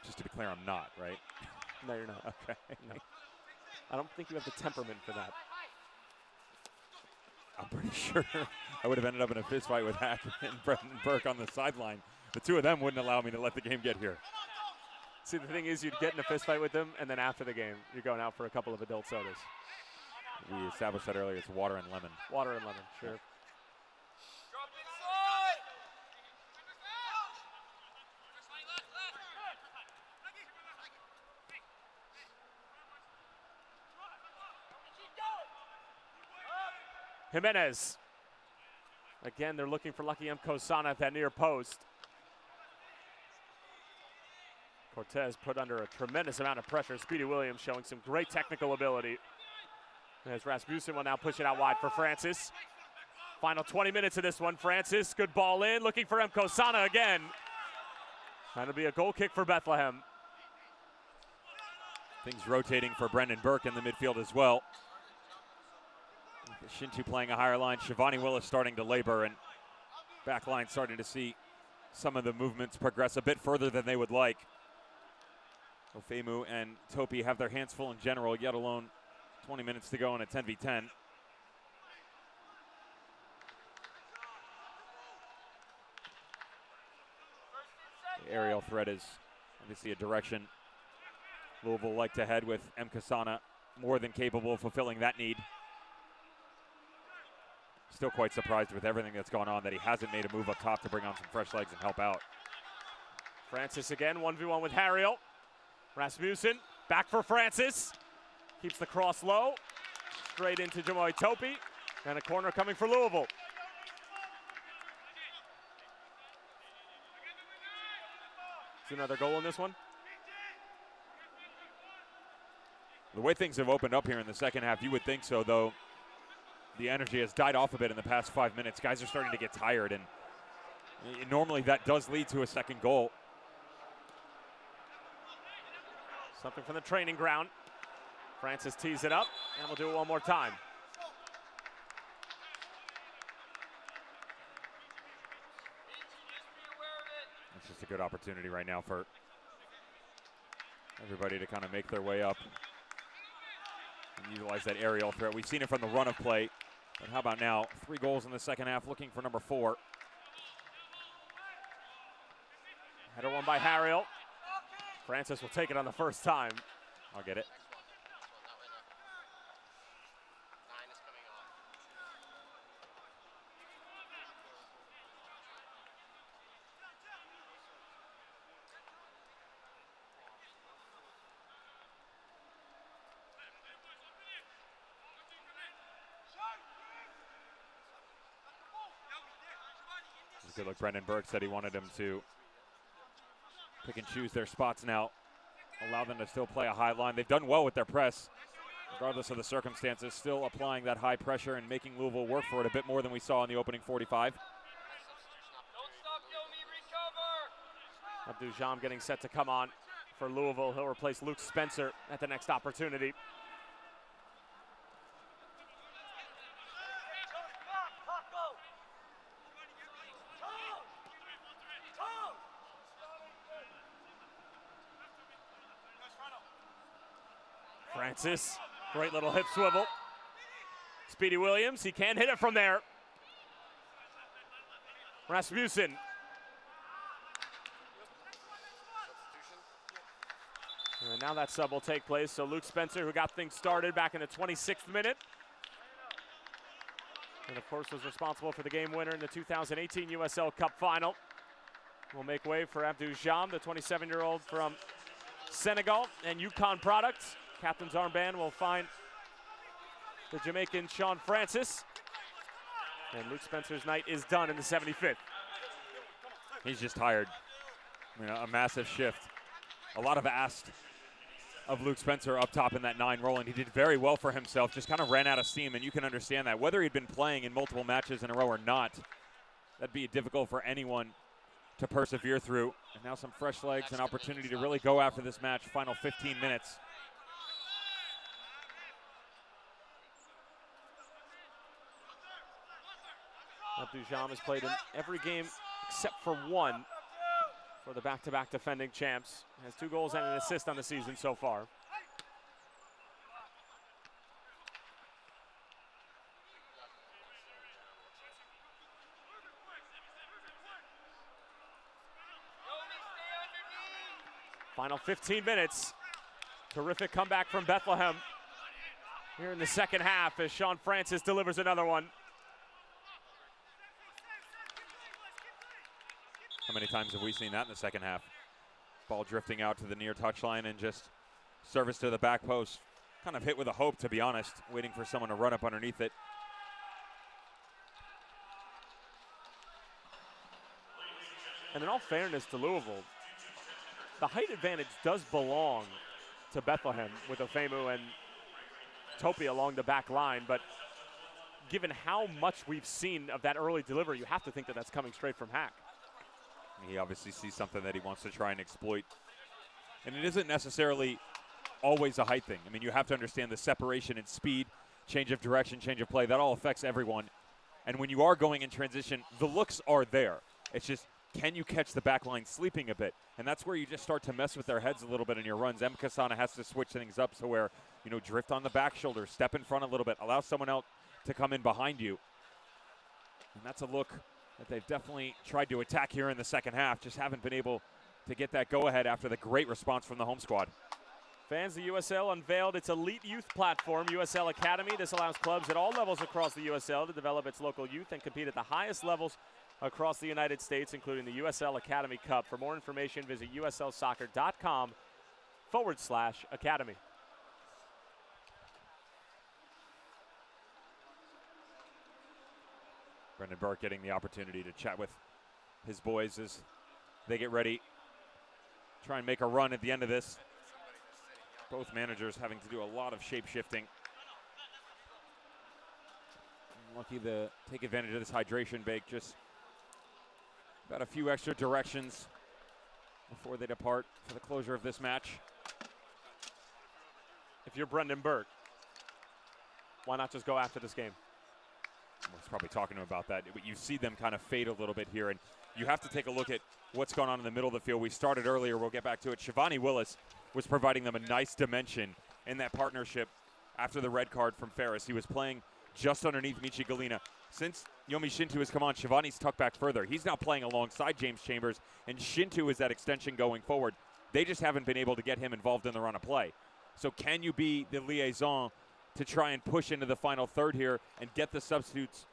Just to be clear, I'm not, right? No, you're not. Okay. No. I don't think you have the temperament for that. I'm pretty sure I would have ended up in a fist fight with Hack and Brendan Burke on the sideline. The two of them wouldn't allow me to let the game get here. See, the thing is, you'd get in a fist fight with them, and then after the game, you're going out for a couple of adult sodas. We established that earlier. It's water and lemon. Water and lemon, sure. Jimenez. Again, they're looking for Lucky Kosana at that near post. Cortez put under a tremendous amount of pressure. Speedy Williams showing some great technical ability. As Rasmussen will now push it out wide for Francis. Final 20 minutes of this one. Francis, good ball in, looking for Kosana again. Trying to be a goal kick for Bethlehem. Things rotating for Brendan Burke in the midfield as well. Shintu playing a higher line. Shivani Willis starting to labor, and back line starting to see some of the movements progress a bit further than they would like. Ofemu and Topi have their hands full in general, yet alone 20 minutes to go in a 10v10. The aerial threat is obviously a direction Louisville like to head with Kasana, more than capable of fulfilling that need. Still quite surprised with everything that's gone on that he hasn't made a move up top to bring on some fresh legs and help out. Francis again, 1v1 with Harriel. Rasmussen, back for Francis. Keeps the cross low. Straight into Jamoy Topi. And a corner coming for Louisville. Is another goal in this one? The way things have opened up here in the second half, you would think so, though. The energy has died off a bit in the past 5 minutes. Guys are starting to get tired, and normally that does lead to a second goal. Something from the training ground. Francis tees it up, and we'll do it one more time. It's just a good opportunity right now for everybody to kind of make their way up and utilize that aerial threat. We've seen it from the run of play, but how about now? 3 goals in the second half, looking for number 4. Header won by Harriel. Francis will take it on the first time. I'll get it. Good look. Brendan Burke said he wanted him to pick and choose their spots now. Allow them to still play a high line. They've done well with their press, regardless of the circumstances, still applying that high pressure and making Louisville work for it a bit more than we saw in the opening 45. Abdul-Jam getting set to come on for Louisville. He'll replace Luke Spencer at the next opportunity. Francis, great little hip swivel. Speedy Williams, he can't hit it from there. Rasmussen. And now that sub will take place. So Luke Spencer, who got things started back in the 26th minute, and of course was responsible for the game winner in the 2018 USL Cup final, will make way for Abdul-Jam, the 27-year-old from Senegal and Yukon products. Captain's armband will find the Jamaican Sean Francis. And Luke Spencer's night is done in the 75th. He's just tired. I mean, a massive shift. A lot of asked of Luke Spencer up top in that 9 role, and he did very well for himself, just kind of ran out of steam, and you can understand that. Whether he'd been playing in multiple matches in a row or not, that'd be difficult for anyone to persevere through. And now some fresh legs and opportunity to really go after this match, final 15 minutes. Abdul-Jam has played in every game except for one for the back-to-back defending champs. Has 2 goals and an assist on the season so far. Final 15 minutes. Terrific comeback from Bethlehem here in the second half as Sean Francis delivers another one. How many times have we seen that in the second half? Ball drifting out to the near touchline and just service to the back post. Kind of hit with a hope, to be honest, waiting for someone to run up underneath it. And in all fairness to Louisville, the height advantage does belong to Bethlehem with Ofemu and Topi along the back line, but given how much we've seen of that early delivery, you have to think that that's coming straight from Hack. He obviously sees something that he wants to try and exploit. And it isn't necessarily always a height thing. I mean, you have to understand the separation and speed, change of direction, change of play. That all affects everyone. And when you are going in transition, the looks are there. It's just, can you catch the back line sleeping a bit? And that's where you just start to mess with their heads a little bit in your runs. Kasana has to switch things up so where, you know, drift on the back shoulder, step in front a little bit, allow someone else to come in behind you. And that's a look that they've definitely tried to attack here in the second half, just haven't been able to get that go-ahead after the great response from the home squad. Fans, the USL unveiled its elite youth platform, USL Academy. This allows clubs at all levels across the USL to develop its local youth and compete at the highest levels across the United States, including the USL Academy Cup. For more information, visit uslsoccer.com/academy. Brendan Burke getting the opportunity to chat with his boys as they get ready. Try and make a run at the end of this. Both managers having to do a lot of shape-shifting. Lucky to take advantage of this hydration break. Just about a few extra directions before they depart for the closure of this match. If you're Brendan Burke, why not just go after this game? He's probably talking to him about that. You see them kind of fade a little bit here, and you have to take a look at what's going on in the middle of the field. We started earlier. We'll get back to it. Shivani Willis was providing them a nice dimension in that partnership after the red card from Ferris. He was playing just underneath Michi Galina. Since Yomi Shintu has come on, Shivani's tucked back further. He's now playing alongside James Chambers, and Shintu is that extension going forward. They just haven't been able to get him involved in the run of play. So can you be the liaison to try and push into the final third here and get the substitutes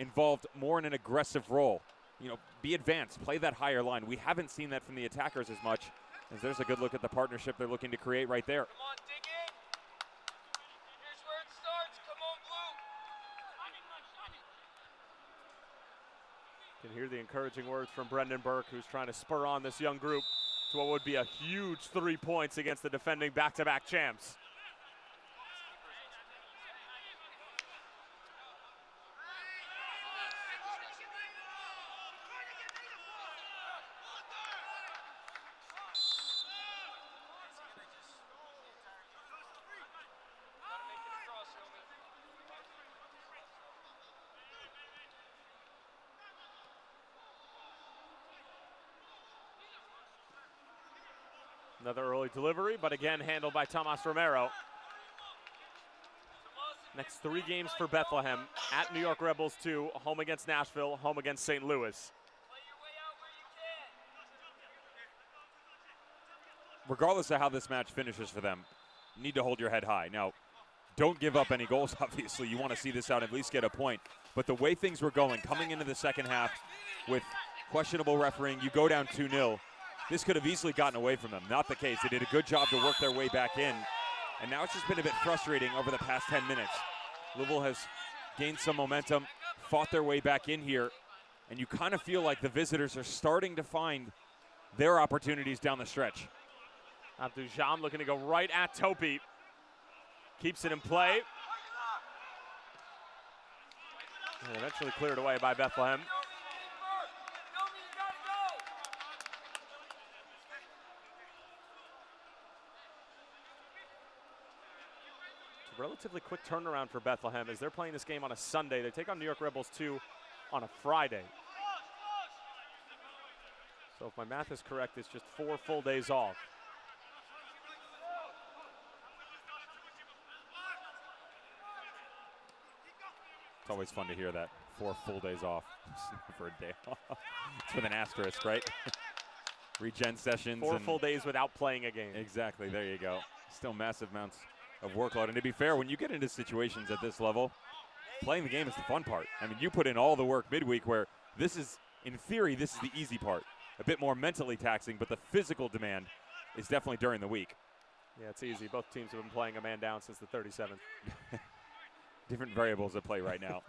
involved more in an aggressive role? You know, be advanced, play that higher line. We haven't seen that from the attackers as much, as there's a good look at the partnership they're looking to create right there. Come on, dig in. Here's where it starts. Come on, Blue. Can hear the encouraging words from Brendan Burke, who's trying to spur on this young group to what would be a huge 3 points against the defending back-to-back champs. Another early delivery, but again handled by Tomas Romero. Next 3 games for Bethlehem: at New York Rebels 2, home against Nashville, home against St. Louis. Regardless of how this match finishes for them, you need to hold your head high. Now, don't give up any goals, obviously. You want to see this out and at least get a point. But the way things were going, coming into the second half with questionable refereeing, you go down 2-0. This could have easily gotten away from them. Not the case. They did a good job to work their way back in. And now it's just been a bit frustrating over the past 10 minutes. Louisville has gained some momentum, fought their way back in here, and you kind of feel like the visitors are starting to find their opportunities down the stretch. Abdul-Jam looking to go right at Topi. Keeps it in play. And eventually cleared away by Bethlehem. Relatively quick turnaround for Bethlehem as they're playing this game on a Sunday. They take on New York Rebels 2 on a Friday. So if my math is correct, it's just 4 full days off. It's always fun to hear that. 4 full days off for a day off. It's with an asterisk, right? Regen sessions. 4 full days without playing a game. Exactly, there you go. Still massive amounts of workload. And to be fair, when you get into situations at this level, playing the game is the fun part. I mean, you put in all the work midweek where this is, in theory, this is the easy part. A bit more mentally taxing, but the physical demand is definitely during the week. Yeah, it's easy. Both teams have been playing a man down since the 37th. Different variables at play right now.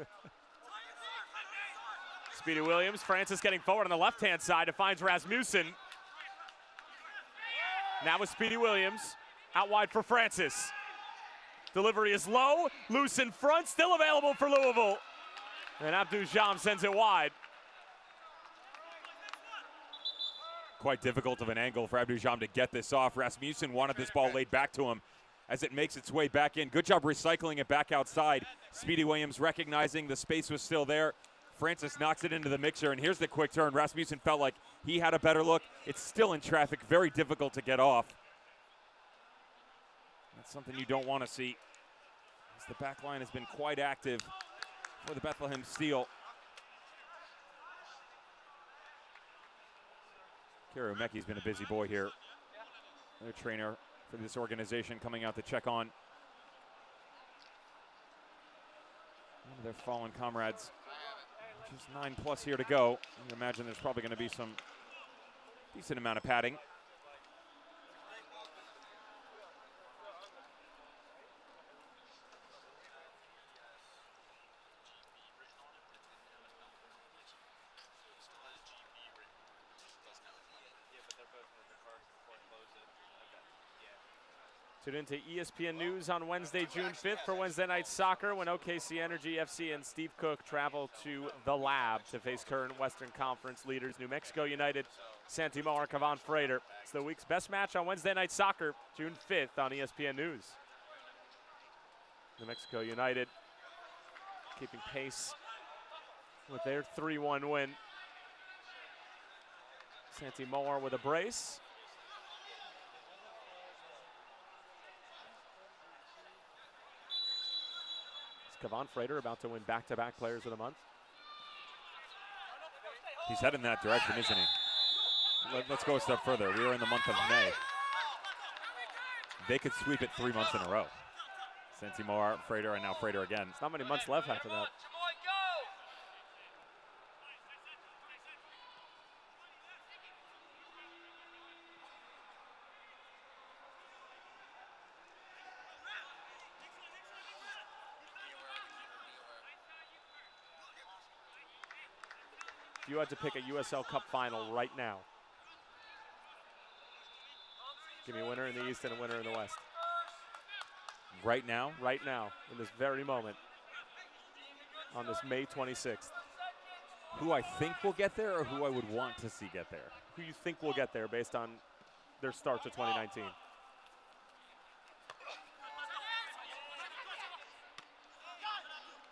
Speedy Williams, Francis getting forward on the left-hand side. It finds Rasmussen. Now with Speedy Williams, out wide for Francis. Delivery is low, loose in front, still available for Louisville. And Abdul-Jam sends it wide. Quite difficult of an angle for Abdul-Jam to get this off. Rasmussen wanted this ball laid back to him as it makes its way back in. Good job recycling it back outside. Speedy Williams recognizing the space was still there. Francis knocks it into the mixer, and here's the quick turn. Rasmussen felt like he had a better look. It's still in traffic, very difficult to get off. That's something you don't want to see, as the back line has been quite active for the Bethlehem Steel. Kira Umeki's been a busy boy here. Their trainer for this organization coming out to check on one of their fallen comrades. Just 9+ here to go. You can imagine there's probably going to be some decent amount of padding. Tune into ESPN News on Wednesday, June 5th for Wednesday Night Soccer when OKC Energy FC and Steve Cook travel to the Lab to face current Western Conference leaders New Mexico United, Santimar, and Cavan Freighter. It's the week's best match on Wednesday Night Soccer, June 5th on ESPN News. New Mexico United keeping pace with their 3-1 win. Santimar with a brace. Cavan Freighter about to win back-to-back Players of the Month. He's heading that direction, isn't he? Let's go a step further. We are in the month of May. They could sweep it 3 months in a row. Santimar, Freighter, and now Freighter again. There's not many months left after that. If you had to pick a USL Cup final right now, give me a winner in the East and a winner in the West. Right now? Right now, in this very moment, on this May 26th. Who I think will get there or who I would want to see get there? Who you think will get there based on their start to 2019?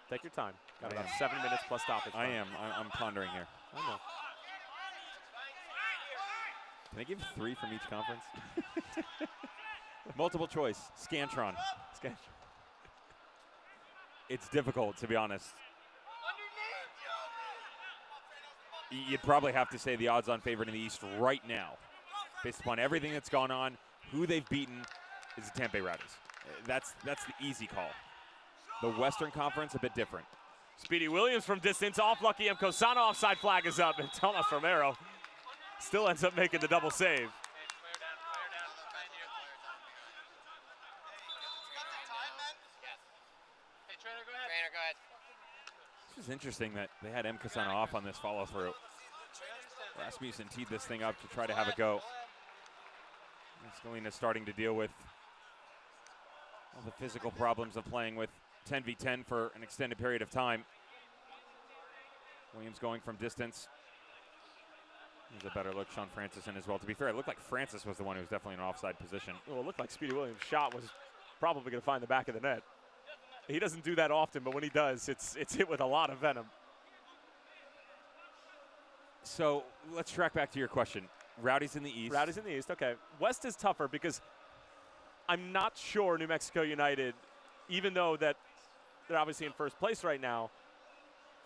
Take your time. Got about 7 minutes plus stoppage time. I'm pondering here. I know. Can I give 3 from each conference? Multiple choice. Scantron. It's difficult, to be honest. You'd probably have to say the odds-on favorite in the East right now, based upon everything that's gone on, who they've beaten, is the Tampa Bay Rowdies. That's the easy call. The Western Conference, a bit different. Speedy Williams from distance, off Lucky M. Cosano, offside flag is up, and Tomas Romero still ends up making the double save. This is interesting that they had M. Cosano off on this follow-through. Rasmussen teed this thing up to try to have a go. Scalina starting to deal with all the physical problems of playing with 10v10 for an extended period of time. Williams going from distance. There's a better look, Sean Francis in as well. To be fair, it looked like Francis was the one who was definitely in an offside position. Well, it looked like Speedy Williams' shot was probably going to find the back of the net. He doesn't do that often, but when he does, it's hit with a lot of venom. So let's track back to your question. Rowdies in the East. Rowdies in the East, okay. West is tougher because I'm not sure New Mexico United, even though that they're obviously in first place right now,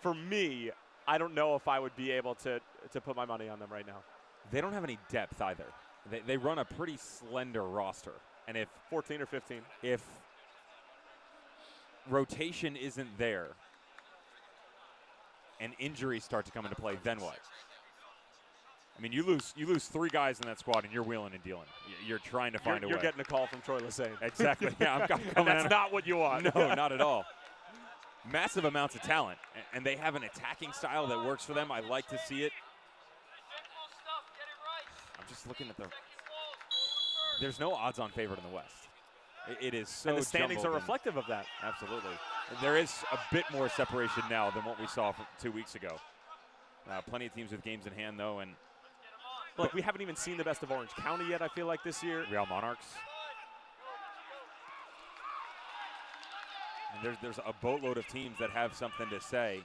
for me, I don't know if I would be able to put my money on them right now. They don't have any depth either. They run a pretty slender roster. And if 14 or 15. If rotation isn't there and injuries start to come into play, then what? I mean, you lose 3 guys in that squad and you're wheeling and dealing. You're trying to find a way. You're getting a call from Troy Lesane. Exactly. Yeah, and that's not what you want. No, not at all. Massive amounts of talent, and they have an attacking style that works for them. I like to see it. I'm just looking at there's no odds-on favorite in the West. It is so and the standings are reflective of that. Absolutely. There is a bit more separation now than what we saw 2 weeks ago. Plenty of teams with games in hand, though, and look, we haven't even seen the best of Orange County yet, I feel like, this year. Real Monarchs. And there's a boatload of teams that have something to say.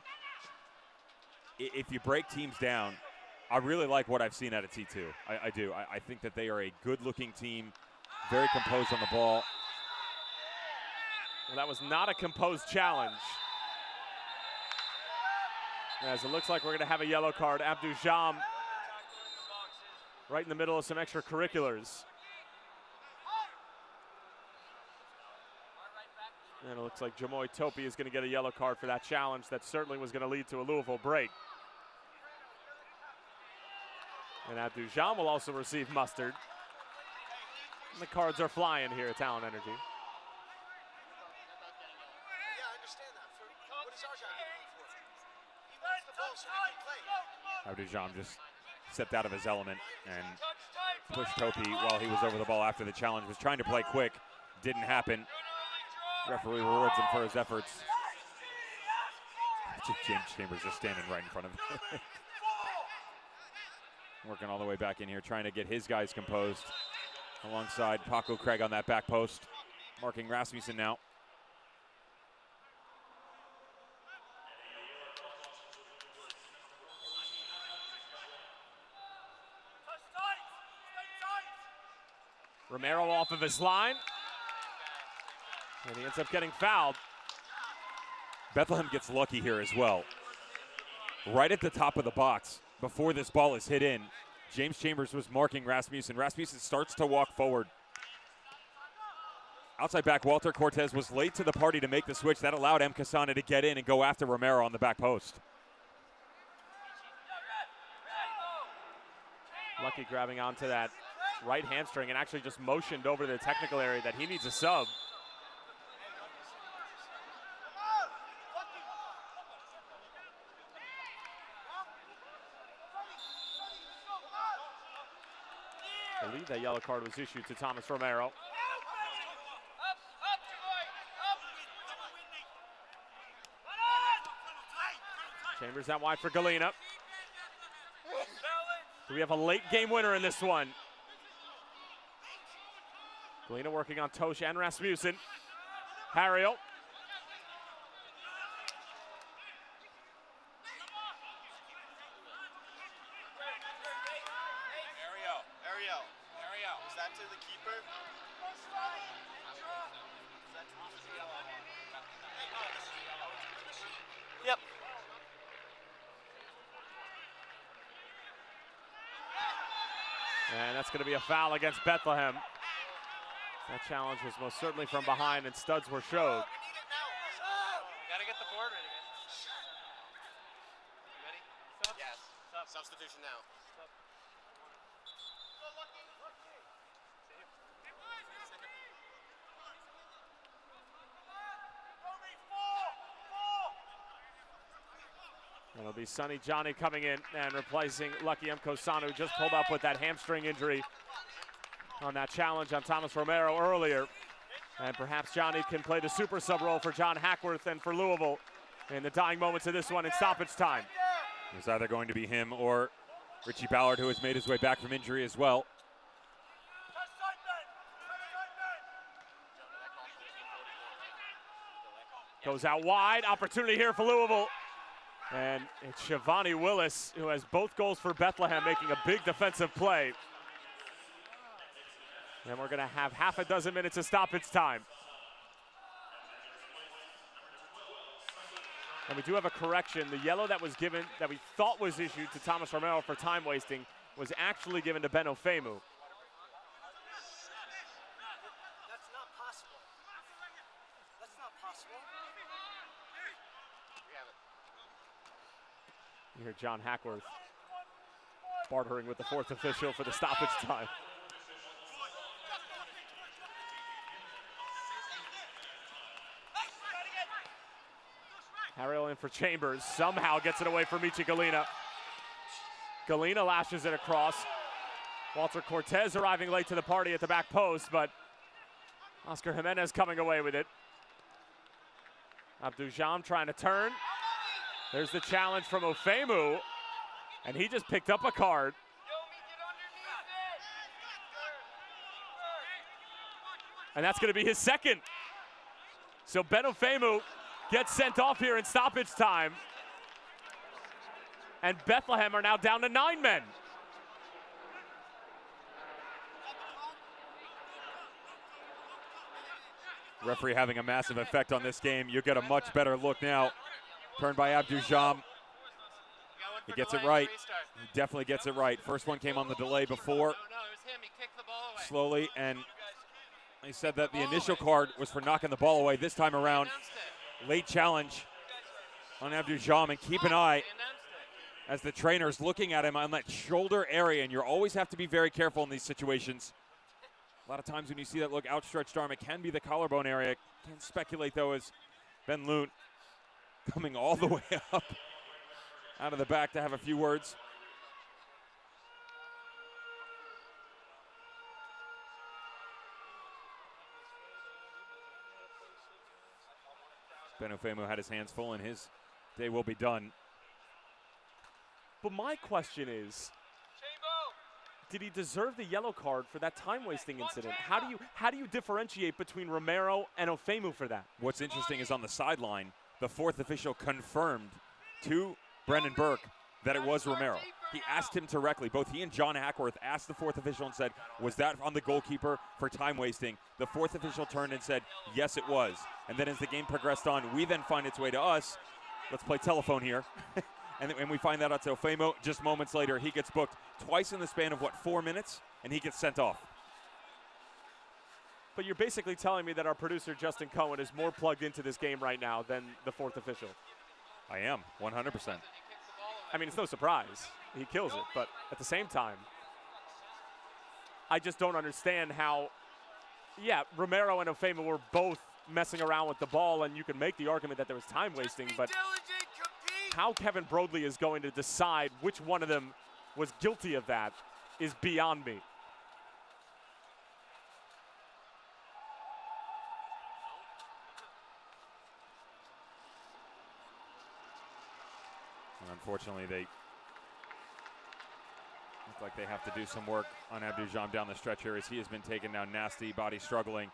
If you break teams down, I really like what I've seen out of T2. I do. I think that they are a good-looking team, very composed on the ball. Well, that was not a composed challenge. As it looks like we're going to have a yellow card. Abdou Jam right in the middle of some extracurriculars. And it looks like Jamoy Topi is going to get a yellow card for that challenge that certainly was going to lead to a Louisville break. And Abdou Jam will also receive mustard. And the cards are flying here at Talent Energy. Abdou Jam just stepped out of his element and pushed Topi while he was over the ball after the challenge. Was trying to play quick, didn't happen. Referee rewards him for his efforts. James Chambers just standing right in front of him. Working all the way back in here, trying to get his guys composed. Alongside Paco Craig on that back post. Marking Rasmussen now. Romero off of his line. And he ends up getting fouled. Bethlehem gets lucky here as well. Right at the top of the box, before this ball is hit in, James Chambers was marking Rasmussen. Rasmussen starts to walk forward. Outside back, Walter Cortez was late to the party to make the switch. That allowed M. Casana to get in and go after Romero on the back post. Lucky grabbing onto that right hamstring and actually just motioned over to the technical area that he needs a sub. I believe that yellow card was issued to Thomas Romero. Chambers out wide for Galena. So we have a late game winner in this one. Galena working on Tosh and Rasmussen. Harriel. Ariel, is that to the keeper? Yep. And that's going to be a foul against Bethlehem. That challenge was most certainly from behind, and studs were showed. Gotta get the board ready, guys. You ready? Sub? Yes. Substitution now. It'll be Sonny Johnny coming in and replacing Lucky Mkosanu, who just pulled up with that hamstring injury on that challenge on Thomas Romero earlier. And perhaps Johnny can play the super sub role for John Hackworth and for Louisville in the dying moments of this one in stoppage time. It's either going to be him or Richie Ballard, who has made his way back from injury as well. Goes out wide, opportunity here for Louisville. And it's Shivani Willis, who has both goals for Bethlehem, making a big defensive play. And we're gonna have half a dozen minutes of stoppage time. And we do have a correction. The yellow that was given, that we thought was issued to Thomas Romero for time wasting, was actually given to Ben Ofemu. That's not possible. That's not possible. We have it. You hear John Hackworth bartering with the fourth official for the stoppage time. Harriel in for Chambers, somehow gets it away from Michi Galena. Galena lashes it across. Walter Cortez arriving late to the party at the back post, but Oscar Jimenez coming away with it. Abdujam trying to turn. There's the challenge from Ofemu, and he just picked up a card. And that's going to be his second. So Ben Ofemu gets sent off here in stoppage time. And Bethlehem are now down to 9 men. Referee having a massive effect on this game. You get a much better look now. Turned by Abdujam. He gets it right. He definitely gets it right. First one came on the delay before. No, it was him. He kicked the ball away. Slowly, and they said that the initial card was for knocking the ball away. This time around, late challenge on Abdujam, and keep an eye as the trainer's looking at him on that shoulder area, and you always have to be very careful in these situations. A lot of times when you see that look, outstretched arm, it can be the collarbone area. Can't speculate, though, as Ben Loon coming all the way up out of the back to have a few words. Ben Ofemu had his hands full, and his day will be done. But my question is, did he deserve the yellow card for that time-wasting incident? How do you differentiate between Romero and Ofemu for that? What's interesting is on the sideline, the fourth official confirmed to Brendan Burke that it was Romero. He asked him directly. Both he and John Hackworth asked the fourth official and said, was that on the goalkeeper for time wasting? The fourth official turned and said, yes, it was. And then as the game progressed on, we then find its way to us. Let's play telephone here. and we find that out to Ofemu. Just moments later, he gets booked twice in the span of, 4 minutes? And he gets sent off. But you're basically telling me that our producer, Justin Cohen, is more plugged into this game right now than the fourth official. I am, 100%. I mean, it's no surprise. He kills it, but at the same time, I just don't understand how, yeah, Romero and Ofemu were both messing around with the ball, and you can make the argument that there was time wasting, but how Kevin Broadley is going to decide which one of them was guilty of that is beyond me. unfortunately, they look like they have to do some work on Abdujam down the stretch here as he has been taken down nasty, body struggling.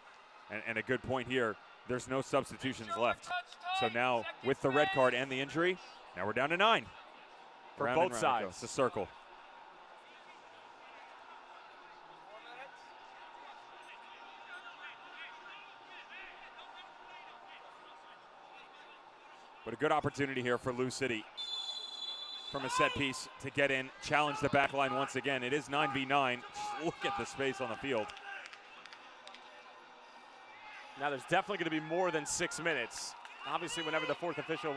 And a good point here, there's no substitutions left. So now, with the red card and the injury, now we're down to 9. For Round both and round it goes. sides. It's a circle. But a good opportunity here for Lou City from a set piece to get in, challenge the back line once again. It is 9v9. Just look at the space on the field. Now there's definitely going to be more than 6 minutes. Obviously, whenever the fourth official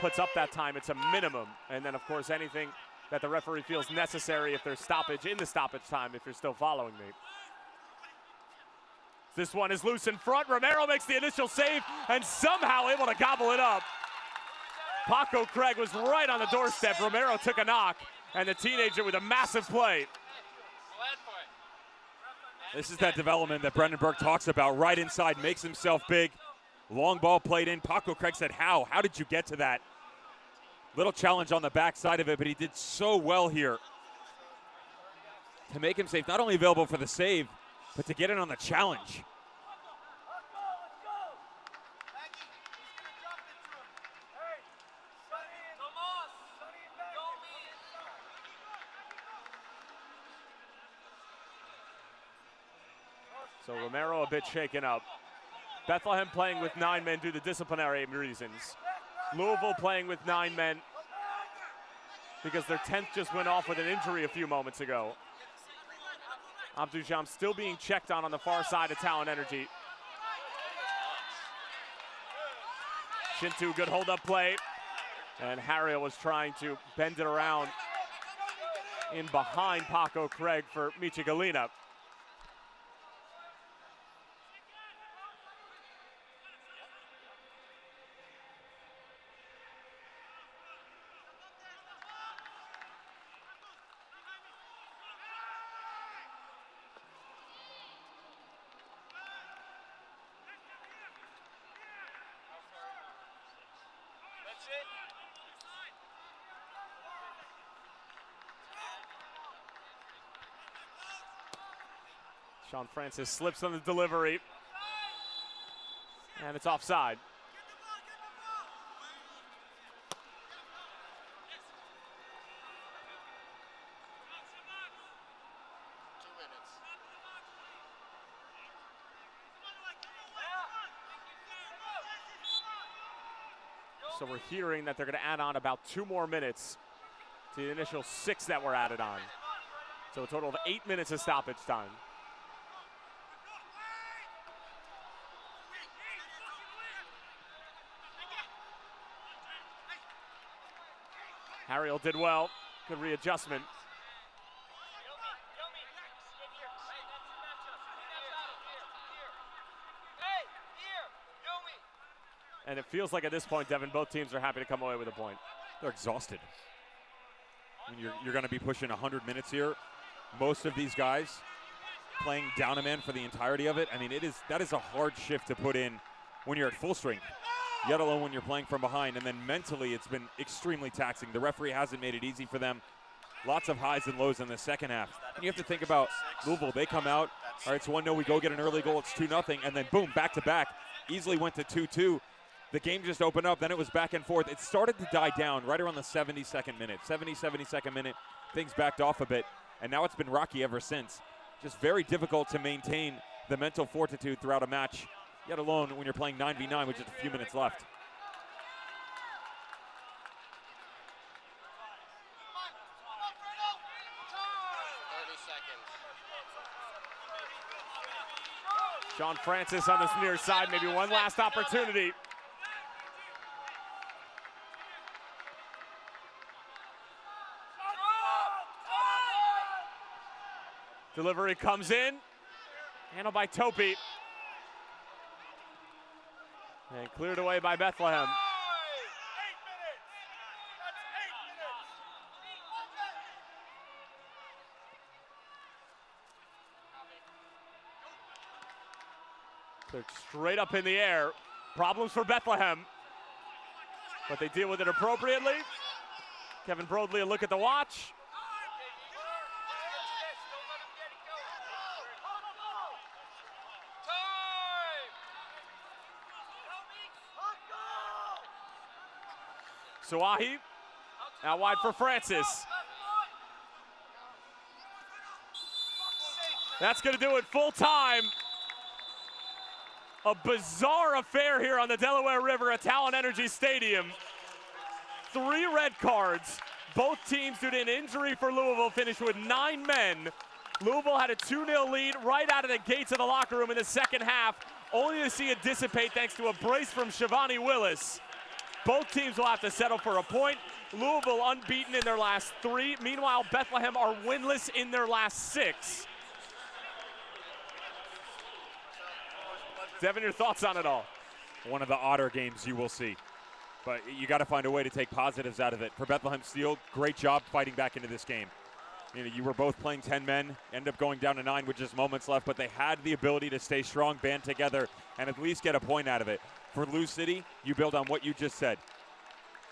puts up that time, it's a minimum. And then, of course, anything that the referee feels necessary if there's stoppage in the stoppage time, if you're still following me. This one is loose in front. Romero makes the initial save and somehow able to gobble it up. Paco Craig was right on the doorstep. Romero took a knock, and the teenager with a massive play. This is that development that Brendan Burke talks about. Right inside, makes himself big. Long ball played in. Paco Craig said, how? How did you get to that? Little challenge on the backside of it, but he did so well here to make him safe. Not only available for the save, but to get in on the challenge. So Romero a bit shaken up. Bethlehem playing with 9 men due to disciplinary reasons. Louisville playing with 9 men because their 10th just went off with an injury a few moments ago. Abdujam still being checked on the far side of Talent Energy. Shintu, good hold-up play. And Harriel was trying to bend it around in behind Paco Craig for Michigalina. Sean Francis slips on the delivery. And it's offside. So we're hearing that they're going to add on about 2 more minutes to the initial 6 that were added on. So a total of 8 minutes of stoppage time. Harriel did well. Good readjustment. And it feels like at this point, Devin, both teams are happy to come away with a point. They're exhausted. I mean, you're going to be pushing 100 minutes here. Most of these guys playing down a man for the entirety of it. I mean, that is a hard shift to put in when you're at full strength, yet alone when you're playing from behind. And then mentally, it's been extremely taxing. The referee hasn't made it easy for them. Lots of highs and lows in the second half. And you have to think about Louisville. They come out, all right, it's 1-0, we go get an early goal, it's 2-0, and then boom, back-to-back. Easily went to 2-2. The game just opened up, then it was back and forth. It started to die down right around the 72nd minute. 72nd minute, things backed off a bit, and now it's been rocky ever since. Just very difficult to maintain the mental fortitude throughout a match, yet alone when you're playing 9v9 with just a few minutes left. Sean Francis on this near side, maybe one last opportunity. Delivery comes in, handled by Topi. And cleared away by Bethlehem. They're straight up in the air. Problems for Bethlehem, but they deal with it appropriately. Kevin Broadley, a look at the watch. Suwahi, out wide for Francis. That's going to do it full time. A bizarre affair here on the Delaware River at Talon Energy Stadium. 3 red cards. Both teams, due to an injury for Louisville, finished with 9 men. Louisville had a 2-0 lead right out of the gates of the locker room in the second half, only to see it dissipate thanks to a brace from Shivani Willis. Both teams will have to settle for a point. Louisville unbeaten in their last 3. Meanwhile, Bethlehem are winless in their last 6. Devin, your thoughts on it all? One of the odder games you will see. But you got to find a way to take positives out of it. For Bethlehem Steel, great job fighting back into this game. You know, you were both playing 10 men, ended up going down to 9 with just moments left, but they had the ability to stay strong, band together, and at least get a point out of it. For Lou City, you build on what you just said.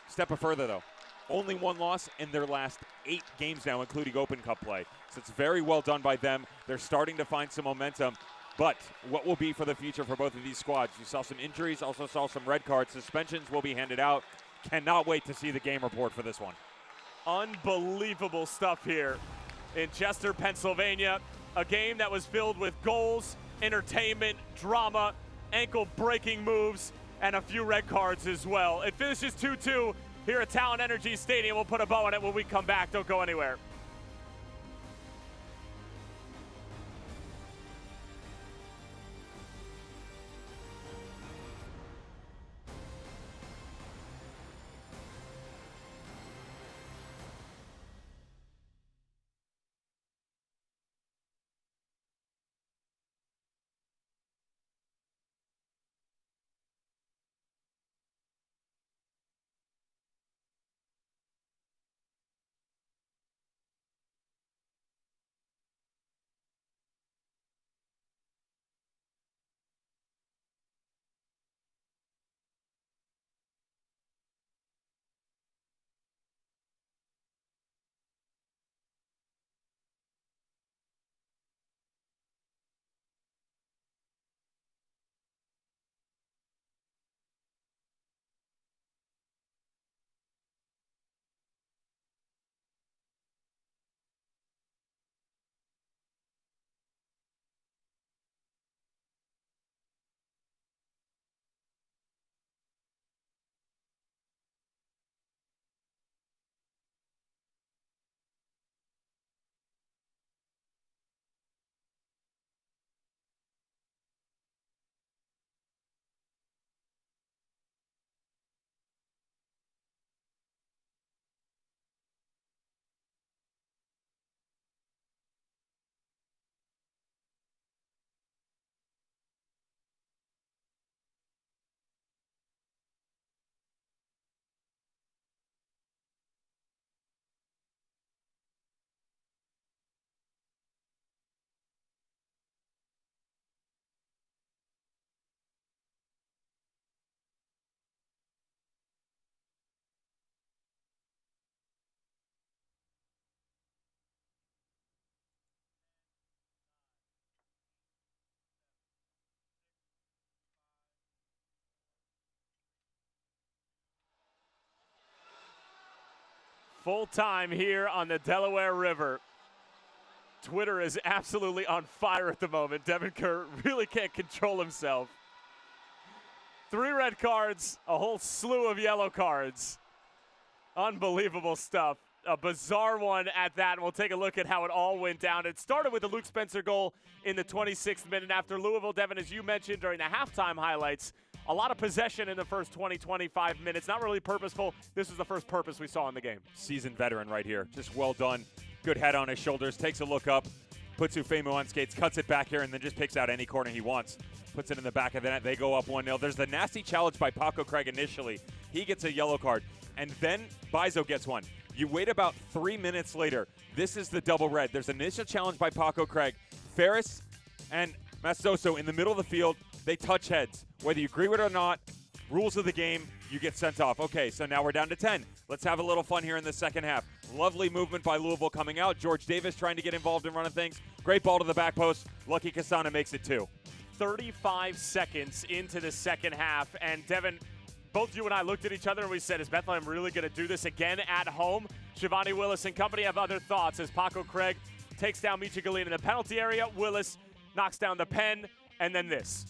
Step further, though. Only 1 loss in their last 8 games now, including Open Cup play. So it's very well done by them. They're starting to find some momentum. But what will be for the future for both of these squads? You saw some injuries, also saw some red cards. Suspensions will be handed out. Cannot wait to see the game report for this one. Unbelievable stuff here in Chester, Pennsylvania. A game that was filled with goals, entertainment, drama, ankle-breaking moves, and a few red cards as well. It finishes 2-2 here at Talon Energy Stadium. We'll put a bow on it when we come back. Don't go anywhere. Full time here on the Delaware River. Twitter is absolutely on fire at the moment. Devin Kerr really can't control himself. 3 red cards, a whole slew of yellow cards. Unbelievable stuff. A bizarre one at that. We'll take a look at how it all went down. It started with the Luke Spencer goal in the 26th minute after Louisville. Devin, as you mentioned during the halftime highlights, a lot of possession in the first 20, 25 minutes. Not really purposeful. This was the first purpose we saw in the game. Seasoned veteran right here. Just well done. Good head on his shoulders. Takes a look up. Puts Ufemu on skates. Cuts it back here and then just picks out any corner he wants. Puts it in the back of the net. They go up 1-0. There's the nasty challenge by Paco Craig initially. He gets a yellow card. And then Bizo gets one. You wait about 3 minutes later. This is the double red. There's an initial challenge by Paco Craig. Ferris and Mastoso in the middle of the field. They touch heads. Whether you agree with it or not, Rules of the game, you get sent off. Okay, so now we're down to 10. Let's have a little fun here in the second half. Lovely movement by Louisville coming out. George Davis trying to get involved in running things. Great ball to the back post. Lucky Kasana makes it 2. 35 seconds into the second half, and Devin, both you and I looked at each other and we said, is Bethlehem really going to do this again at home? Shivani Willis and company have other thoughts as Paco Craig takes down Michi Galene in the penalty area. Willis knocks down the pen, and then this.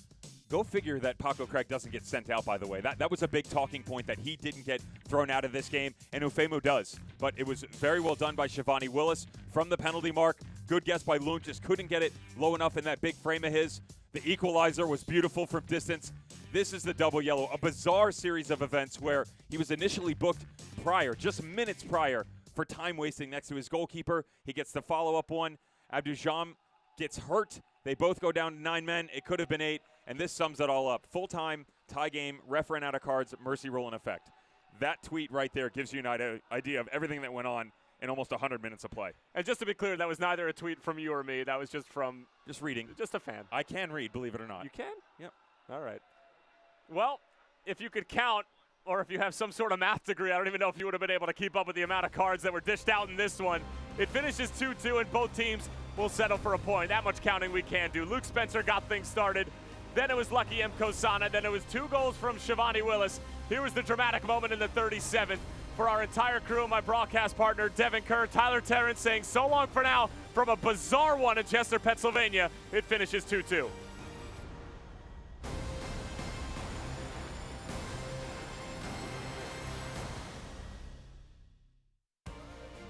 Go figure that Paco Craig doesn't get sent out, by the way. That was a big talking point, that he didn't get thrown out of this game, and Ufemu does. But it was very well done by Shivani Willis from the penalty mark. Good guess by Loon, just couldn't get it low enough in that big frame of his. The equalizer was beautiful from distance. This is the double yellow, a bizarre series of events where he was initially booked prior, just minutes prior, for time wasting next to his goalkeeper. He gets the follow-up one. Abdujam gets hurt. They both go down to 9 men. It could have been 8, and this sums it all up. Full-time, tie game, ref ran out of cards, mercy rule in effect. That tweet right there gives you an idea of everything that went on in almost 100 minutes of play. And just to be clear, that was neither a tweet from you or me. That was just from... Just reading. Just a fan. I can read, believe it or not. You can? Yep. All right. Well, if you could count, or if you have some sort of math degree, I don't even know if you would have been able to keep up with the amount of cards that were dished out in this one. It finishes 2-2, and both teams will settle for a point. That much counting we can do. Luke Spencer got things started. Then it was Lucky M. Kosana. Then it was 2 goals from Shivani Willis. Here was the dramatic moment in the 37th. For our entire crew and my broadcast partner, Devin Kerr, Tyler Terrence saying so long for now from a bizarre one in Chester, Pennsylvania. It finishes 2-2.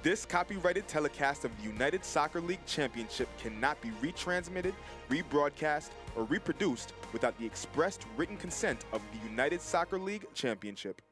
This copyrighted telecast of the United Soccer League Championship cannot be retransmitted, rebroadcast, or reproduced without the expressed written consent of the United Soccer League Championship.